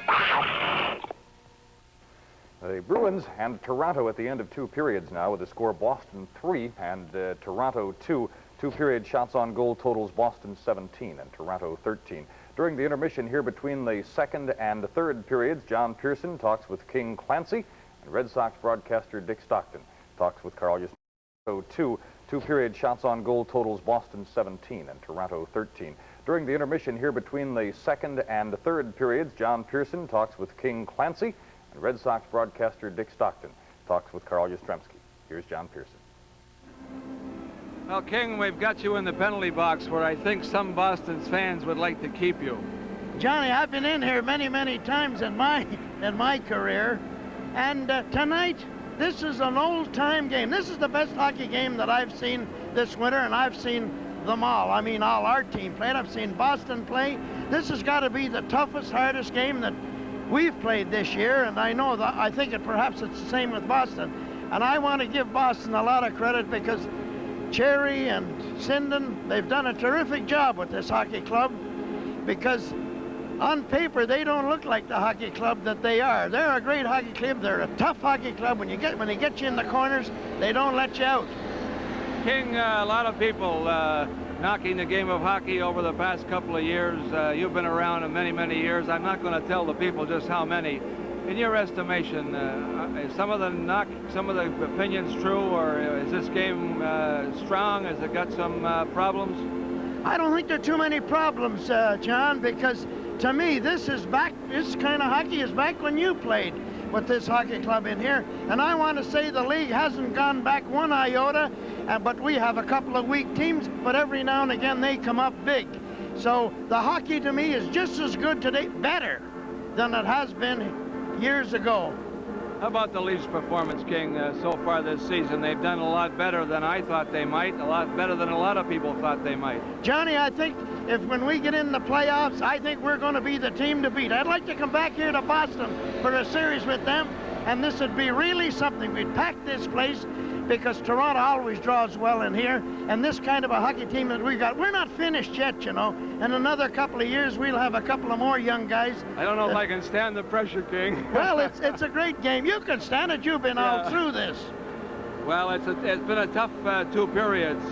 The Bruins and Toronto at the end of 2 periods now, with the score Boston 3 and Toronto 2. 2-period shots on goal totals Boston 17 and Toronto 13. During the intermission here between the second and third periods, John Pearson talks with King Clancy, and Red Sox broadcaster Dick Stockton talks with Carl Yastrzemski. 2-period shots on goal totals Boston 17 and Toronto 13. During the intermission here between the second and third periods, John Pearson talks with King Clancy, and Red Sox broadcaster Dick Stockton talks with Carl Yastrzemski. Here's John Pearson. Well, King, we've got you in the penalty box where I think some Boston's fans would like to keep you. Johnny, I've been in here many, many times in my career, and tonight, this is an old-time game. This is the best hockey game that I've seen this winter, and I've seen them all. I mean, all our team played. I've seen Boston play. This has got to be the toughest, hardest game that we've played this year, and I know that I think perhaps it's the same with Boston. And I want to give Boston a lot of credit because Cherry and Sinden, they've done a terrific job with this hockey club, because on paper they don't look like the hockey club that they are. They're a great hockey club. They're a tough hockey club. When they get you in the corners, they don't let you out. King, a lot of people knocking the game of hockey over the past couple of years. You've been around in many, many years. I'm not going to tell the people just how many. In your estimation, is some of the opinions true, or is this game strong? Has it got some problems? I don't think there are too many problems, John, because to me, this kind of hockey is back when you played with this hockey club in here. And I want to say the league hasn't gone back one iota, but we have a couple of weak teams, but every now and again they come up big. So the hockey to me is just as good today, better than it has been years ago. How about the Leafs' performance, King, so far this season? They've done a lot better than I thought they might, a lot better than a lot of people thought they might. Johnny, I think when we get in the playoffs, I think we're going to be the team to beat. I'd like to come back here to Boston for a series with them, and this would be really something. We'd pack this place, because Toronto always draws well in here, and this kind of a hockey team that we got, we're not finished yet, you know. In another couple of years, we'll have a couple of more young guys. I don't know if I can stand the pressure, King. Well, it's a great game. You can stand it. You've been all through this. Well, it's been a tough 2 periods,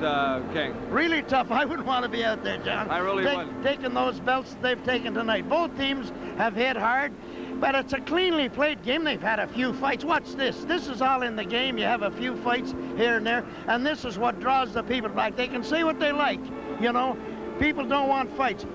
King. Really tough. I wouldn't want to be out there, John. I really wouldn't. Taking those belts they've taken tonight. Both teams have hit hard. But it's a cleanly played game. They've had a few fights. Watch this. This is all in the game. You have a few fights here and there, and this is what draws the people back. They can say what they like, you know. People don't want fights.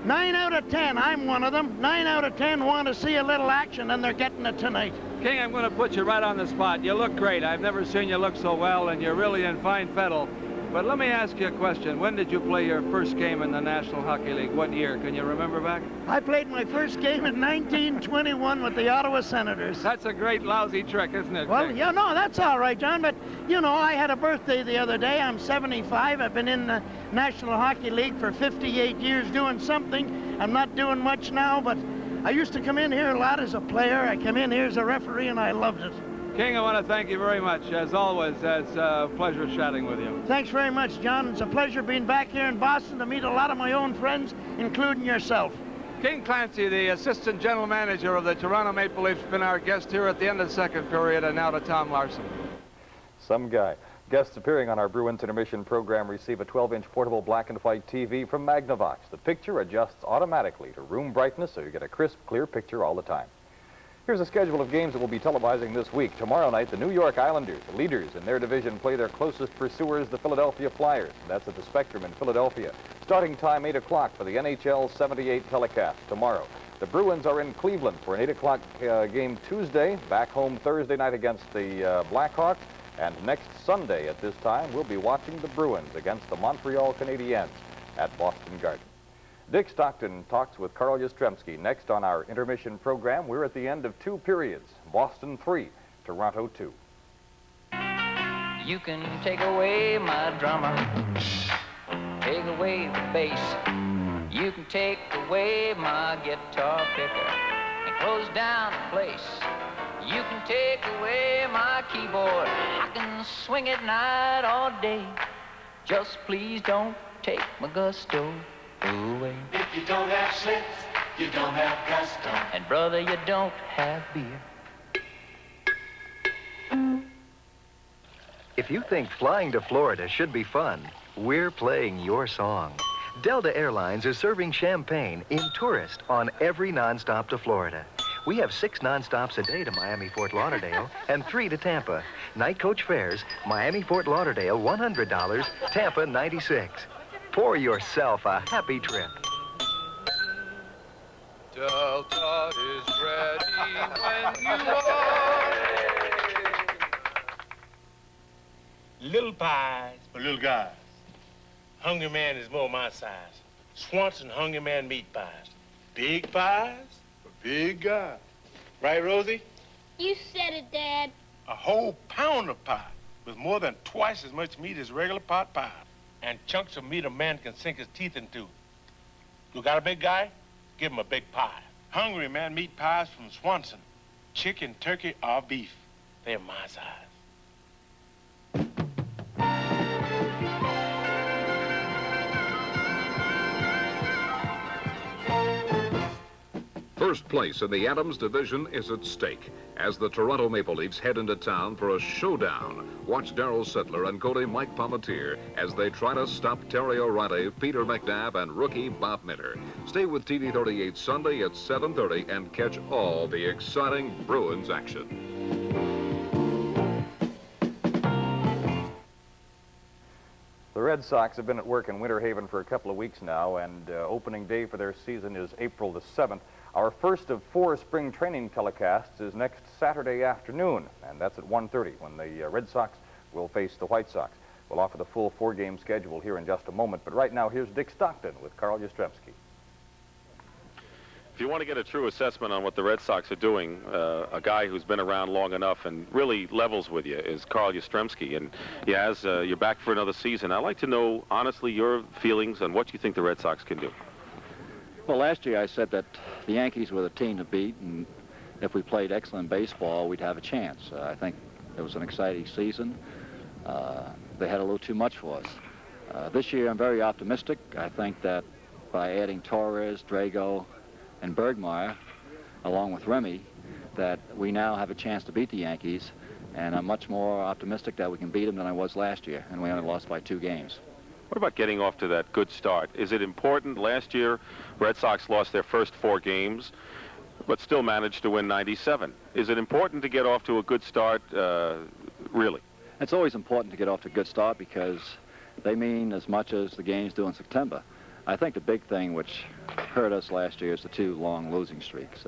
9 out of 10, I'm one of them. 9 out of 10 want to see a little action, and they're getting it tonight. King, I'm going to put you right on the spot. You look great. I've never seen you look so well, and you're really in fine fettle. But let me ask you a question. When did you play your first game in the National Hockey League? What year? Can you remember back? I played my first game in 1921 with the Ottawa Senators. That's a great lousy trick, isn't it? Well, yeah, no, that's all right, John. But, you know, I had a birthday the other day. I'm 75. I've been in the National Hockey League for 58 years doing something. I'm not doing much now, but I used to come in here a lot as a player. I come in here as a referee, and I loved it. King, I want to thank you very much. As always, it's a pleasure chatting with you. Thanks very much, John. It's a pleasure being back here in Boston to meet a lot of my own friends, including yourself. King Clancy, the assistant general manager of the Toronto Maple Leafs, has been our guest here at the end of the second period, and now to Tom Larson. Some guy. Guests appearing on our Bruins Intermission program receive a 12-inch portable black and white TV from Magnavox. The picture adjusts automatically to room brightness, so you get a crisp, clear picture all the time. Here's a schedule of games that we'll be televising this week. Tomorrow night, the New York Islanders, the leaders in their division, play their closest pursuers, the Philadelphia Flyers. That's at the Spectrum in Philadelphia. Starting time 8 o'clock for the NHL 78 telecast tomorrow. The Bruins are in Cleveland for an 8 o'clock game Tuesday, back home Thursday night against the Blackhawks, and next Sunday at this time we'll be watching the Bruins against the Montreal Canadiens at Boston Garden. Dick Stockton talks with Carl Yastrzemski next on our intermission program. We're at the end of 2 periods. Boston 3, Toronto 2. You can take away my drummer, take away the bass. You can take away my guitar picker and close down the place. You can take away my keyboard, I can swing it night or day. Just please don't take my gusto away. If you don't have slips, you don't have gusto. And brother, you don't have beer. If you think flying to Florida should be fun, we're playing your song. Delta Airlines is serving champagne in tourist on every nonstop to Florida. We have 6 nonstops a day to Miami-Fort Lauderdale and 3 to Tampa. Night coach fares, Miami-Fort Lauderdale, $100, Tampa, $96. Pour yourself a happy trip. Delta is ready when you are. Little pies for little guys. Hungry Man is more my size. Swanson Hungry Man meat pies. Big pies for big guys. Right, Rosie? You said it, Dad. A whole pound of pie with more than twice as much meat as regular pot pie. And chunks of meat a man can sink his teeth into. You got a big guy? Give him a big pie. Hungry Man meat pies from Swanson. Chicken, turkey, or beef. They're my size. First place in the Adams division is at stake as the Toronto Maple Leafs head into town for a showdown. Watch Darryl Sittler and goalie Mike Palmatier as they try to stop Terry O'Reilly, Peter McNabb, and rookie Bob Minter. Stay with TV 38 Sunday at 7:30 and catch all the exciting Bruins action. The Red Sox have been at work in Winter Haven for a couple of weeks now, and opening day for their season is April the 7th. Our first of 4 spring training telecasts is next Saturday afternoon, and that's at 1:30 when the Red Sox will face the White Sox. We'll offer the full 4-game schedule here in just a moment, but right now here's Dick Stockton with Carl Yastrzemski. If you want to get a true assessment on what the Red Sox are doing, a guy who's been around long enough and really levels with you is Carl Yastrzemski, and you're back for another season. I'd like to know, honestly, your feelings on what you think the Red Sox can do. Well, last year I said that the Yankees were the team to beat, and if we played excellent baseball, we'd have a chance. I think it was an exciting season. They had a little too much for us. This year I'm very optimistic. I think that by adding Torres, Drago, and Bergmeyer, along with Remy, that we now have a chance to beat the Yankees, and I'm much more optimistic that we can beat them than I was last year, and we only lost by 2 games. What about getting off to that good start? Is it important? Last year, Red Sox lost their first 4 games, but still managed to win 97. Is it important to get off to a good start, really? It's always important to get off to a good start because they mean as much as the games do in September. I think the big thing which hurt us last year is the 2 long losing streaks.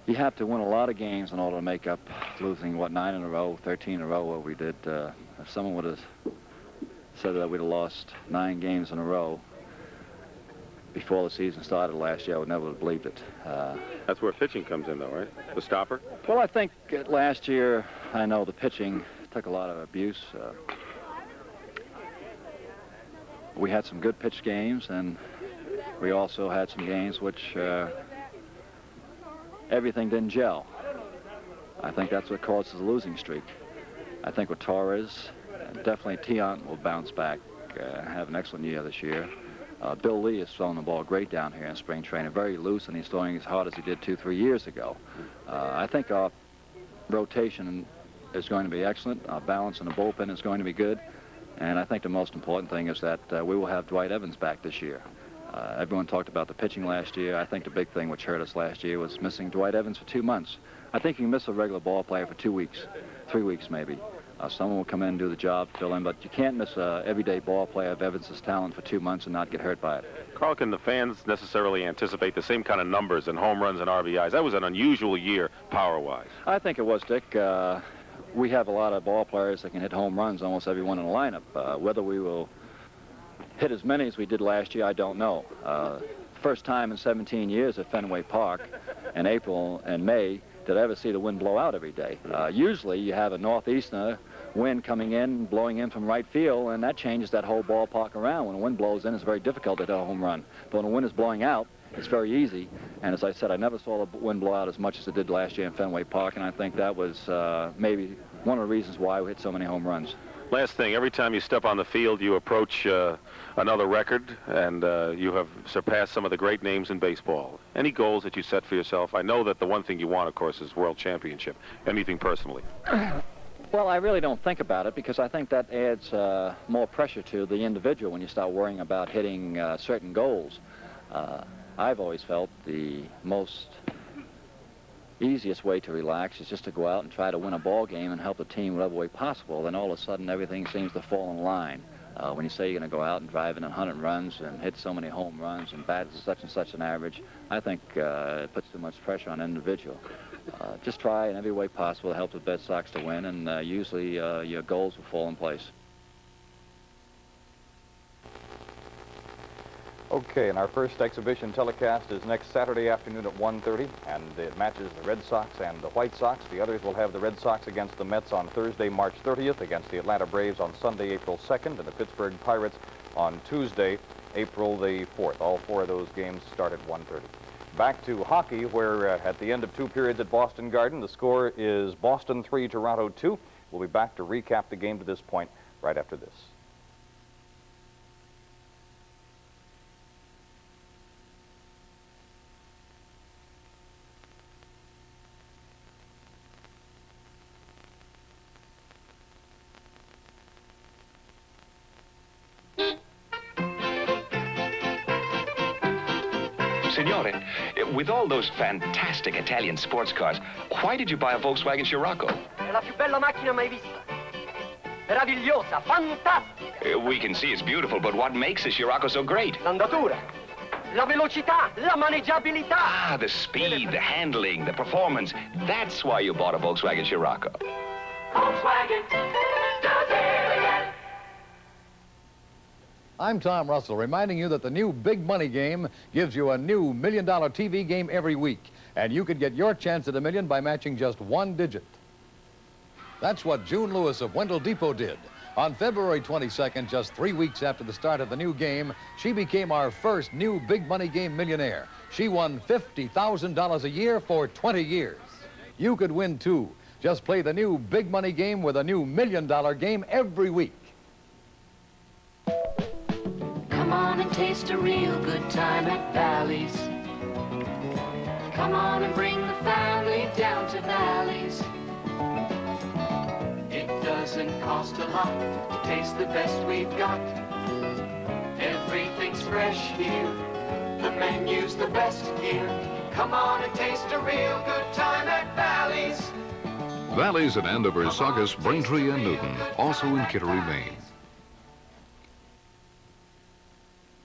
You have to win a lot of games in order to make up losing, 9 in a row, 13 in a row, where we did. If someone would have said that we'd have lost 9 games in a row before the season started last year, I would never have believed it. That's where pitching comes in, though, right? The stopper? Well, I think last year, I know the pitching took a lot of abuse. We had some good pitch games, and we also had some games which everything didn't gel. I think that's what causes the losing streak. I think with Torres, definitely Tiant will bounce back, have an excellent year this year. Bill Lee is throwing the ball great down here in spring training, very loose, and he's throwing as hard as he did 2-3 years ago. I think our rotation is going to be excellent. Our balance in the bullpen is going to be good. And I think the most important thing is that we will have Dwight Evans back this year. Everyone talked about the pitching last year. I think the big thing which hurt us last year was missing Dwight Evans for 2 months. I think you can miss a regular ball player for 2 weeks, 3 weeks maybe. Someone will come in and do the job, fill in, but you can't miss an everyday ball player of Evans's talent for 2 months and not get hurt by it. Carl, can the fans necessarily anticipate the same kind of numbers in home runs and RBIs? That was an unusual year power-wise. I think it was, Dick. We have a lot of ball players that can hit home runs, almost everyone in the lineup. Whether we will hit as many as we did last year, I don't know. First time in 17 years at Fenway Park in April and May did I ever see the wind blow out every day. Usually you have a northeaster wind coming in, blowing in from right field, and that changes that whole ballpark around. When the wind blows in, it's very difficult to hit a home run. But when the wind is blowing out, it's very easy. And as I said, I never saw the wind blow out as much as it did last year in Fenway Park, and I think that was maybe one of the reasons why we hit so many home runs. Last thing, every time you step on the field, you approach another record, and you have surpassed some of the great names in baseball. Any goals that you set for yourself? I know that the one thing you want, of course, is world championship. Anything personally? Well, I really don't think about it because I think that adds more pressure to the individual when you start worrying about hitting certain goals. I've always felt the most easiest way to relax is just to go out and try to win a ball game and help the team whatever way possible. Then all of a sudden everything seems to fall in line. When you say you're going to go out and drive in 100 runs and hit so many home runs and bat such and such an average, I think it puts too much pressure on an individual. Just try in every way possible to help the Red Sox to win, and usually your goals will fall in place. Okay, and our first exhibition telecast is next Saturday afternoon at 1:30, and it matches the Red Sox and the White Sox. The others will have the Red Sox against the Mets on Thursday, March 30th, against the Atlanta Braves on Sunday, April 2nd, and the Pittsburgh Pirates on Tuesday, April the 4th. All four of those games start at 1:30. Back to hockey, where at the end of 2 periods at Boston Garden, the score is Boston 3, Toronto 2. We'll be back to recap the game to this point right after this. Signore, with all those fantastic Italian sports cars, why did you buy a Volkswagen Scirocco? È la più bella macchina mai vista. Meravigliosa, fantastica. We can see it's beautiful, but what makes a Scirocco so great? L'andatura, la velocità, la maneggiabilità. Ah, the speed, the handling, the performance. That's why you bought a Volkswagen Scirocco. Volkswagen does it again. I'm Tom Russell, reminding you that the new Big Money game gives you a new $1 million TV game every week, and you could get your chance at $1 million by matching just one digit. That's what June Lewis of Wendell Depot did. On February 22nd, just 3 weeks after the start of the new game, she became our first new Big Money game millionaire. She won $50,000 a year for 20 years. You could win, too. Just play the new Big Money game with a new $1 million game every week. Come on and taste a real good time at Valley's. Come on and bring the family down to Valley's. It doesn't cost a lot to taste the best we've got. Everything's fresh here. The menu's the best here. Come on and taste a real good time at Valley's. Valley's at Andover, Saugus, Braintree, and Newton, also in Kittery, Maine.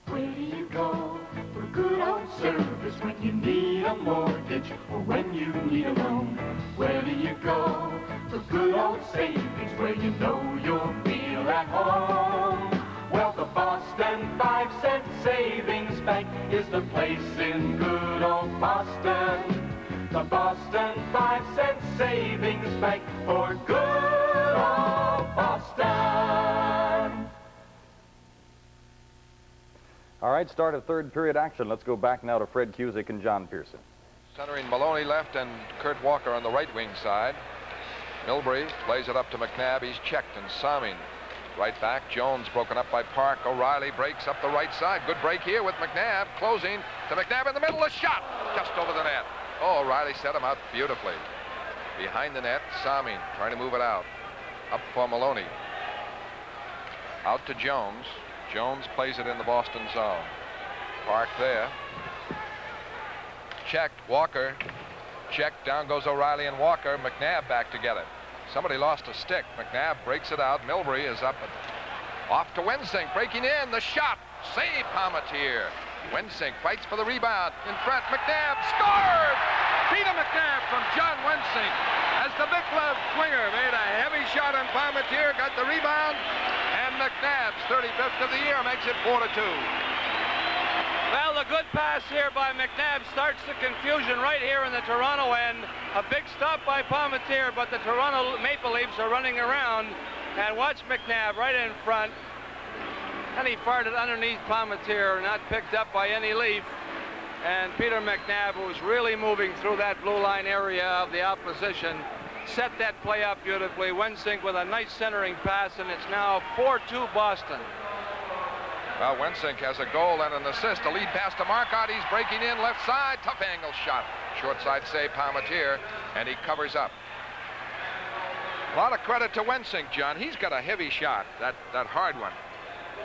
Where do you go for good old service when you need a mortgage or when you need a loan? Where do you go for good old savings where you know you'll feel at home? Well, the Boston 5-cent Savings Bank is the place in good old Boston. The Boston 5-cent Savings Bank for good old Boston. All right, start of third period action. Let's go back now to Fred Cusick and John Pearson. Centering Maloney left and Kurt Walker on the right wing side. Milbury plays it up to McNabb. He's checked, and Salming right back. Jones broken up by Park. O'Reilly breaks up the right side. Good break here with McNabb. Closing to McNabb in the middle. A shot just over the net. Oh, O'Reilly set him out beautifully. Behind the net, Salming trying to move it out. Up for Maloney. Out to Jones. Jones plays it in the Boston zone. Park there. Checked. Walker. Checked. Down goes O'Reilly and Walker. McNabb back to get it. Somebody lost a stick. McNabb breaks it out. Milbury is up. Off to Wensink, breaking in. The shot. Save Palmatier. Wensink fights for the rebound. In front, McNabb scores! Peter McNabb from John Wensink as the big left winger made a heavy shot on Palmatier, got the rebound, and McNabb's 35th of the year makes it 4-2. Well, the good pass here by McNabb starts the confusion right here in the Toronto end. A big stop by Palmatier, but the Toronto Maple Leafs are running around. And watch McNabb right in front. And he farted underneath Palmatier, not picked up by any Leaf. And Peter McNabb, who was really moving through that blue line area of the opposition, set that play up beautifully. Wensink with a nice centering pass, and it's now 4-2 Boston. Well, Wensink has a goal and an assist. A lead pass to Marcotte. He's breaking in left side. Tough angle shot. Short side save Palmatier, and he covers up. A lot of credit to Wensink, John. He's got a heavy shot, that hard one.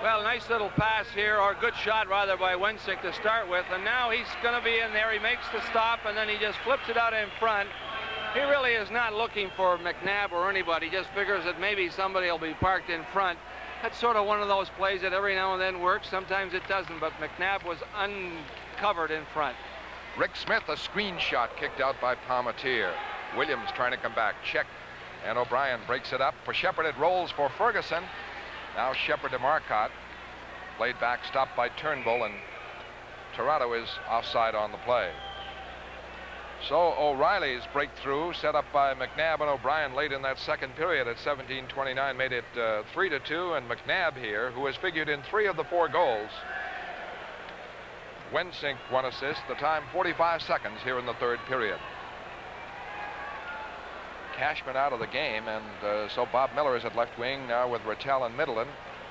Well, nice little pass here, or good shot rather, by Wensink to start with. And now he's going to be in there. He makes the stop, and then he just flips it out in front. He really is not looking for McNabb or anybody. He just figures that maybe somebody will be parked in front. That's sort of one of those plays that every now and then works. Sometimes it doesn't, but McNabb was uncovered in front. Rick Smith, a screen shot kicked out by Palmatier. Williams trying to come back. Check. And O'Brien breaks it up. For Shepard, it rolls for Ferguson. Now Shepard to Marcotte. Played back, stopped by Turnbull, and Toronto is offside on the play. So O'Reilly's breakthrough, set up by McNabb and O'Brien late in that second period at 17:29, made it 3-2, and McNabb here, who has figured in 3 of the 4 goals. Wensink 1 assist, the time 45 seconds here in the third period. Cashman out of the game, and so Bob Miller is at left wing now with Rattel and Middleton.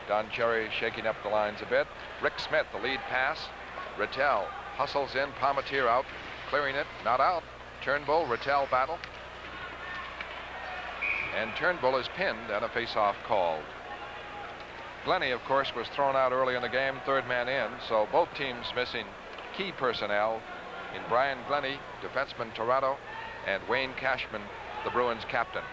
Don Cherry shaking up the lines a bit. Rick Smith, the lead pass. Rattel hustles in, Palmatier out, clearing it, not out. Turnbull, Rattel battle. And Turnbull is pinned and a face-off called. Glennie, of course, was thrown out early in the game, third man in, so both teams missing key personnel in Brian Glennie, defenseman Toronto, and Wayne Cashman, the Bruins captain.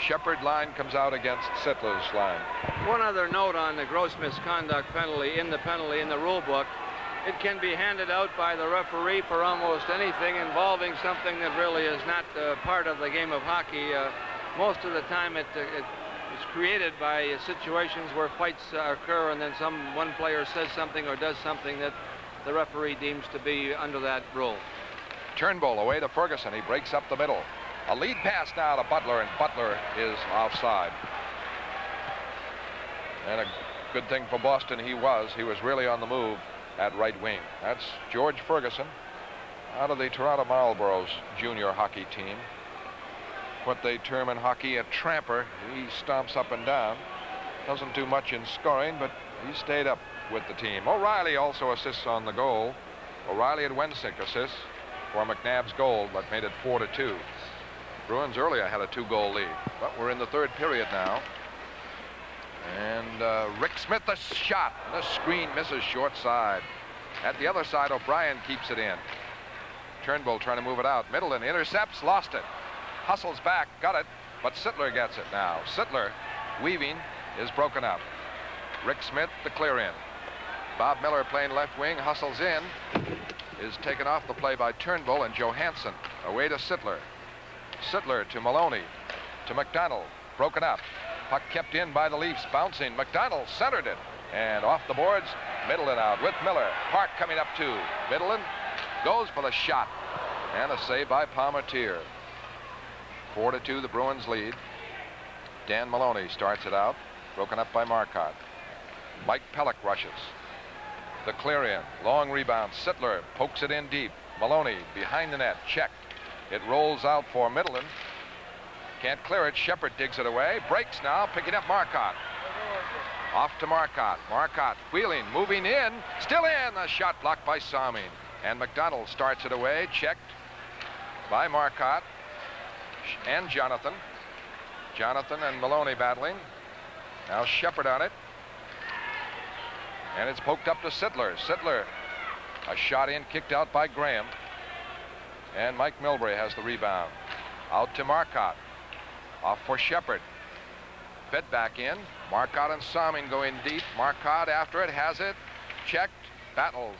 Shepard line comes out against Sittler's line. One other note on the gross misconduct penalty in the rule book. It can be handed out by the referee for almost anything involving something that really is not part of the game of hockey. Most of the time it's created by situations where fights occur, and then one player says something or does something that the referee deems to be under that rule. Turnbull away to Ferguson. He breaks up the middle. A lead pass now to Butler, and Butler is offside. And a good thing for Boston he was really on the move at right wing. That's George Ferguson out of the Toronto Marlboros junior hockey team. What they term in hockey a tramper. He stomps up and down. Doesn't do much in scoring, but he stayed up with the team. O'Reilly also assists on the goal. O'Reilly and Wensink assists for McNabb's goal that made it 4-2. Bruins earlier had a 2-goal lead, but we're in the third period now. And Rick Smith, a shot. The screen misses short side. At the other side, O'Brien keeps it in. Turnbull trying to move it out. Middleton intercepts, lost it. Hustles back, got it, but Sittler gets it now. Sittler, weaving, is broken up. Rick Smith, the clear in. Bob Miller playing left wing, hustles in. Is taken off the play by Turnbull, and Johansson away to Sittler. Sittler to Maloney, to McDonald, broken up. Puck kept in by the Leafs, bouncing. McDonald centered it, and off the boards, Middleton out with Miller. Park coming up too. Middleton goes for the shot, and a save by Palmatier. 4-2, the Bruins lead. Dan Maloney starts it out, broken up by Marcotte. Mike Pellick rushes. The clear in, long rebound. Sittler pokes it in deep. Maloney behind the net, checked. It rolls out for Middleton. Can't clear it. Shepard digs it away. Breaks now, picking up Marcotte. Off to Marcotte. Marcotte wheeling, moving in. Still in. A shot blocked by Salming. And McDonald starts it away. Checked by Marcotte and Jonathan. Jonathan and Maloney battling. Now Shepard on it. And it's poked up to Sittler. Sittler, a shot in, kicked out by Graham. And Mike Milbury has the rebound. Out to Marcotte. Off for Shepard. Fed back in. Marcotte and Salming go in deep. Marcotte after it, has it. Checked. Battles.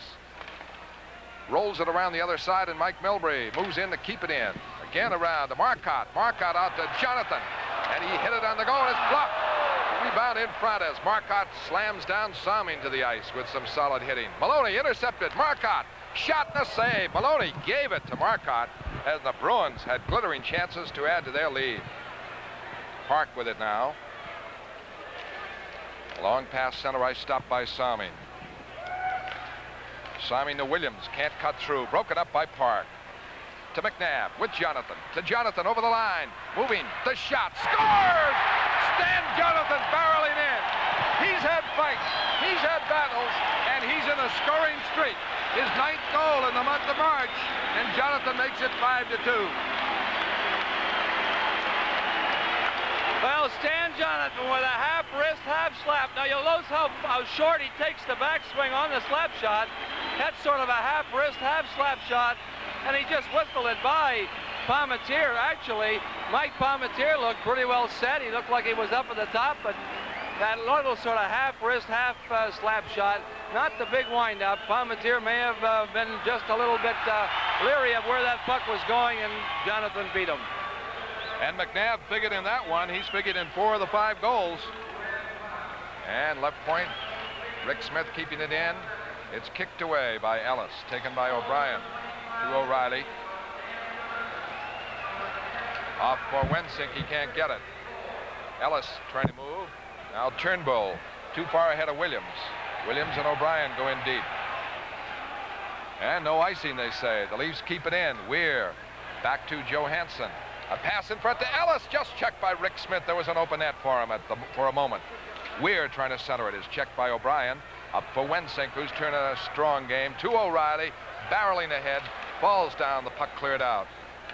Rolls it around the other side, and Mike Milbury moves in to keep it in. Again around to Marcotte. Marcotte out to Jonathan. And he hit it on the goal, and it's blocked. Rebound in front as Marcotte slams down Salming to the ice with some solid hitting. Maloney intercepted. Marcotte shot and a save. Maloney gave it to Marcotte as the Bruins had glittering chances to add to their lead. Park with it now. Long pass center ice stopped by Salming. Salming to Williams. Can't cut through. Broken up by Park. To McNabb with Jonathan. To Jonathan over the line. Moving. The shot. Scores! Stan Jonathan barreling in. He's had fights. He's had battles. And he's in a scoring streak. His 9th goal in the month of March. And Jonathan makes it 5-2. Well, Stan Jonathan with a half wrist, half slap. Now you'll notice how short he takes the backswing on the slap shot. That's sort of a half wrist, half slap shot. And he just whistled it by Palmatier. Actually, Mike Palmatier looked pretty well set. He looked like he was up at the top, but that little sort of half wrist, half slap shot, not the big wind-up. Palmatier may have been just a little bit leery of where that puck was going, and Jonathan beat him. And McNabb figured in that one. He's figured in 4 of the 5 goals. And left point, Rick Smith keeping it in. It's kicked away by Ellis, taken by O'Brien. To O'Reilly. Off for Wensink. He can't get it. Ellis trying to move. Now Turnbull too far ahead of Williams. Williams and O'Brien go in deep. And no icing, they say. The Leafs keep it in. Weir back to Johansson. A pass in front to Ellis, just checked by Rick Smith. There was an open net for him for a moment. Weir trying to center it is checked by O'Brien. Up for Wensink, who's turned a strong game. To O'Reilly, barreling ahead. Falls down, the puck cleared out.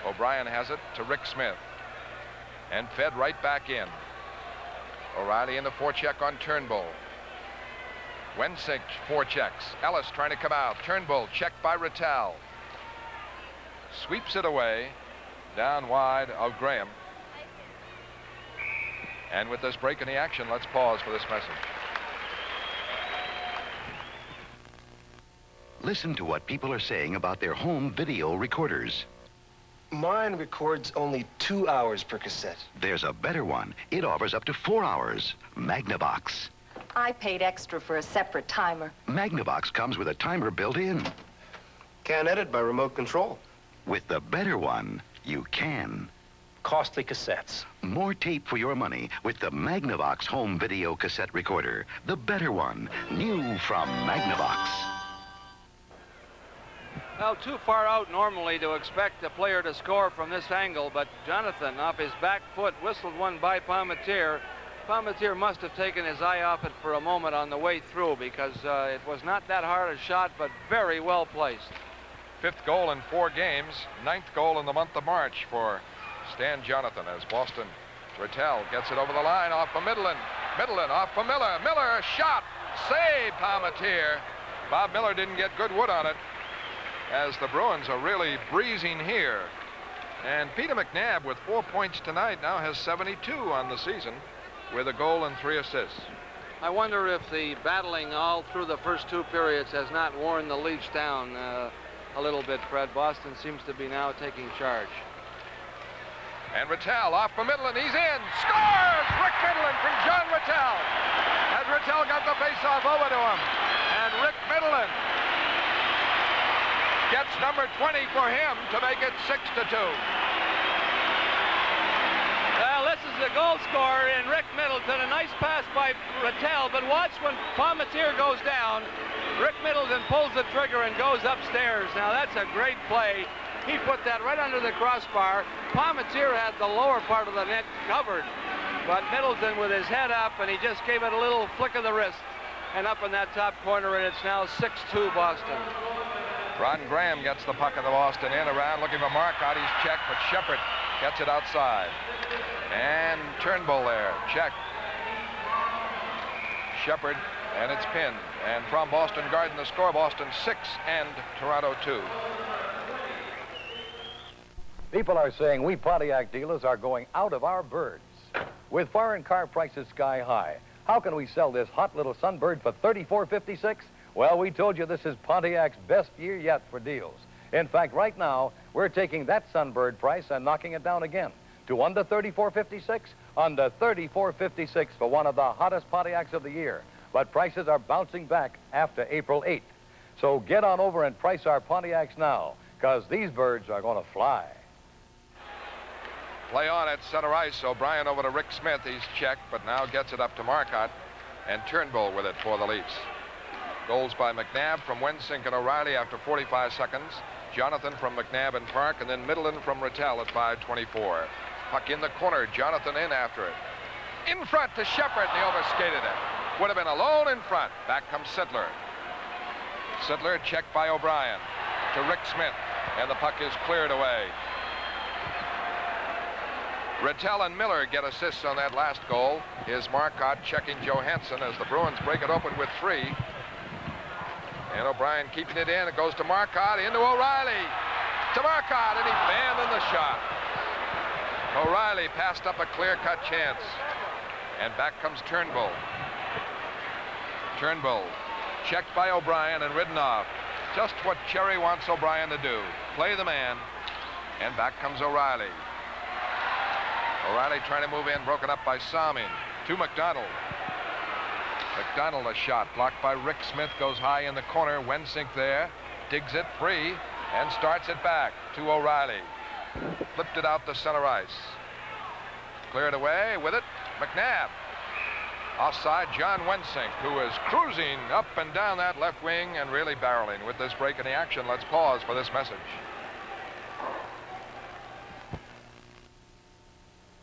O'Brien has it to Rick Smith. And fed right back in. O'Reilly in the forecheck on Turnbull. Wensink forechecks. Ellis trying to come out. Turnbull checked by Rattel. Sweeps it away. Down wide of Graham. And with this break in the action, let's pause for this message. Listen to what people are saying about their home video recorders. Mine records only 2 hours per cassette. There's a better one. It offers up to 4 hours. Magnavox. I paid extra for a separate timer. Magnavox comes with a timer built in. Can't edit by remote control. With the better one, you can. Costly cassettes. More tape for your money with the Magnavox home video cassette recorder. The better one. New from Magnavox. Well, too far out normally to expect a player to score from this angle, but Jonathan off his back foot whistled one by Palmatier. Palmatier must have taken his eye off it for a moment on the way through because it was not that hard a shot, but very well placed. 5th goal in 4 games, 9th goal in the month of March for Stan Jonathan as Boston. Rattel gets it over the line off for Middleton. Middleton off for Miller. Miller, shot, save Palmatier. Bob Miller didn't get good wood on it as the Bruins are really breezing here. And Peter McNabb with 4 points tonight now has 72 on the season with a goal and 3 assists. I wonder if the battling all through the first 2 periods has not worn the Leafs down a little bit, Fred. Boston seems to be now taking charge. And Rattel off for Middleton. He's in. Scores! Rick Middleton from John Rattel. As Rattel got the faceoff over to him. And Rick Middleton gets number 20 for him to make it 6-2. Well, this is the goal scorer in Rick Middleton. A nice pass by Rattel, but watch when Palmatier goes down. Rick Middleton pulls the trigger and goes upstairs. Now, that's a great play. He put that right under the crossbar. Palmatier had the lower part of the net covered, but Middleton with his head up, and he just gave it a little flick of the wrist. And up in that top corner, and it's now 6-2 Boston. Ron Graham gets the puck of the Boston end around, looking for Marcotte. He's checked, but Shepard gets it outside. And Turnbull there, check. Shepard, and it's pinned. And from Boston Garden, the score, Boston 6 and Toronto 2. People are saying we Pontiac dealers are going out of our birds. With foreign car prices sky high, how can we sell this hot little Sunbird for $34.56? Well, we told you this is Pontiac's best year yet for deals. In fact, right now, we're taking that Sunbird price and knocking it down again to under $34.56, under $34.56 for one of the hottest Pontiacs of the year. But prices are bouncing back after April 8th. So get on over and price our Pontiacs now, because these birds are going to fly. Play on at center ice. O'Brien over to Rick Smith. He's checked, but now gets it up to Marcotte. And Turnbull with it for the Leafs. Goals by McNabb from Wensink and O'Reilly after 45 seconds. Jonathan from McNabb and Park, and then Middleton from Rattel at 5:24. Puck in the corner. Jonathan in after it. In front to Shepard, and he overskated it. Would have been alone in front. Back comes Sittler. Sittler checked by O'Brien to Rick Smith, and the puck is cleared away. Rattel and Miller get assists on that last goal. Here's Marcotte checking Johansson as the Bruins break it open with 3. And O'Brien keeping it in. It goes to Marcotte, into O'Reilly. To Marcotte, and he abandoned the shot. O'Reilly passed up a clear-cut chance. And back comes Turnbull. Turnbull checked by O'Brien and ridden off. Just what Cherry wants O'Brien to do. Play the man. And back comes O'Reilly. O'Reilly trying to move in, broken up by Salming. To McDonald. McDonald a shot blocked by Rick Smith, goes high in the corner. Wensink there, digs it free and starts it back to O'Reilly. Flipped it out to center ice. Cleared away with it, McNabb. Offside, John Wensink, who is cruising up and down that left wing and really barreling with this break in the action. Let's pause for this message.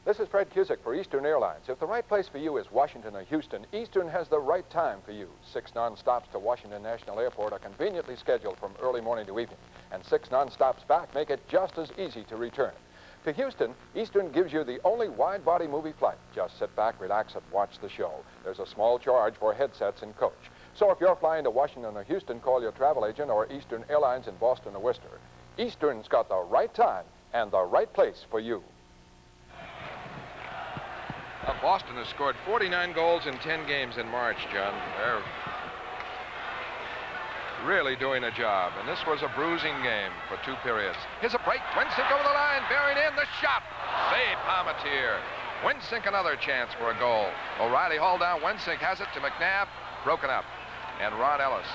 This is Fred Cusick for Eastern Airlines. If the right place for you is Washington or Houston, Eastern has the right time for you. 6 non-stops to Washington National Airport are conveniently scheduled from early morning to evening, and 6 non-stops back make it just as easy to return. To Houston, Eastern gives you the only wide-body movie flight. Just sit back, relax, and watch the show. There's a small charge for headsets in coach. So if you're flying to Washington or Houston, call your travel agent or Eastern Airlines in Boston or Worcester. Eastern's got the right time and the right place for you. Boston has scored 49 goals in 10 games in March, John. They're really doing a job. And this was a bruising game for 2 periods. Here's a break. Wensink over the line, bearing in the shot. Save Palmatier. Wensink another chance for a goal. O'Reilly hauled down. Wensink has it to McNabb. Broken up. And Ron Ellis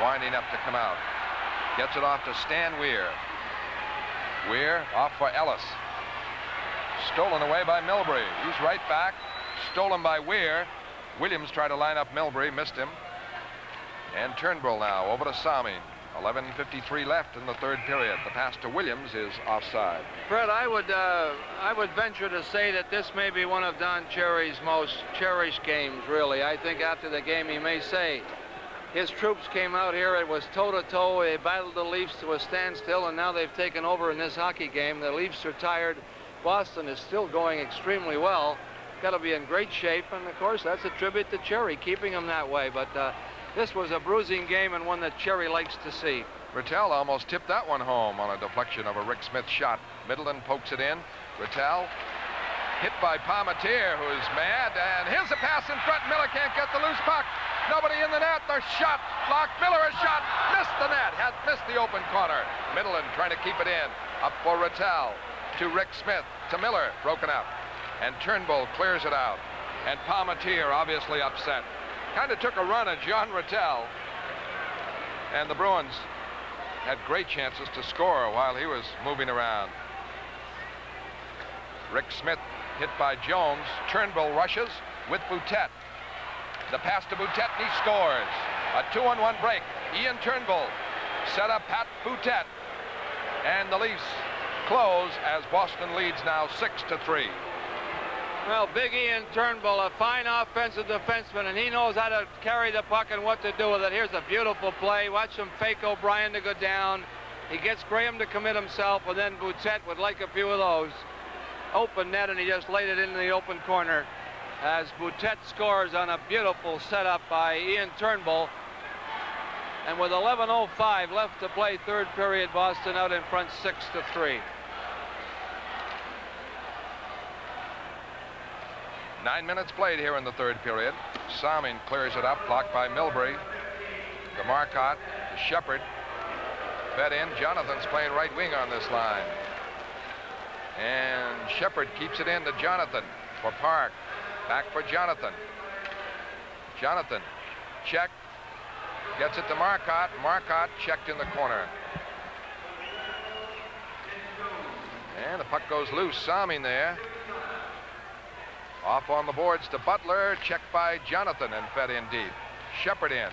winding up to come out. Gets it off to Stan Weir. Weir off for Ellis. Stolen away by Milbury. He's right back. Stolen by Weir. Williams tried to line up Milbury, missed him. And Turnbull now over to Salming. 11:53 left in the 3rd period. The pass to Williams is offside. Fred, I would venture to say that this may be one of Don Cherry's most cherished games, really. I think after the game he may say his troops came out here. It was toe-to-toe. They battled the Leafs to a standstill, and now they've taken over in this hockey game. The Leafs are tired. Boston is still going extremely well. Got to be in great shape, and of course that's a tribute to Cherry, keeping him that way. But this was a bruising game and one that Cherry likes to see. Rattel almost tipped that one home on a deflection of a Rick Smith shot. Middleton pokes it in. Rattel hit by Palmatier, who is mad, and here's a pass in front. Miller can't get the loose puck. Nobody in the net. The shot blocked. Miller a shot, missed the net, had missed the open corner. Middleton trying to keep it in. Up for Rattel. To Rick Smith, to Miller, broken up. And Turnbull clears it out. And Palmatier obviously upset. Kind of took a run at John Rattel. And the Bruins had great chances to score while he was moving around. Rick Smith hit by Jones. Turnbull rushes with Boutet. The pass to Boutet, and he scores. A 2-on-1 break. Ian Turnbull set up Pat Boutet. And the Leafs close as Boston leads now 6-3. Well, Big Ian Turnbull, a fine offensive defenseman, and he knows how to carry the puck and what to do with it. Here's a beautiful play. Watch him fake O'Brien to go down. He gets Graham to commit himself, and then Boutet would like a few of those. Open net, and he just laid it into the open corner as Boutet scores on a beautiful setup by Ian Turnbull. And with 11:05 left to play, 3rd period, Boston out in front 6-3. 9 minutes played here in the third period. Salming clears it up, blocked by Milbury. To Marcotte, to Shepard. Fed in. Jonathan's playing right wing on this line. And Shepard keeps it in to Jonathan for Park. Back for Jonathan. Jonathan, check. Gets it to Marcotte. Marcotte checked in the corner. And the puck goes loose. Salming there. Off on the boards to Butler. Checked by Jonathan and fed in deep. Shepard in.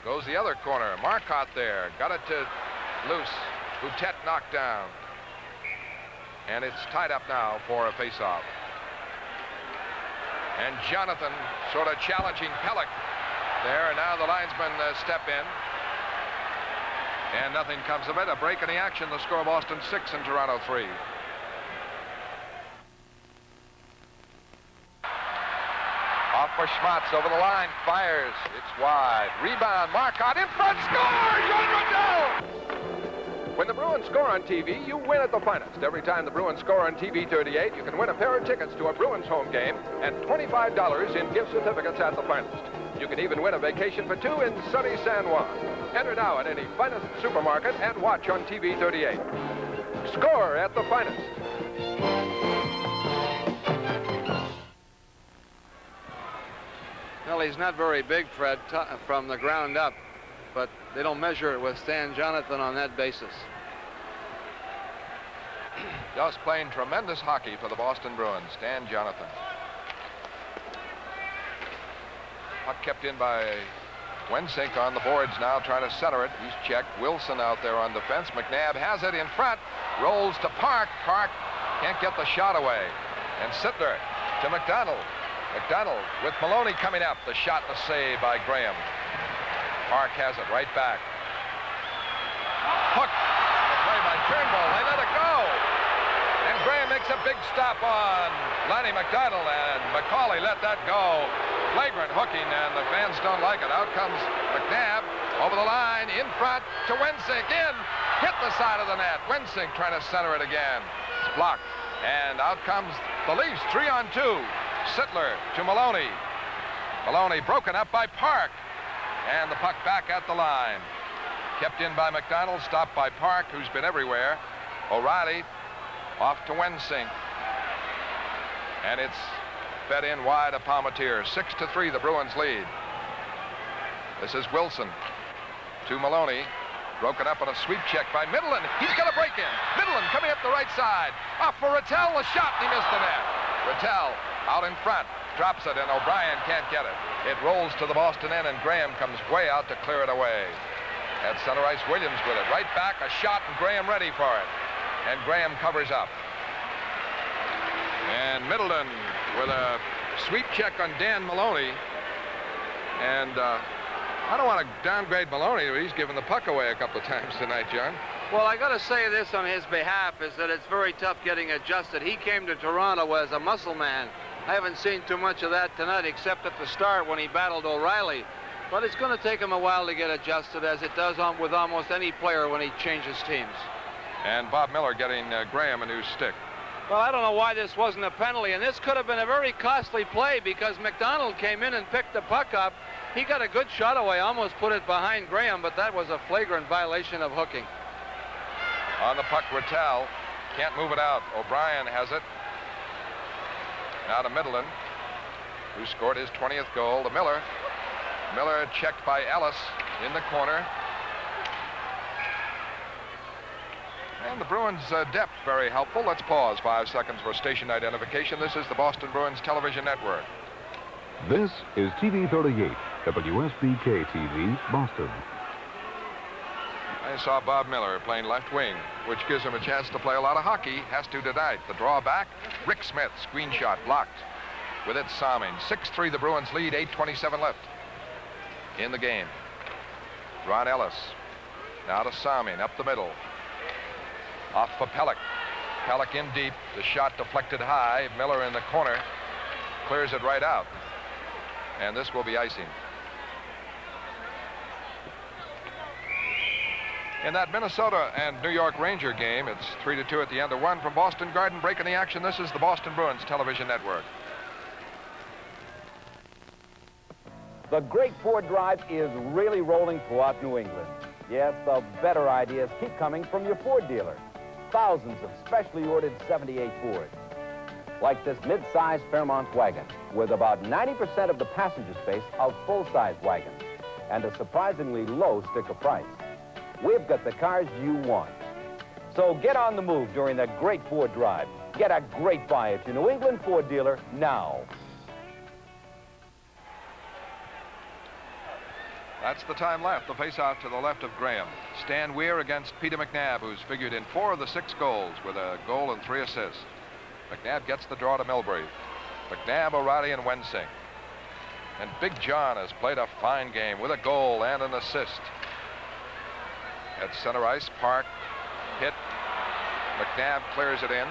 Goes the other corner. Marcotte there. Got it to loose. Boutet knocked down. And it's tied up now for a faceoff. And Jonathan sort of challenging Pelech there. And now the linesmen step in. And nothing comes of it. A break in the action. The score, Boston 6 and Toronto 3. Off for Schmatz over the line. Fires. It's wide. Rebound. Marcotte in front. Score! John Rundell! When the Bruins score on TV, you win at the finest. Every time the Bruins score on TV 38, you can win a pair of tickets to a Bruins home game and $25 in gift certificates at the finest. You can even win a vacation for two in sunny San Juan. Enter now at any finest supermarket and watch on TV 38. Score at the finest. Well, he's not very big, Fred, from the ground up, but they don't measure it with Stan Jonathan on that basis. Just playing tremendous hockey for the Boston Bruins, Stan Jonathan. Puck kept in by Wensink on the boards now, trying to center it. He's checked. Wilson out there on defense. McNabb has it in front. Rolls to Park. Park can't get the shot away. And Sittler to McDonald. McDonald with Maloney coming up. The shot and the save by Graham. Park has it right back. Hook. The play by Turnbull. They let it go. And Graham makes a big stop on Lanny McDonald. And McCauley let that go. Flagrant hooking, and the fans don't like it. Out comes McNabb over the line, in front to Wensink, in, hit the side of the net. Wensink trying to center it again. It's blocked, and out comes the Leafs, 3-on-2. Sittler to Maloney. Maloney broken up by Park, and the puck back at the line. Kept in by McDonald, stopped by Park, who's been everywhere. O'Reilly off to Wensink, and it's fed in wide of Palmatier. 6-3, the Bruins lead. This is Wilson to Maloney. Broken up on a sweep check by Middleton. He's got a break in. Middleton coming up the right side. Off for Rattel. The shot. He missed the net. Rattel out in front. Drops it, and O'Brien can't get it. It rolls to the Boston end, and Graham comes way out to clear it away. At center ice, Williams with it. Right back, a shot, and Graham ready for it. And Graham covers up. And Middleton with a sweep check on Dan Maloney. And I don't want to downgrade Maloney, but he's given the puck away a couple of times tonight, John. Well, I got to say this on his behalf, is that it's very tough getting adjusted. He came to Toronto as a muscle man. I haven't seen too much of that tonight, except at the start when he battled O'Reilly. But it's going to take him a while to get adjusted, as it does with almost any player when he changes teams. And Bob Miller getting Graham a new stick. Well, I don't know why this wasn't a penalty, and this could have been a very costly play because McDonald came in and picked the puck up. He got a good shot away, almost put it behind Graham, but that was a flagrant violation of hooking. On the puck, Rattel can't move it out. O'Brien has it. Now to Middleton, who scored his 20th goal. To Miller. Miller checked by Ellis in the corner. And the Bruins' depth very helpful. Let's pause 5 seconds for station identification. This is the Boston Bruins Television Network. This is TV 38, WSBK TV, Boston. I saw Bob Miller playing left wing, which gives him a chance to play a lot of hockey. Has to tonight. The draw back. Rick Smith, screen shot blocked. With it, Salming. 6-3, the Bruins lead. 8:27 left in the game. Ron Ellis. Now to Salming, up the middle. Off for Pelech. Pelech in deep. The shot deflected high. Miller in the corner. Clears it right out. And this will be icing. In that Minnesota and New York Ranger game, it's 3-2 at the end of one. From Boston Garden, breaking the action, this is the Boston Bruins Television Network. The Great Ford Drive is really rolling throughout New England. Yes, the better ideas keep coming from your Ford dealer. Thousands of specially ordered 78 Fords. Like this mid-size Fairmont wagon, with about 90% of the passenger space of full-size wagons, and a surprisingly low sticker price. We've got the cars you want. So get on the move during the Great Ford Drive. Get a great buy at your New England Ford dealer now. That's the time left. The face-off to the left of Graham. Stan Weir against Peter McNabb, who's figured in 4 of the 6 goals with a goal and 3 assists. McNabb gets the draw to Milbury. McNabb, O'Reilly, and Wensing. And Big John has played a fine game with a goal and an assist. At center ice, Park hit. McNabb clears it in.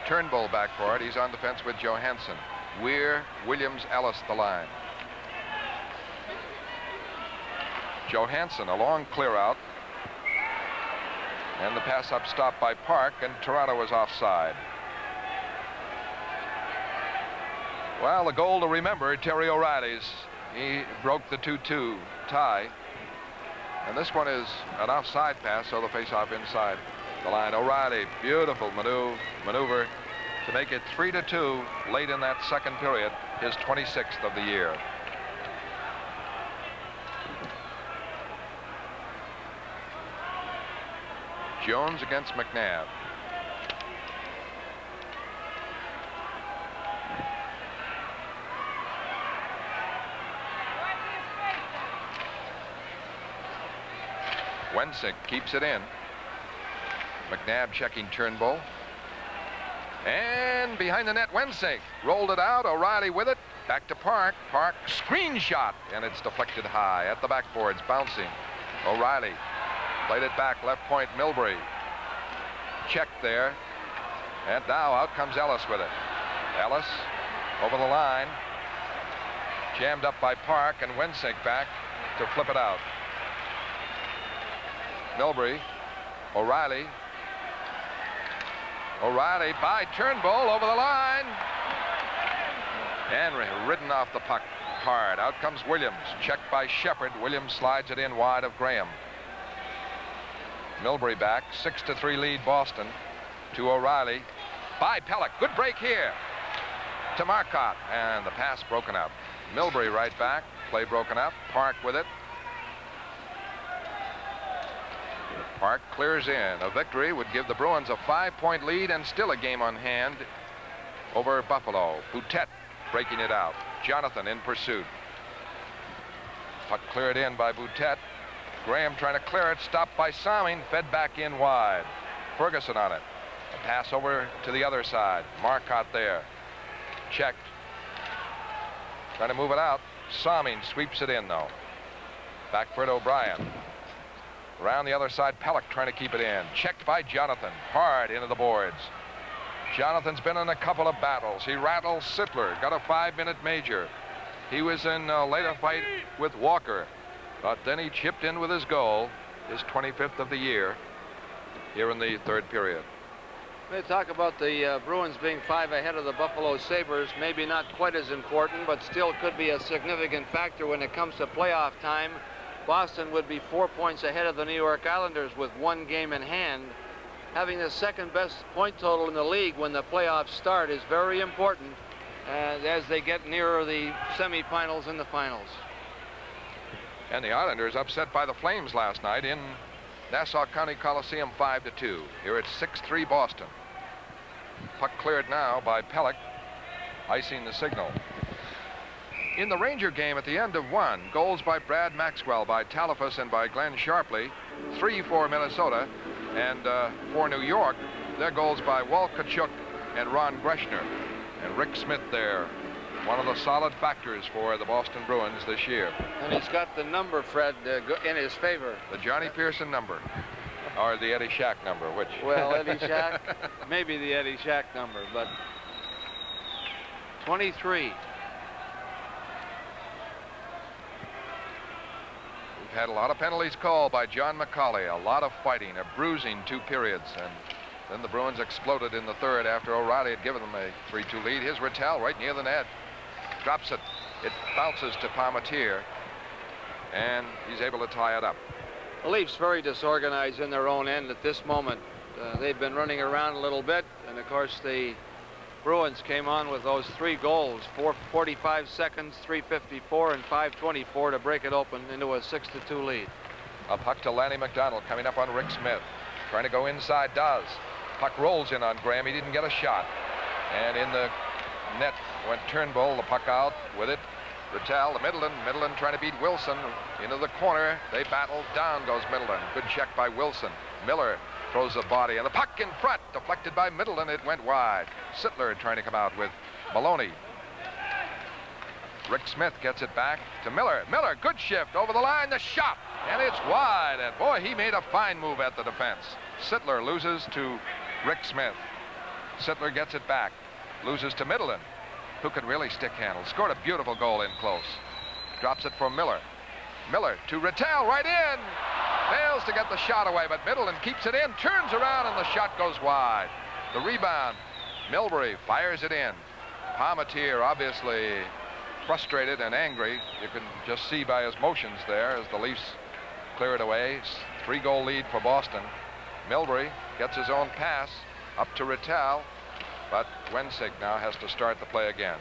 Turnbull back for it. He's on defense with Johansson. Weir, Williams, Ellis the line. Johansson, a long clear out. And the pass up stopped by Park, and Toronto was offside. Well, the goal to remember, Terry O'Reilly's. He broke the 2-2 tie. And this one is an offside pass, so the face-off inside the line. O'Reilly, beautiful maneuver to make it 3-2 late in that second period, his 26th of the year. Jones against McNabb. Wensing keeps it in. McNabb checking Turnbull. And behind the net, Wensing rolled it out. O'Reilly with it. Back to Park. Park screen shot, and it's deflected high at the backboards, bouncing. O'Reilly played it back, left point, Milbury. Checked there. And now out comes Ellis with it. Ellis over the line. Jammed up by Park, and Wensing back to flip it out. Milbury. O'Reilly. O'Reilly by Turnbull over the line. And ridden off the puck hard. Out comes Williams. Checked by Shepard. Williams slides it in wide of Graham. Milbury back. 6-3 lead Boston. To O'Reilly. By Pelech. Good break here. To Marcotte. And the pass broken up. Milbury right back. Play broken up. Park with it. Park clears in. A victory would give the Bruins a 5-point lead and still a game on hand over Buffalo. Boutet breaking it out. Jonathan in pursuit. Puck cleared in by Boutet. Graham trying to clear it. Stopped by Salming. Fed back in wide. Ferguson on it. A pass over to the other side. Marcotte there. Checked. Trying to move it out. Salming sweeps it in though. Back for it, O'Brien. Around the other side, Pelech trying to keep it in. Checked by Jonathan. Hard into the boards. Jonathan's been in a couple of battles. He rattled Sittler. Got a 5-minute major. He was in a later fight with Walker. But then he chipped in with his goal. His 25th of the year. Here in the third period. They talk about the Bruins being 5 ahead of the Buffalo Sabres. Maybe not quite as important, but still could be a significant factor when it comes to playoff time. Boston would be 4 points ahead of the New York Islanders with 1 game in hand. Having the second best point total in the league when the playoffs start is very important as they get nearer the semifinals and the finals. And the Islanders upset by the Flames last night in Nassau County Coliseum 5-2. Here it's 6-3 Boston. Puck cleared now by Pelech, icing the signal. In the Ranger game at the end of one, goals by Brad Maxwell, by Talafas, and by Glenn Sharpley. 3 for Minnesota, and for New York, their goals by Walt Tkachuk and Ron Greshner. And Rick Smith there, one of the solid factors for the Boston Bruins this year. And he's got the number, Fred, in his favor. The Johnny Pearson number, or the Eddie Shack number, which? Well, Eddie Shack, maybe the Eddie Shack number, but 23. had a lot of penalties called by John McCauley, a lot of fighting, a bruising 2 periods, and then the Bruins exploded in the third after O'Reilly had given them a 3-2 lead. Here's Rattel right near the net. Drops it. It bounces to Palmatier, and he's able to tie it up. The Leafs very disorganized in their own end at this moment. They've been running around a little bit, and of course the Bruins came on with those 3 goals, 4:45 seconds, 3:54, and 5:24 to break it open into a 6-2 lead. A puck to Lanny McDonald coming up on Rick Smith. Trying to go inside, does. Puck rolls in on Graham. He didn't get a shot. And in the net went Turnbull, the puck out with it. Rattel to Middleton. Middleton trying to beat Wilson into the corner. They battle. Down goes Middleton. Good check by Wilson. Miller throws the body, and the puck in front, deflected by Middleton. It went wide. Sittler trying to come out with Maloney. Rick Smith gets it back to Miller. Miller, good shift over the line, the shot, and it's wide. And boy, he made a fine move at the defense. Sittler loses to Rick Smith. Sittler gets it back, loses to Middleton, who could really stick handle. Scored a beautiful goal in close. Drops it for Miller. Miller to Rattel, right in. Fails to get the shot away, but Middleton keeps it in, turns around, and the shot goes wide. The rebound, Milbury fires it in. Palmatier obviously frustrated and angry. You can just see by his motions there as the Leafs clear it away. 3-goal lead for Boston. Milbury gets his own pass up to Rattel, but Wensink now has to start the play again.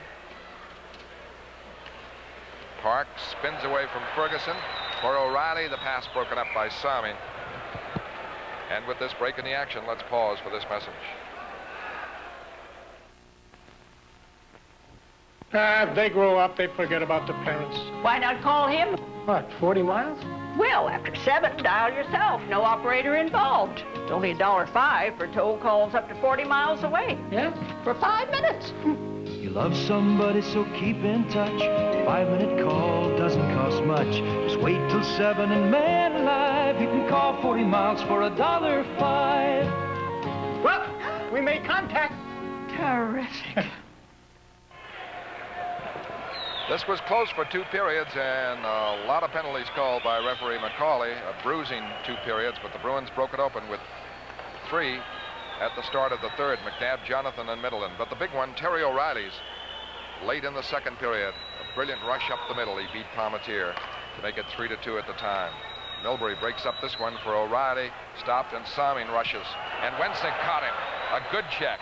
Park spins away from Ferguson. For O'Reilly, the pass broken up by Salming. And with this break in the action, let's pause for this message. If they grow up, they forget about the parents. Why not call him? What, 40 miles? Well, after 7, dial yourself. No operator involved. It's only $1.05 for toll calls up to 40 miles away. Yeah? For 5 minutes. You love somebody, so keep in touch. A 5-minute call doesn't cost much. Just wait till 7 and man alive, you can call 40 miles for $1.05. Well, we made contact. Terrific. This was close for 2 periods, and a lot of penalties called by referee McCauley. A bruising 2 periods, but the Bruins broke it open with 3 at the start of the third. McNabb, Jonathan, and Middleton. But the big one, Terry O'Reilly's, late in the second period. A brilliant rush up the middle. He beat Palmatier to make it 3-2 at the time. Milbury breaks up this one for O'Reilly. Stopped, and Salming rushes. And Wensink caught him. A good check.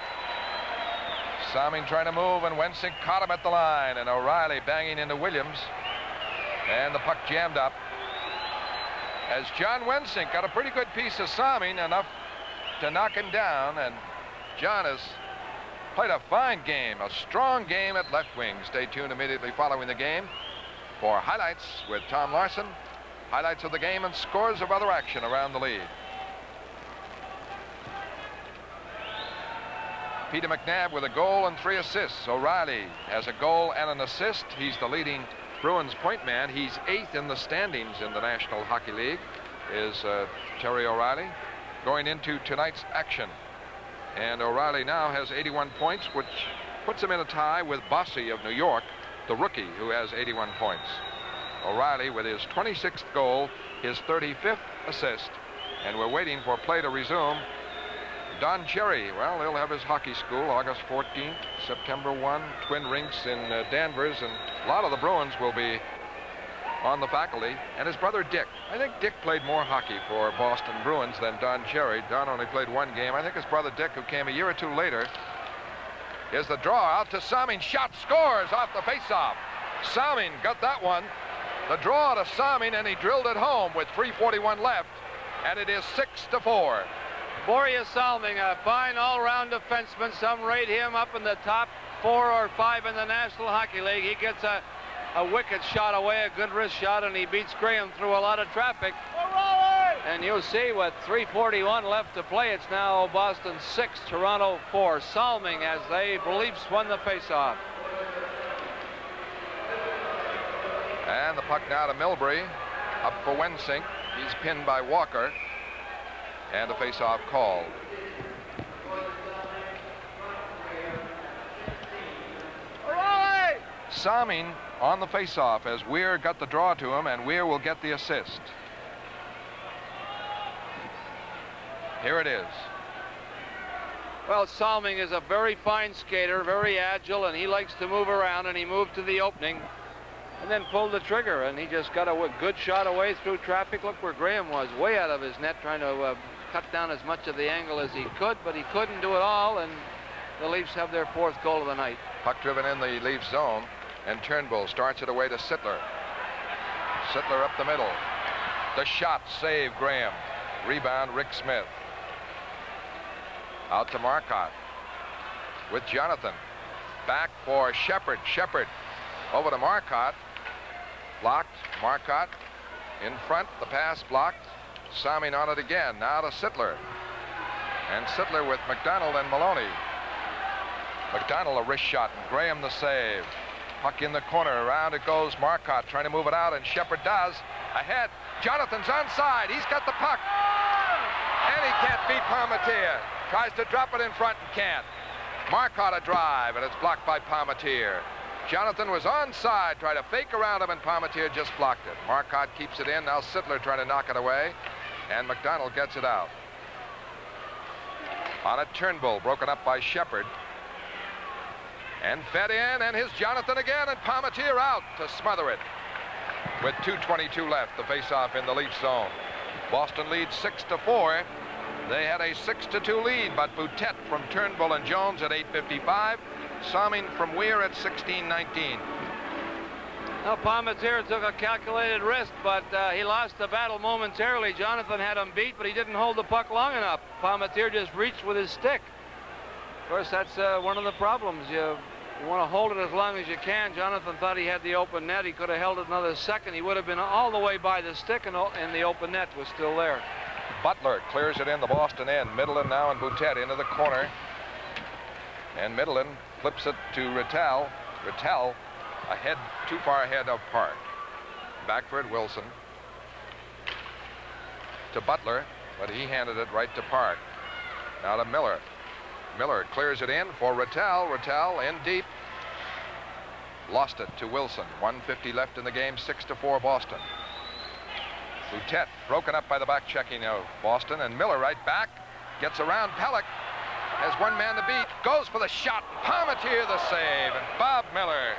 Salming trying to move, and Wensink caught him at the line. And O'Reilly banging into Williams. And the puck jammed up. As John Wensink got a pretty good piece of Salming, enough to knock him down, and John has played a fine game, a strong game at left wing. Stay tuned immediately following the game for highlights with Tom Larson, highlights of the game, and scores of other action around the league. Peter McNabb with a goal and 3 assists. O'Reilly has a goal and an assist. He's the leading Bruins point man. He's 8th in the standings in the National Hockey League, is Terry O'Reilly. Going into tonight's action. And O'Reilly now has 81 points, which puts him in a tie with Bossy of New York, the rookie, who has 81 points. O'Reilly with his 26th goal, his 35th assist, and we're waiting for play to resume. Don Cherry, well, he'll have his hockey school August 14th, September 1, twin rinks in Danvers, and a lot of the Bruins will be on the faculty, and his brother Dick. I think Dick played more hockey for Boston Bruins than Don Cherry. Don only played 1 game. I think his brother Dick, who came a year or 2 later, is the draw out to Salming. Shot, scores off the faceoff. Salming got that one. The draw to Salming, and he drilled it home with 3:41 left, and it is 6-4. Borje Salming, a fine all-round defenseman. Some rate him up in the top 4 or 5 in the National Hockey League. He gets a wicked shot away, a good wrist shot, and he beats Graham through a lot of traffic. And you'll see with 3:41 left to play, it's now Boston 6, Toronto 4. Salming as the Leafs won the faceoff. And the puck now to Milbury, up for Wensink. He's pinned by Walker, and the faceoff called. Salming on the faceoff as Weir got the draw to him, and Weir will get the assist. Here it is. Well, Salming is a very fine skater, very agile, and he likes to move around, and he moved to the opening and then pulled the trigger, and he just got a good shot away through traffic. Look where Graham was, way out of his net, trying to cut down as much of the angle as he could, but he couldn't do it all, and the Leafs have their 4th goal of the night. Puck driven in the Leafs zone, and Turnbull starts it away to Sittler. Sittler up the middle. The shot, save Graham. Rebound, Rick Smith. Out to Marcotte with Jonathan. Back for Shepard. Shepard over to Marcotte. Blocked. Marcotte in front. The pass blocked. Salming on it again. Now to Sittler. And Sittler with McDonald and Maloney. McDonald a wrist shot, and Graham the save. Puck in the corner. Around it goes Marcotte trying to move it out, and Shepard does. Ahead. Jonathan's onside. He's got the puck. And he can't beat Palmateer. Tries to drop it in front and can't. Marcotte a drive, and it's blocked by Palmateer. Jonathan was onside, tried to fake around him, and Palmateer just blocked it. Marcotte keeps it in. Now Sittler trying to knock it away, and McDonald gets it out. On a Turnbull, broken up by Shepard. And fed in, and here's Jonathan again, and Palmateer out to smother it. With 2:22 left, the face-off in the Leafs zone. Boston leads 6-4. They had a 6-2 lead, but Boutet from Turnbull and Jones at 8:55. Salming from Weir at 16:19. Now, Palmateer took a calculated risk, but he lost the battle momentarily. Jonathan had him beat, but he didn't hold the puck long enough. Palmateer just reached with his stick. Of course, that's one of the problems. You want to hold it as long as you can. Jonathan thought he had the open net. He could have held it another second. He would have been all the way by the stick, and the open net was still there. Butler clears it in the Boston end. Middleton now and Boutet into the corner. And Middleton flips it to Rattel. Rattel ahead, too far ahead of Park. Back for it, Wilson. To Butler, but he handed it right to Park. Now to Miller. Miller clears it in for Rattel. Rattel in deep. Lost it to Wilson. 1:50 left in the game. 6-4 Boston. Boutet broken up by the back checking of Boston, and Miller right back. Gets around Pellick. Has one man to beat. Goes for the shot. Palmateer the save. And Bob Miller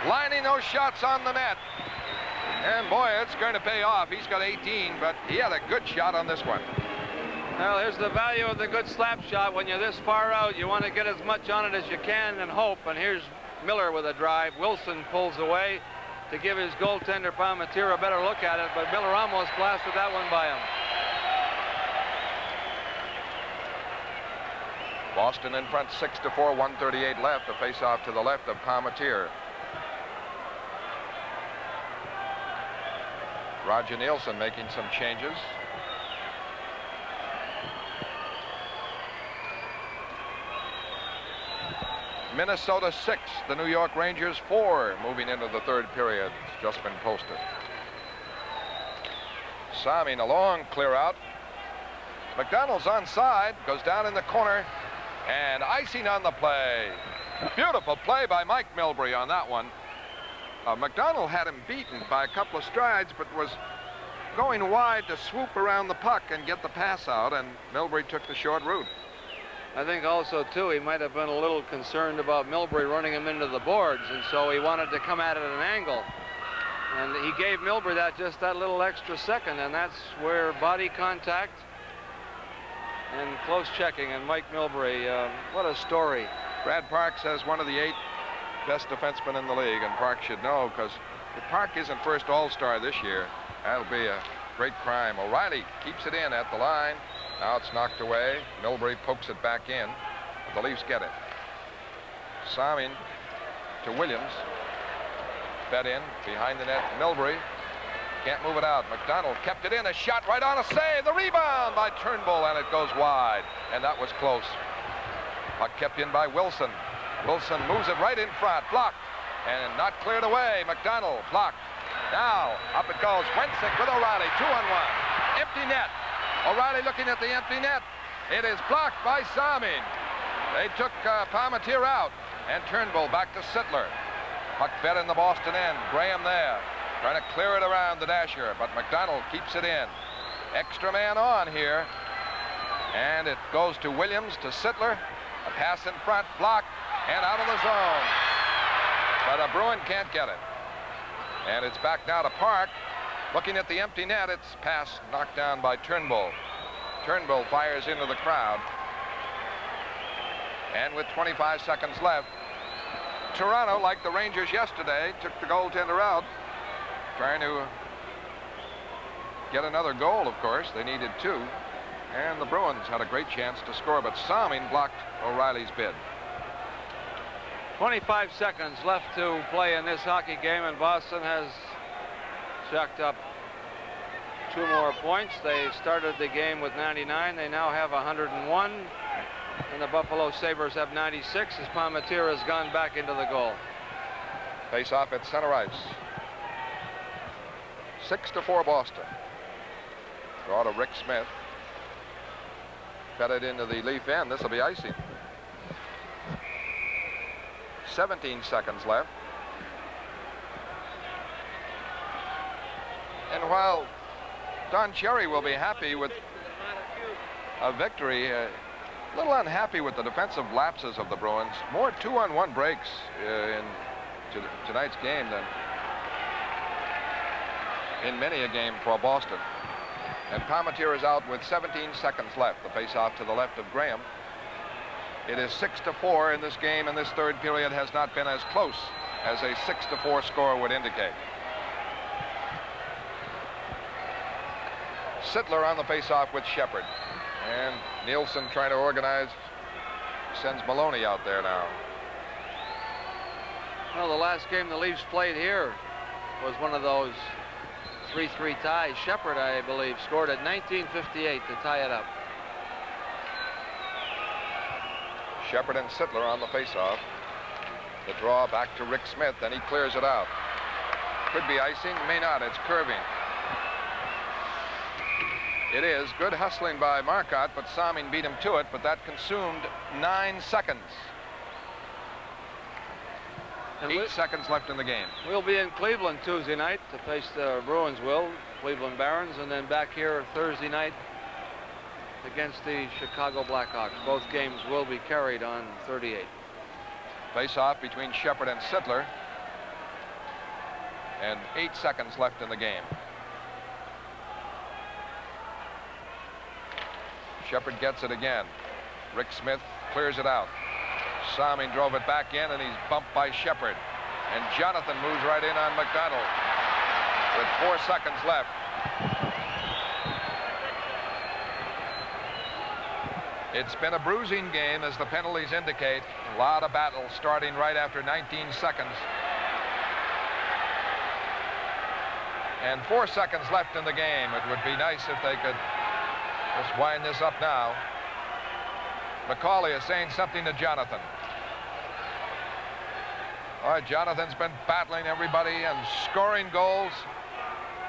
lining those shots on the net. And boy, it's going to pay off. He's got 18, but he had a good shot on this one. Well, here's the value of the good slap shot. When you're this far out, you want to get as much on it as you can and hope. And here's Miller with a drive. Wilson pulls away to give his goaltender Palmateer a better look at it, but Miller almost blasted that one by him. Boston in front 6-4, 1:38 left. A face-off to the left of Palmateer. Roger Nielsen making some changes. Minnesota 6, the New York Rangers 4, moving into the third period. It's just been posted. Salming a long clear out. McDonald's onside, goes down in the corner, and icing on the play. Beautiful play by Mike Milbury on that one. McDonald had him beaten by a couple of strides, but was going wide to swoop around the puck and get the pass out, and Milbury took the short route. I think also, too, he might have been a little concerned about Milbury running him into the boards, and so he wanted to come at it at an angle. And he gave Milbury just that little extra second, and that's where body contact and close checking. And Mike Milbury, what a story. Brad Parks has one of the 8 best defensemen in the league, and Park should know, because if Park isn't first All-Star this year, that'll be a great crime. O'Reilly keeps it in at the line. Now it's knocked away. Milbury pokes it back in. The Leafs get it. Salming to Williams. Fed in behind the net. Milbury can't move it out. McDonald kept it in. A shot right on a save. The rebound by Turnbull, and it goes wide. And that was close. Puck kept in by Wilson. Wilson moves it right in front. Blocked. And not cleared away. McDonald blocked. Now up it goes. Wensick with O'Reilly. 2-on-1. Empty net. O'Reilly looking at the empty net. It is blocked by Salming. They took Palmateer out, and Turnbull back to Sittler. Puck fed in the Boston end. Graham there, trying to clear it around the dasher, but McDonald keeps it in. Extra man on here. And it goes to Williams, to Sittler. A pass in front, blocked, and out of the zone. But a Bruin can't get it. And it's back now to Park. Looking at the empty net, it's pass knocked down by Turnbull. Turnbull fires into the crowd. And with 25 seconds left, Toronto, like the Rangers yesterday, took the goaltender out, trying to get another goal, of course. They needed 2. And the Bruins had a great chance to score, but Salming blocked O'Reilly's bid. 25 seconds left to play in this hockey game, and Boston has jacked up 2 more points. They started the game with 99. They now have 101. And the Buffalo Sabres have 96 as Palmateer has gone back into the goal. Face off at center ice. 6-4 Boston. Draw to Rick Smith. Fed it into the Leaf end. This will be icing. 17 seconds left. And while Don Cherry will be happy with a victory, a little unhappy with the defensive lapses of the Bruins. More 2-on-1 breaks in tonight's game than in many a game for Boston. And Palmateer is out with 17 seconds left. The face-off to the left of Graham. It is 6-4 in this game, and this third period has not been as close as a 6-4 score would indicate. Sittler on the face-off with Shepard. And Nielsen trying to organize, sends Maloney out there now. Well, the last game the Leafs played here was one of those 3-3 ties. Shepard, I believe, scored at 19:58 to tie it up. Shepard and Sittler on the face-off. The draw back to Rick Smith, and he clears it out. Could be icing, may not. It's curving. It is. Good hustling by Marcotte, but Salming beat him to it, but that consumed 9 seconds. And 8 seconds left in the game. We'll be in Cleveland Tuesday night to face the Bruins, Cleveland Barons, and then back here Thursday night against the Chicago Blackhawks. Both games will be carried on 38. Face-off between Shepard and Sittler. And 8 seconds left in the game. Shepard gets it again. Rick Smith clears it out. Salming drove it back in, and he's bumped by Shepard. And Jonathan moves right in on McDonald with 4 seconds left. It's been a bruising game, as the penalties indicate. A lot of battle starting right after 19 seconds. And 4 seconds left in the game. It would be nice if they could just wind this up now. McCauley is saying something to Jonathan. All right, Jonathan's been battling everybody and scoring goals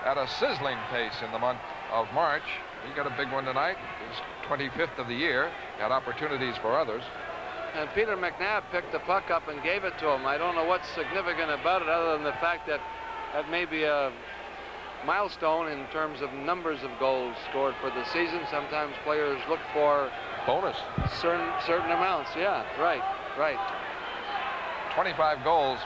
at a sizzling pace in the month of March. He got a big one tonight. His 25th of the year. Had opportunities for others. And Peter McNabb picked the puck up and gave it to him. I don't know what's significant about it other than the fact that that may be a milestone in terms of numbers of goals scored for the season. Sometimes players look for bonus certain amounts. Yeah, right. 25 goals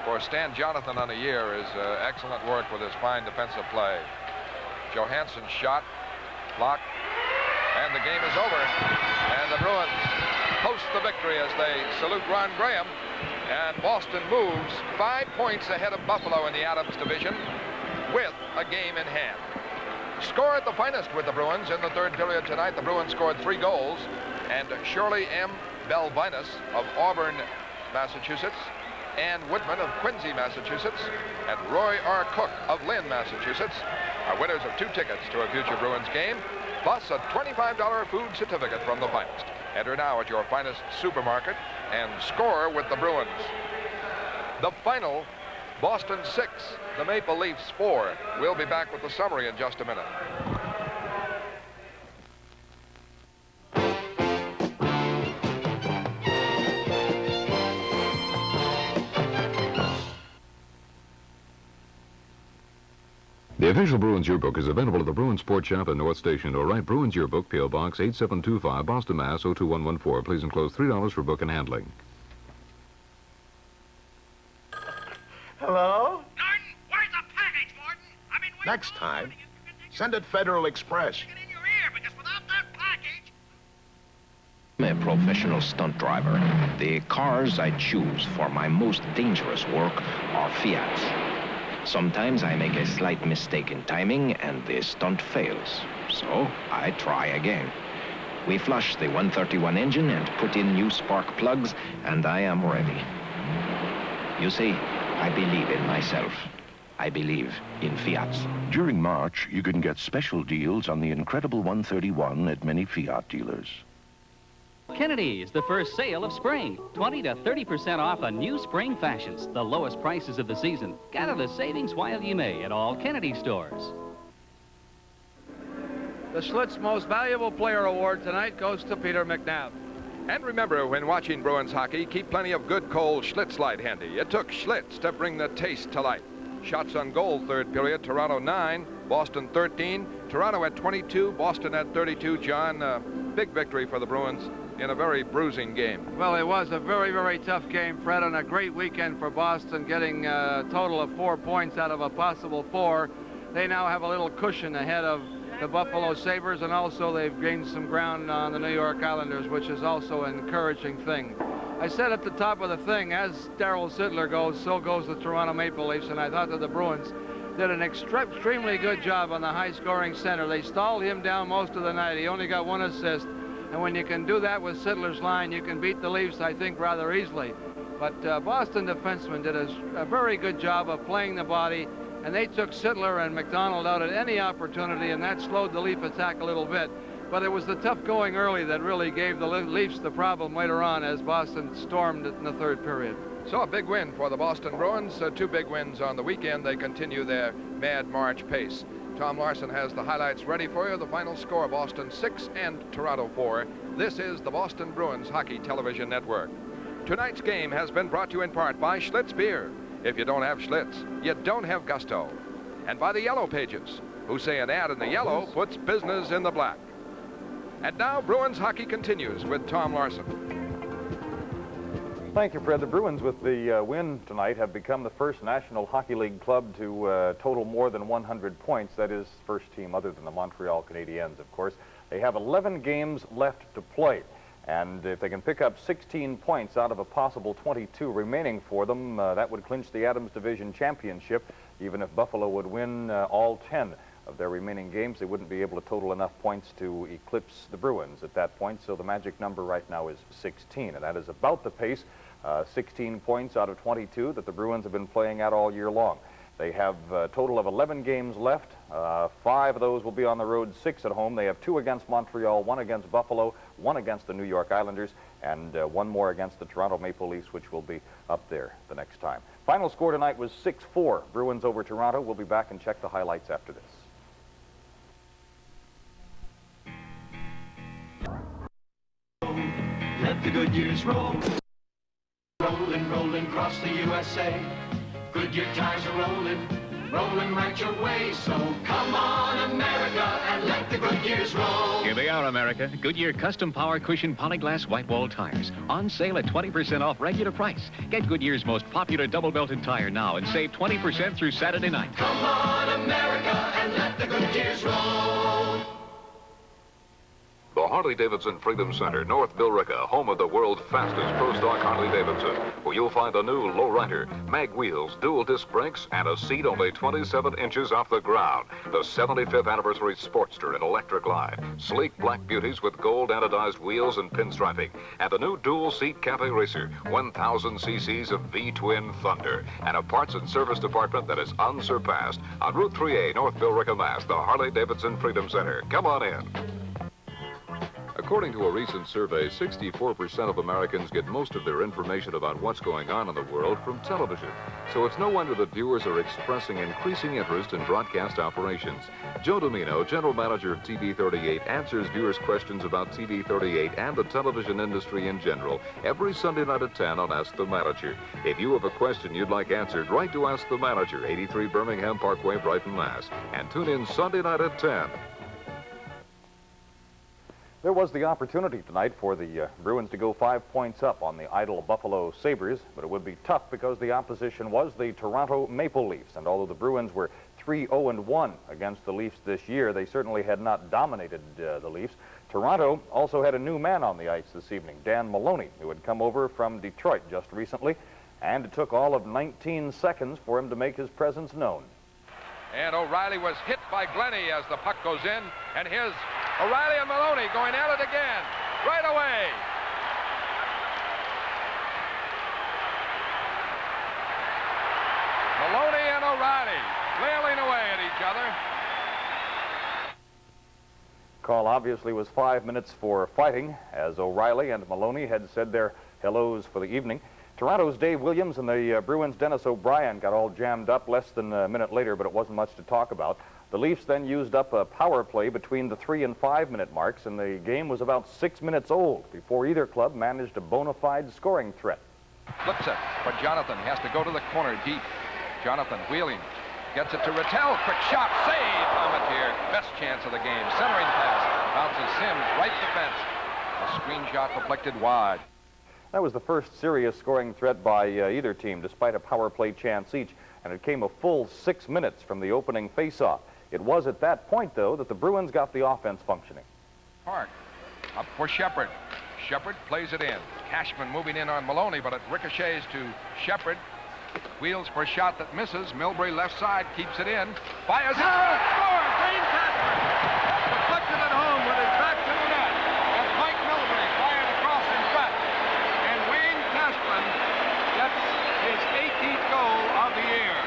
for Stan Jonathan on a year is excellent work with his fine defensive play. Johansson's shot blocked, and the game is over. And the Bruins post the victory as they salute Ron Graham. And Boston moves 5 points ahead of Buffalo in the Adams division, with a game in hand. Score at the finest with the Bruins in the third period tonight. The Bruins scored 3 goals, and Shirley M. Belvinus of Auburn, Massachusetts, Ann Woodman of Quincy, Massachusetts, and Roy R. Cook of Lynn, Massachusetts are winners of 2 tickets to a future Bruins game, plus a $25 food certificate from the finest. Enter now at your finest supermarket and score with the Bruins. The final, Boston 6, the Maple Leafs 4. We'll be back with the summary in just a minute. The official Bruins Yearbook is available at the Bruins Sports Shop in North Station, or write Bruins Yearbook, P.O. Box 8725, Boston, Mass. 02114. Please enclose $3 for book and handling. Hello? Gordon, where's the package, Gordon? Next time, send it Federal Express. I'm a professional stunt driver. The cars I choose for my most dangerous work are Fiats. Sometimes I make a slight mistake in timing and the stunt fails. So I try again. We flush the 131 engine and put in new spark plugs, and I am ready. You see, I believe in myself. I believe in Fiats. During March, you can get special deals on the incredible 131 at many Fiat dealers. Kennedy's, the first sale of spring. 20 to 30% off on new spring fashions. The lowest prices of the season. Gather the savings while you may at all Kennedy stores. The Schlitz Most Valuable Player Award tonight goes to Peter McNabb. And remember, when watching Bruins hockey, keep plenty of good cold Schlitz Light handy. It took Schlitz to bring the taste to life. Shots on goal, third period, Toronto 9, Boston 13, Toronto at 22, Boston at 32. John, big victory for the Bruins in a very bruising game. Well, it was a very, very tough game, Fred, and a great weekend for Boston, getting a total of 4 points out of a possible 4. They now have a little cushion ahead of the Buffalo Sabres, and also they've gained some ground on the New York Islanders, which is also an encouraging thing. I said at the top of the thing, as Darryl Sittler goes, so goes the Toronto Maple Leafs, and I thought that the Bruins did an extremely good job on the high-scoring center. They stalled him down most of the night. He only got 1 assist, and when you can do that with Sittler's line, you can beat the Leafs, I think, rather easily. But Boston defensemen did a very good job of playing the body, and they took Sittler and McDonald out at any opportunity, and that slowed the Leaf attack a little bit. But it was the tough going early that really gave the Leafs the problem later on as Boston stormed it in the third period. So a big win for the Boston Bruins. 2 big wins on the weekend. They continue their mad March pace. Tom Larson has the highlights ready for you. The final score, Boston 6 and Toronto 4. This is the Boston Bruins Hockey Television Network. Tonight's game has been brought to you in part by Schlitz Beer. If you don't have Schlitz, you don't have gusto. And by the Yellow Pages, who say an ad in the yellow puts business in the black. And now Bruins hockey continues with Tom Larson. Thank you, Fred. The Bruins, with the win tonight, have become the first National Hockey League club to total more than 100 points. That is, first team other than the Montreal Canadiens, of course. They have 11 games left to play. And if they can pick up 16 points out of a possible 22 remaining for them, that would clinch the Adams Division Championship. Even if Buffalo would win all 10 of their remaining games, they wouldn't be able to total enough points to eclipse the Bruins at that point. So the magic number right now is 16, and that is about the pace, 16 points out of 22 that the Bruins have been playing at all year long. They have a total of 11 games left. 5 of those will be on the road, 6 at home. They have 2 against Montreal, 1 against Buffalo, 1 against the New York Islanders, and 1 more against the Toronto Maple Leafs, which will be up there the next time. Final score tonight was 6-4, Bruins over Toronto. We'll be back and check the highlights after this. Let the good years roll. Rolling, rolling across the USA. Goodyear tires are rolling, rolling right your way. So come on, America, and let the good years roll. Here they are, America. Goodyear Custom Power Cushion Polyglass White Wall Tires. On sale at 20% off regular price. Get Goodyear's most popular double-belted tire now and save 20% through Saturday night. Come on, America, and let the good years roll. The Harley-Davidson Freedom Center, North Billerica, home of the world's fastest Pro Stock Harley-Davidson, where you'll find a new lowrider, mag wheels, dual disc brakes, and a seat only 27 inches off the ground. The 75th Anniversary Sportster in electric line, sleek black beauties with gold anodized wheels and pinstriping, and the new dual-seat Cafe Racer, 1,000 cc's of V-twin Thunder, and a parts and service department that is unsurpassed. On Route 3A, North Billerica, Mass, the Harley-Davidson Freedom Center. Come on in. According to a recent survey, 64% of Americans get most of their information about what's going on in the world from television. So it's no wonder that viewers are expressing increasing interest in broadcast operations. Joe Domino, general manager of TV 38, answers viewers' questions about TV 38 and the television industry in general every Sunday night at 10 on Ask the Manager. If you have a question you'd like answered, write to Ask the Manager, 83 Birmingham Parkway, Brighton, Mass. And tune in Sunday night at 10. There was the opportunity tonight for the Bruins to go 5 points up on the idle Buffalo Sabres, but it would be tough because the opposition was the Toronto Maple Leafs. And although the Bruins were 3-0-1 against the Leafs this year, they certainly had not dominated the Leafs. Toronto also had a new man on the ice this evening, Dan Maloney, who had come over from Detroit just recently, and it took all of 19 seconds for him to make his presence known. And O'Reilly was hit by Glennie as the puck goes in, and here's O'Reilly and Maloney going at it again, right away. Maloney and O'Reilly flailing away at each other. Call obviously was 5 minutes for fighting, as O'Reilly and Maloney had said their hellos for the evening. Toronto's Dave Williams and the Bruins' Dennis O'Brien got all jammed up less than a minute later, but it wasn't much to talk about. The Leafs then used up a power play between the 3- and 5-minute marks, and the game was about 6 minutes old before either club managed a bona fide scoring threat. Flips it for Jonathan. He has to go to the corner deep. Jonathan wheeling. Gets it to Rattel. Quick shot. Save. Palmetier. Best chance of the game. Centering pass. Bounces Sims. Right defense. A screen shot deflected wide. That was the first serious scoring threat by either team, despite a power play chance each, and it came a full 6 minutes from the opening faceoff. It was at that point, though, that the Bruins got the offense functioning. Park. Up for Shepard. Shepard plays it in. Cashman moving in on Maloney, but it ricochets to Shepard. Wheels for a shot that misses. Milbury left side keeps it in. Fires it. Scores! Wayne Cashman! Deflected at home with his back to the net. And Mike Milbury fired across in front. And Wayne Cashman gets his 18th goal of the year.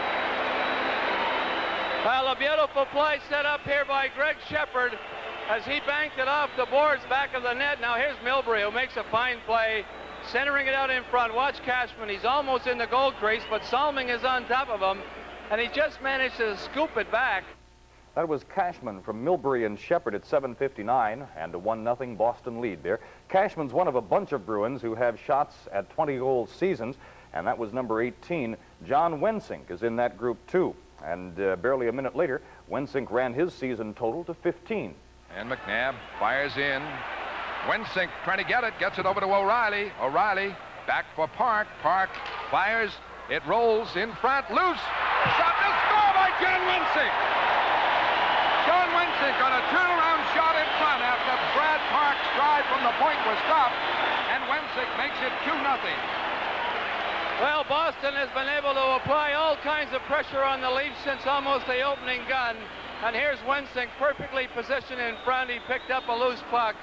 Well, a beautiful play set up here by Greg Shepard as he banked it off the boards back of the net. Now here's Milbury, who makes a fine play, centering it out in front. Watch Cashman. He's almost in the goal crease, but Salming is on top of him, and he just managed to scoop it back. That was Cashman from Milbury and Shepard at 7:59, and a 1-0 Boston lead there. Cashman's one of a bunch of Bruins who have shots at 20-goal seasons, and that was number 18. John Wensink is in that group, too. And barely a minute later, Wensink ran his season total to 15. And McNabb fires in. Wensink trying to get it, gets it over to O'Reilly. O'Reilly back for Park. Park fires. It rolls in front. Loose. Shot to score by John Wensink. John Wensink on a turnaround shot in front after Brad Park's drive from the point was stopped. And Wensink makes it 2-0. Well, Boston has been able to apply all kinds of pressure on the Leafs since almost the opening gun. And here's Wensink perfectly positioned in front. He picked up a loose puck.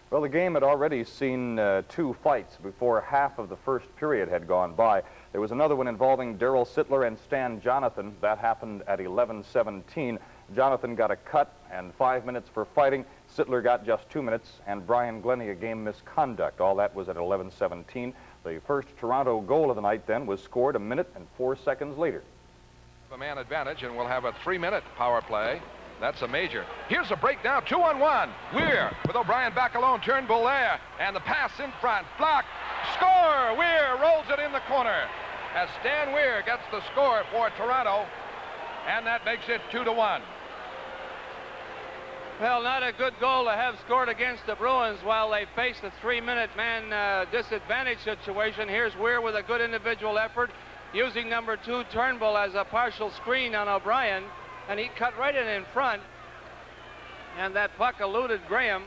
Well, the game had already seen 2 fights before half of the first period had gone by. There was another one involving Darryl Sittler and Stan Jonathan. That happened at 11:17. Jonathan got a cut and 5 minutes for fighting. Sittler got just 2 minutes, and Brian Glennie a game misconduct. All that was at 11:17. The first Toronto goal of the night then was scored 1 minute and 4 seconds later. A man advantage, and we'll have a 3-minute power play. That's a major. Here's a breakdown, 2-on-1. Weir with O'Brien back alone, Turnbull there, and the pass in front. Block, score! Weir rolls it in the corner as Stan Weir gets the score for Toronto, and that makes it 2-1. Well, not a good goal to have scored against the Bruins while they face a 3-minute man disadvantage situation. Here's Weir with a good individual effort, using number 2 Turnbull as a partial screen on O'Brien, and he cut right in front, and that puck eluded Graham.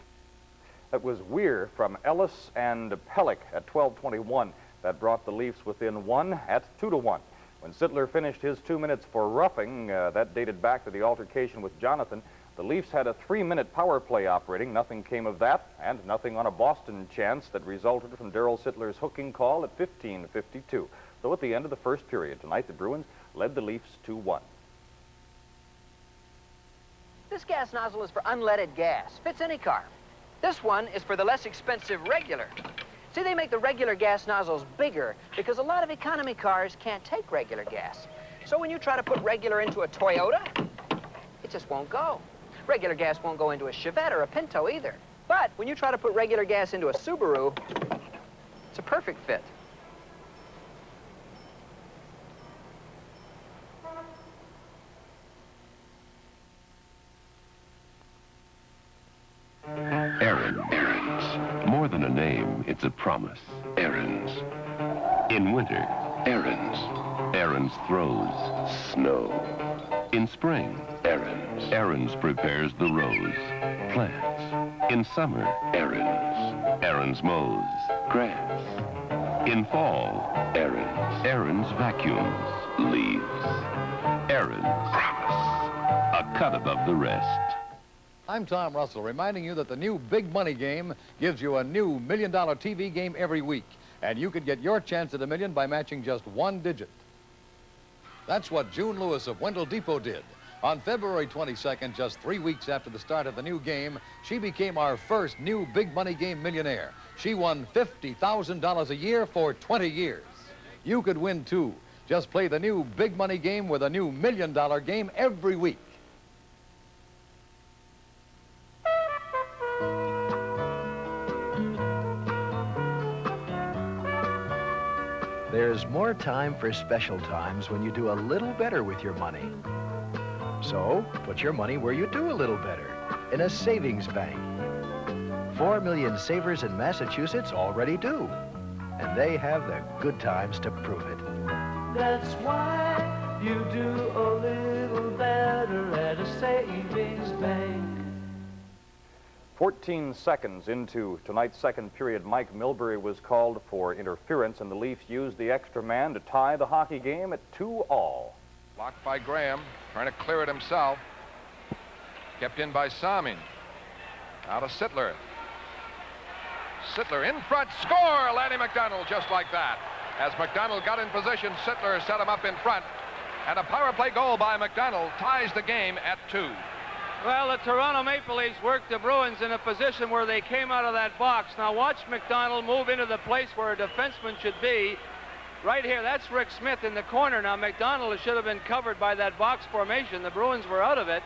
That was Weir from Ellis and Pellick at 12:21. That brought the Leafs within 1 at 2-1. When Sittler finished his 2 minutes for roughing, that dated back to the altercation with Jonathan, the Leafs had a 3-minute power play operating. Nothing came of that, and nothing on a Boston chance that resulted from Darryl Sittler's hooking call at 15:52. So at the end of the first period tonight, the Bruins led the Leafs 2-1. This gas nozzle is for unleaded gas. Fits any car. This one is for the less expensive regular. See, they make the regular gas nozzles bigger because a lot of economy cars can't take regular gas. So when you try to put regular into a Toyota, it just won't go. Regular gas won't go into a Chevette or a Pinto either. But when you try to put regular gas into a Subaru, it's a perfect fit. Errands. More than a name, it's a promise. Errands. In winter, errands. Errands throws snow. In spring, errands. Errands prepares the rows, plants. In summer, errands. Errands mows grass. In fall, errands. Errands vacuums, leaves. Errands. Promise. A cut above the rest. I'm Tom Russell, reminding you that the new Big Money game gives you a new $1 million TV game every week, and you could get your chance at $1 million by matching just one digit. That's what June Lewis of Wendell Depot did. On February 22nd, just 3 weeks after the start of the new game, she became our first new Big Money game millionaire. She won $50,000 a year for 20 years. You could win, too. Just play the new Big Money game with a new $1 million game every week. There's more time for special times when you do a little better with your money. So, put your money where you do a little better, in a savings bank. 4 million savers in Massachusetts already do, and they have the good times to prove it. That's why you do a little better at a savings bank. 14 seconds into tonight's second period, Mike Milbury was called for interference, and the Leafs used the extra man to tie the hockey game at 2-all. Blocked by Graham, trying to clear it himself. Kept in by Salming. Now to Sittler. Sittler in front, score! Lanny McDonald just like that. As McDonald got in position, Sittler set him up in front. And a power play goal by McDonald ties the game at 2. Well, the Toronto Maple Leafs worked the Bruins in a position where they came out of that box. Now watch McDonald move into the place where a defenseman should be. Right here, that's Rick Smith in the corner. Now McDonald should have been covered by that box formation. The Bruins were out of it.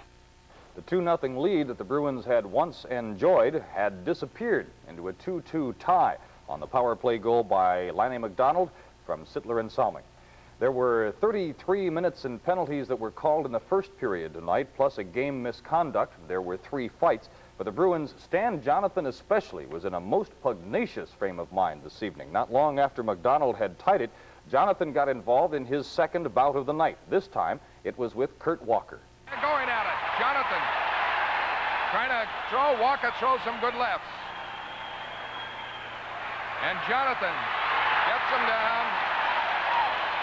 The 2-0 lead that the Bruins had once enjoyed had disappeared into a 2-2 tie on the power play goal by Lanny McDonald from Sittler and Salming. There were 33 minutes in penalties that were called in the first period tonight, plus a game misconduct. There were 3 fights. For the Bruins, Stan Jonathan especially was in a most pugnacious frame of mind this evening. Not long after McDonald had tied it, Jonathan got involved in his second bout of the night. This time, it was with Kurt Walker. Going at it. Jonathan trying to throw. Walker throws some good lefts. And Jonathan gets him down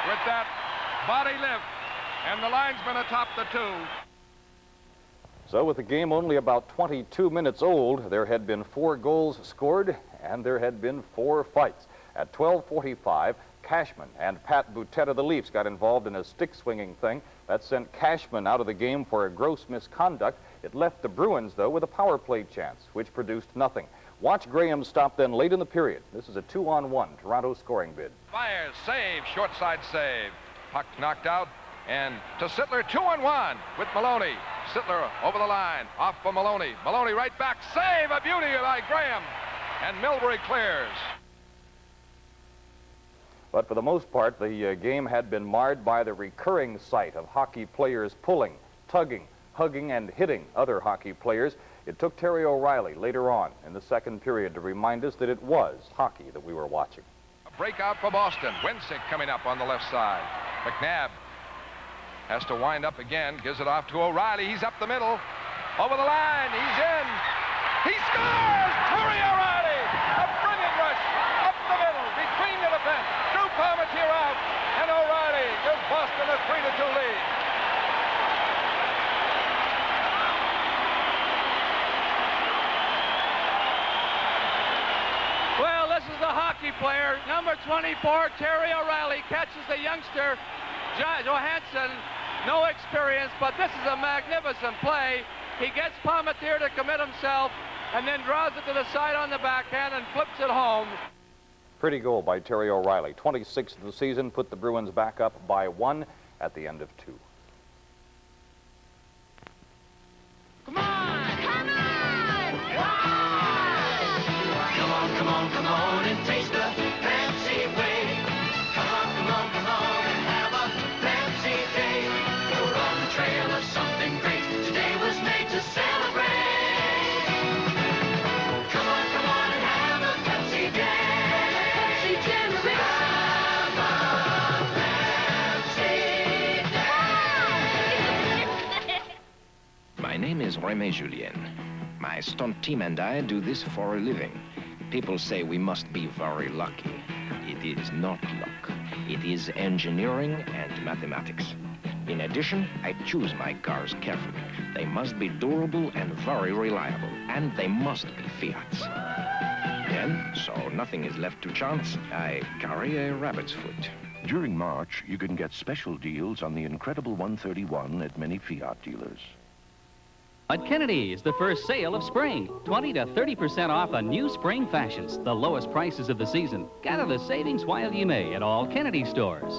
with that body lift, and the linesman atop the 2. So with the game only about 22 minutes old, there had been 4 goals scored, and there had been 4 fights. At 12:45, Cashman and Pat Boutette of the Leafs got involved in a stick-swinging thing. That sent Cashman out of the game for a gross misconduct. It left the Bruins, though, with a power play chance, which produced nothing. Watch Graham stop then late in the period. This is a 2-on-1 Toronto scoring bid. Fires, save, short side save. Puck knocked out, and to Sittler, 2-on-1 with Maloney. Sittler over the line, off for Maloney. Maloney right back, save, a beauty by Graham. And Milbury clears. But for the most part, the game had been marred by the recurring sight of hockey players pulling, tugging, hugging, and hitting other hockey players. It took Terry O'Reilly later on in the second period to remind us that it was hockey that we were watching. A breakout for Boston. Wensick coming up on the left side. McNabb has to wind up again, gives it off to O'Reilly. He's up the middle, over the line, he's in. He scores! Terry O'Reilly! A brilliant rush up the middle, between the defense. Drew Palmatier out, and O'Reilly gives Boston a 3-2 lead. Well, this is the hockey player, number 24, Terry O'Reilly, catches the youngster, Johansson. No experience, but this is a magnificent play. He gets Palmatier to commit himself. and then draws it to the side on the backhand and flips it home. Pretty goal by Terry O'Reilly. 26th of the season, put the Bruins back up by 1 at the end of 2. Come on! Come on! Come on, come on, come on and taste the fancy way. Come on and have a fancy day. You're on the trail of something great. Today was made to celebrate. Come on and have a fancy day. Fancy generation. Have a fancy day. My name is Remy Julien. My stunt team and I do this for a living. People say we must be very lucky. It is not luck. It is engineering and mathematics. In addition, I choose my cars carefully. They must be durable and very reliable, and they must be Fiats. Then, so nothing is left to chance, I carry a rabbit's foot. During March, you can get special deals on the incredible 131 at many Fiat dealers. At Kennedy's, the first sale of spring. 20 to 30% off on new spring fashions. The lowest prices of the season. Gather the savings while you may at all Kennedy stores.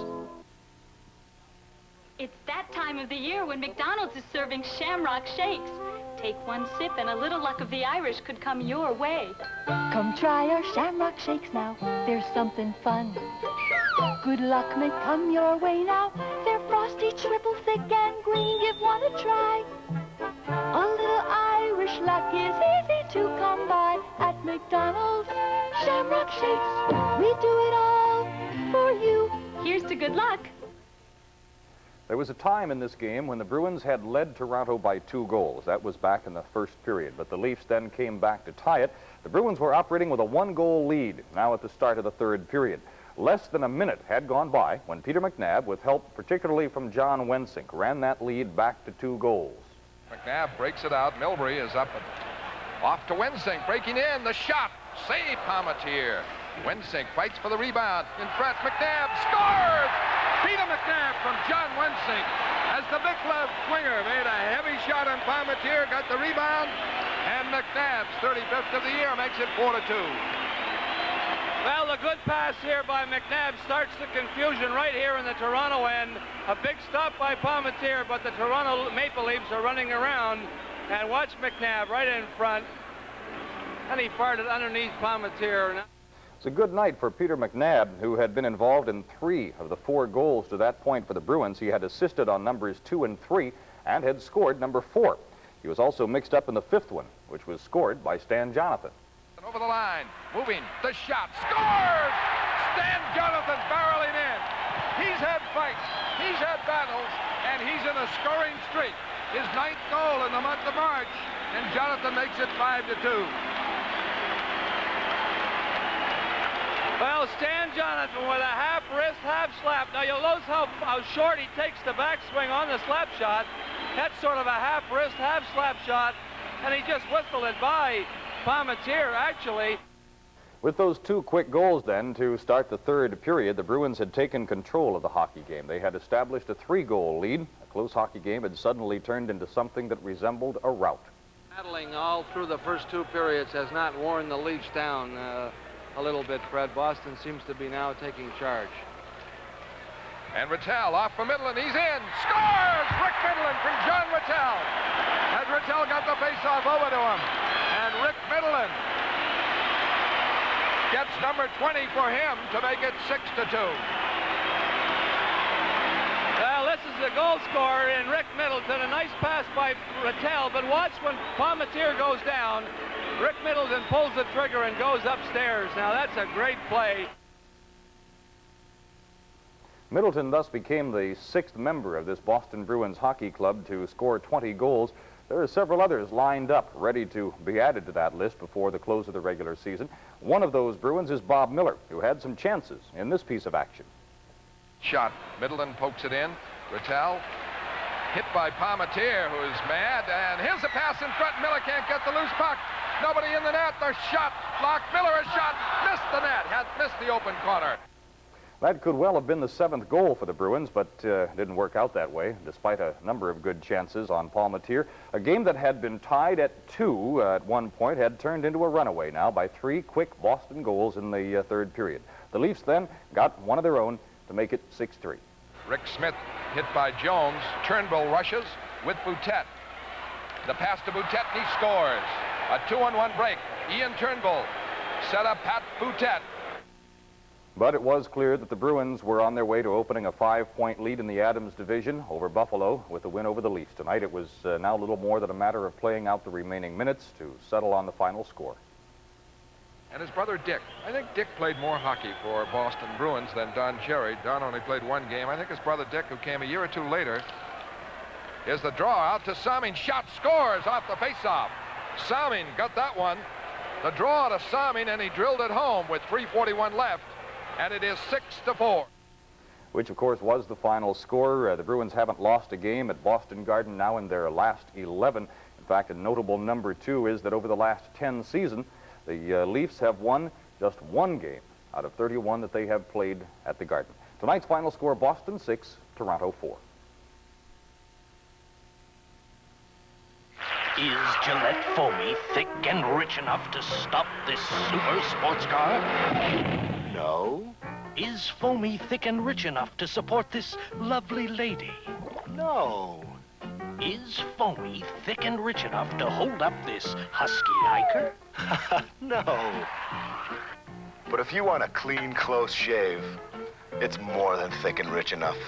It's that time of the year when McDonald's is serving Shamrock Shakes. Take one sip and a little luck of the Irish could come your way. Come try our Shamrock Shakes now. There's something fun. Good luck may come your way now. They're frosty, triple thick and green. Give one a try. A little Irish luck is easy to come by at McDonald's. Shamrock Shakes, we do it all for you. Here's to good luck. There was a time in this game when the Bruins had led Toronto by 2 goals. That was back in the first period, but the Leafs then came back to tie it. The Bruins were operating with a 1-goal lead, now at the start of the third period. Less than a minute had gone by when Peter McNabb, with help particularly from John Wensink, ran that lead back to 2 goals. McNabb breaks it out. Milbury is up and off to Wensink, breaking in. The shot. Save Palmatier. Wensink fights for the rebound. In front, McNabb scores! Peter McNabb from John Wensink as the big left winger made a heavy shot on Palmatier, got the rebound, and McNabb's 35th of the year makes it 4-2. Well, the good pass here by McNabb starts the confusion right here in the Toronto end. A big stop by Palmatier, but the Toronto Maple Leafs are running around. And watch McNabb right in front. And he farted underneath Palmatier. It's a good night for Peter McNabb, who had been involved in 3 of the 4 goals to that point for the Bruins. He had assisted on numbers 2 and 3 and had scored number 4. He was also mixed up in the 5th one, which was scored by Stan Jonathan. Over the line, moving, the shot, scores! Stan Jonathan barreling in. He's had fights, he's had battles, and he's in a scoring streak. His 9th goal in the month of March, and Jonathan makes it 5-2. Well, Stan Jonathan with a half wrist, half slap. Now you'll notice how short he takes the backswing on the slap shot. That's sort of a half wrist, half slap shot, and he just whistled it by Palmatier, actually. With those 2 quick goals then to start the third period, the Bruins had taken control of the hockey game. They had established a 3-goal lead. A close hockey game had suddenly turned into something that resembled a rout. Battling all through the first 2 periods has not worn the Leafs down a little bit, Fred. Boston seems to be now taking charge. And Rattel off for Middleton. He's in. Scores! Rick Middleton from John Rattel. As Rattel got the face-off over to him. And Rick Middleton gets number 20 for him to make it 6-2. Well, this is the goal scorer in Rick Middleton. A nice pass by Rattel, but watch when Palmatier goes down. Rick Middleton pulls the trigger and goes upstairs. Now, that's a great play. Middleton thus became the 6th member of this Boston Bruins hockey club to score 20 goals. There are several others lined up, ready to be added to that list before the close of the regular season. One of those Bruins is Bob Miller, who had some chances in this piece of action. Shot. Middleton pokes it in. Rattel hit by Palmatier, who is mad. And here's a pass in front. Miller can't get the loose puck. Nobody in the net. The shot blocked. Miller a shot. Missed the net. Had missed the open corner. That could well have been the 7th goal for the Bruins, but didn't work out that way, despite a number of good chances on Palmateer. A game that had been tied at 2 at one point had turned into a runaway now by 3 quick Boston goals in the third period. The Leafs then got one of their own to make it 6-3. Rick Smith hit by Jones. Turnbull rushes with Boutet. The pass to Boutet, and he scores. A 2-on-1 break. Ian Turnbull set up Pat Boutet. But it was clear that the Bruins were on their way to opening a 5-point lead in the Adams division over Buffalo with the win over the Leafs. Tonight it was now a little more than a matter of playing out the remaining minutes to settle on the final score. And his brother Dick. I think Dick played more hockey for Boston Bruins than Don Cherry. Don only played 1 game. I think his brother Dick, who came a year or 2 later, is the draw out to Salming. Shot, scores off the faceoff. Salming got that one. The draw to Salming, and he drilled it home with 3:41 left. And it is 6-4. Which, of course, was the final score. The Bruins haven't lost a game at Boston Garden now in their last 11. In fact, a notable number 2 is that over the last 10 seasons, the Leafs have won just 1 game out of 31 that they have played at the Garden. Tonight's final score, Boston 6, Toronto 4. Is Gillette Foamy thick and rich enough to stop this super sports car? No. Is Foamy thick and rich enough to support this lovely lady? No. Is Foamy thick and rich enough to hold up this husky hiker? No. But if you want a clean, close shave, it's more than thick and rich enough.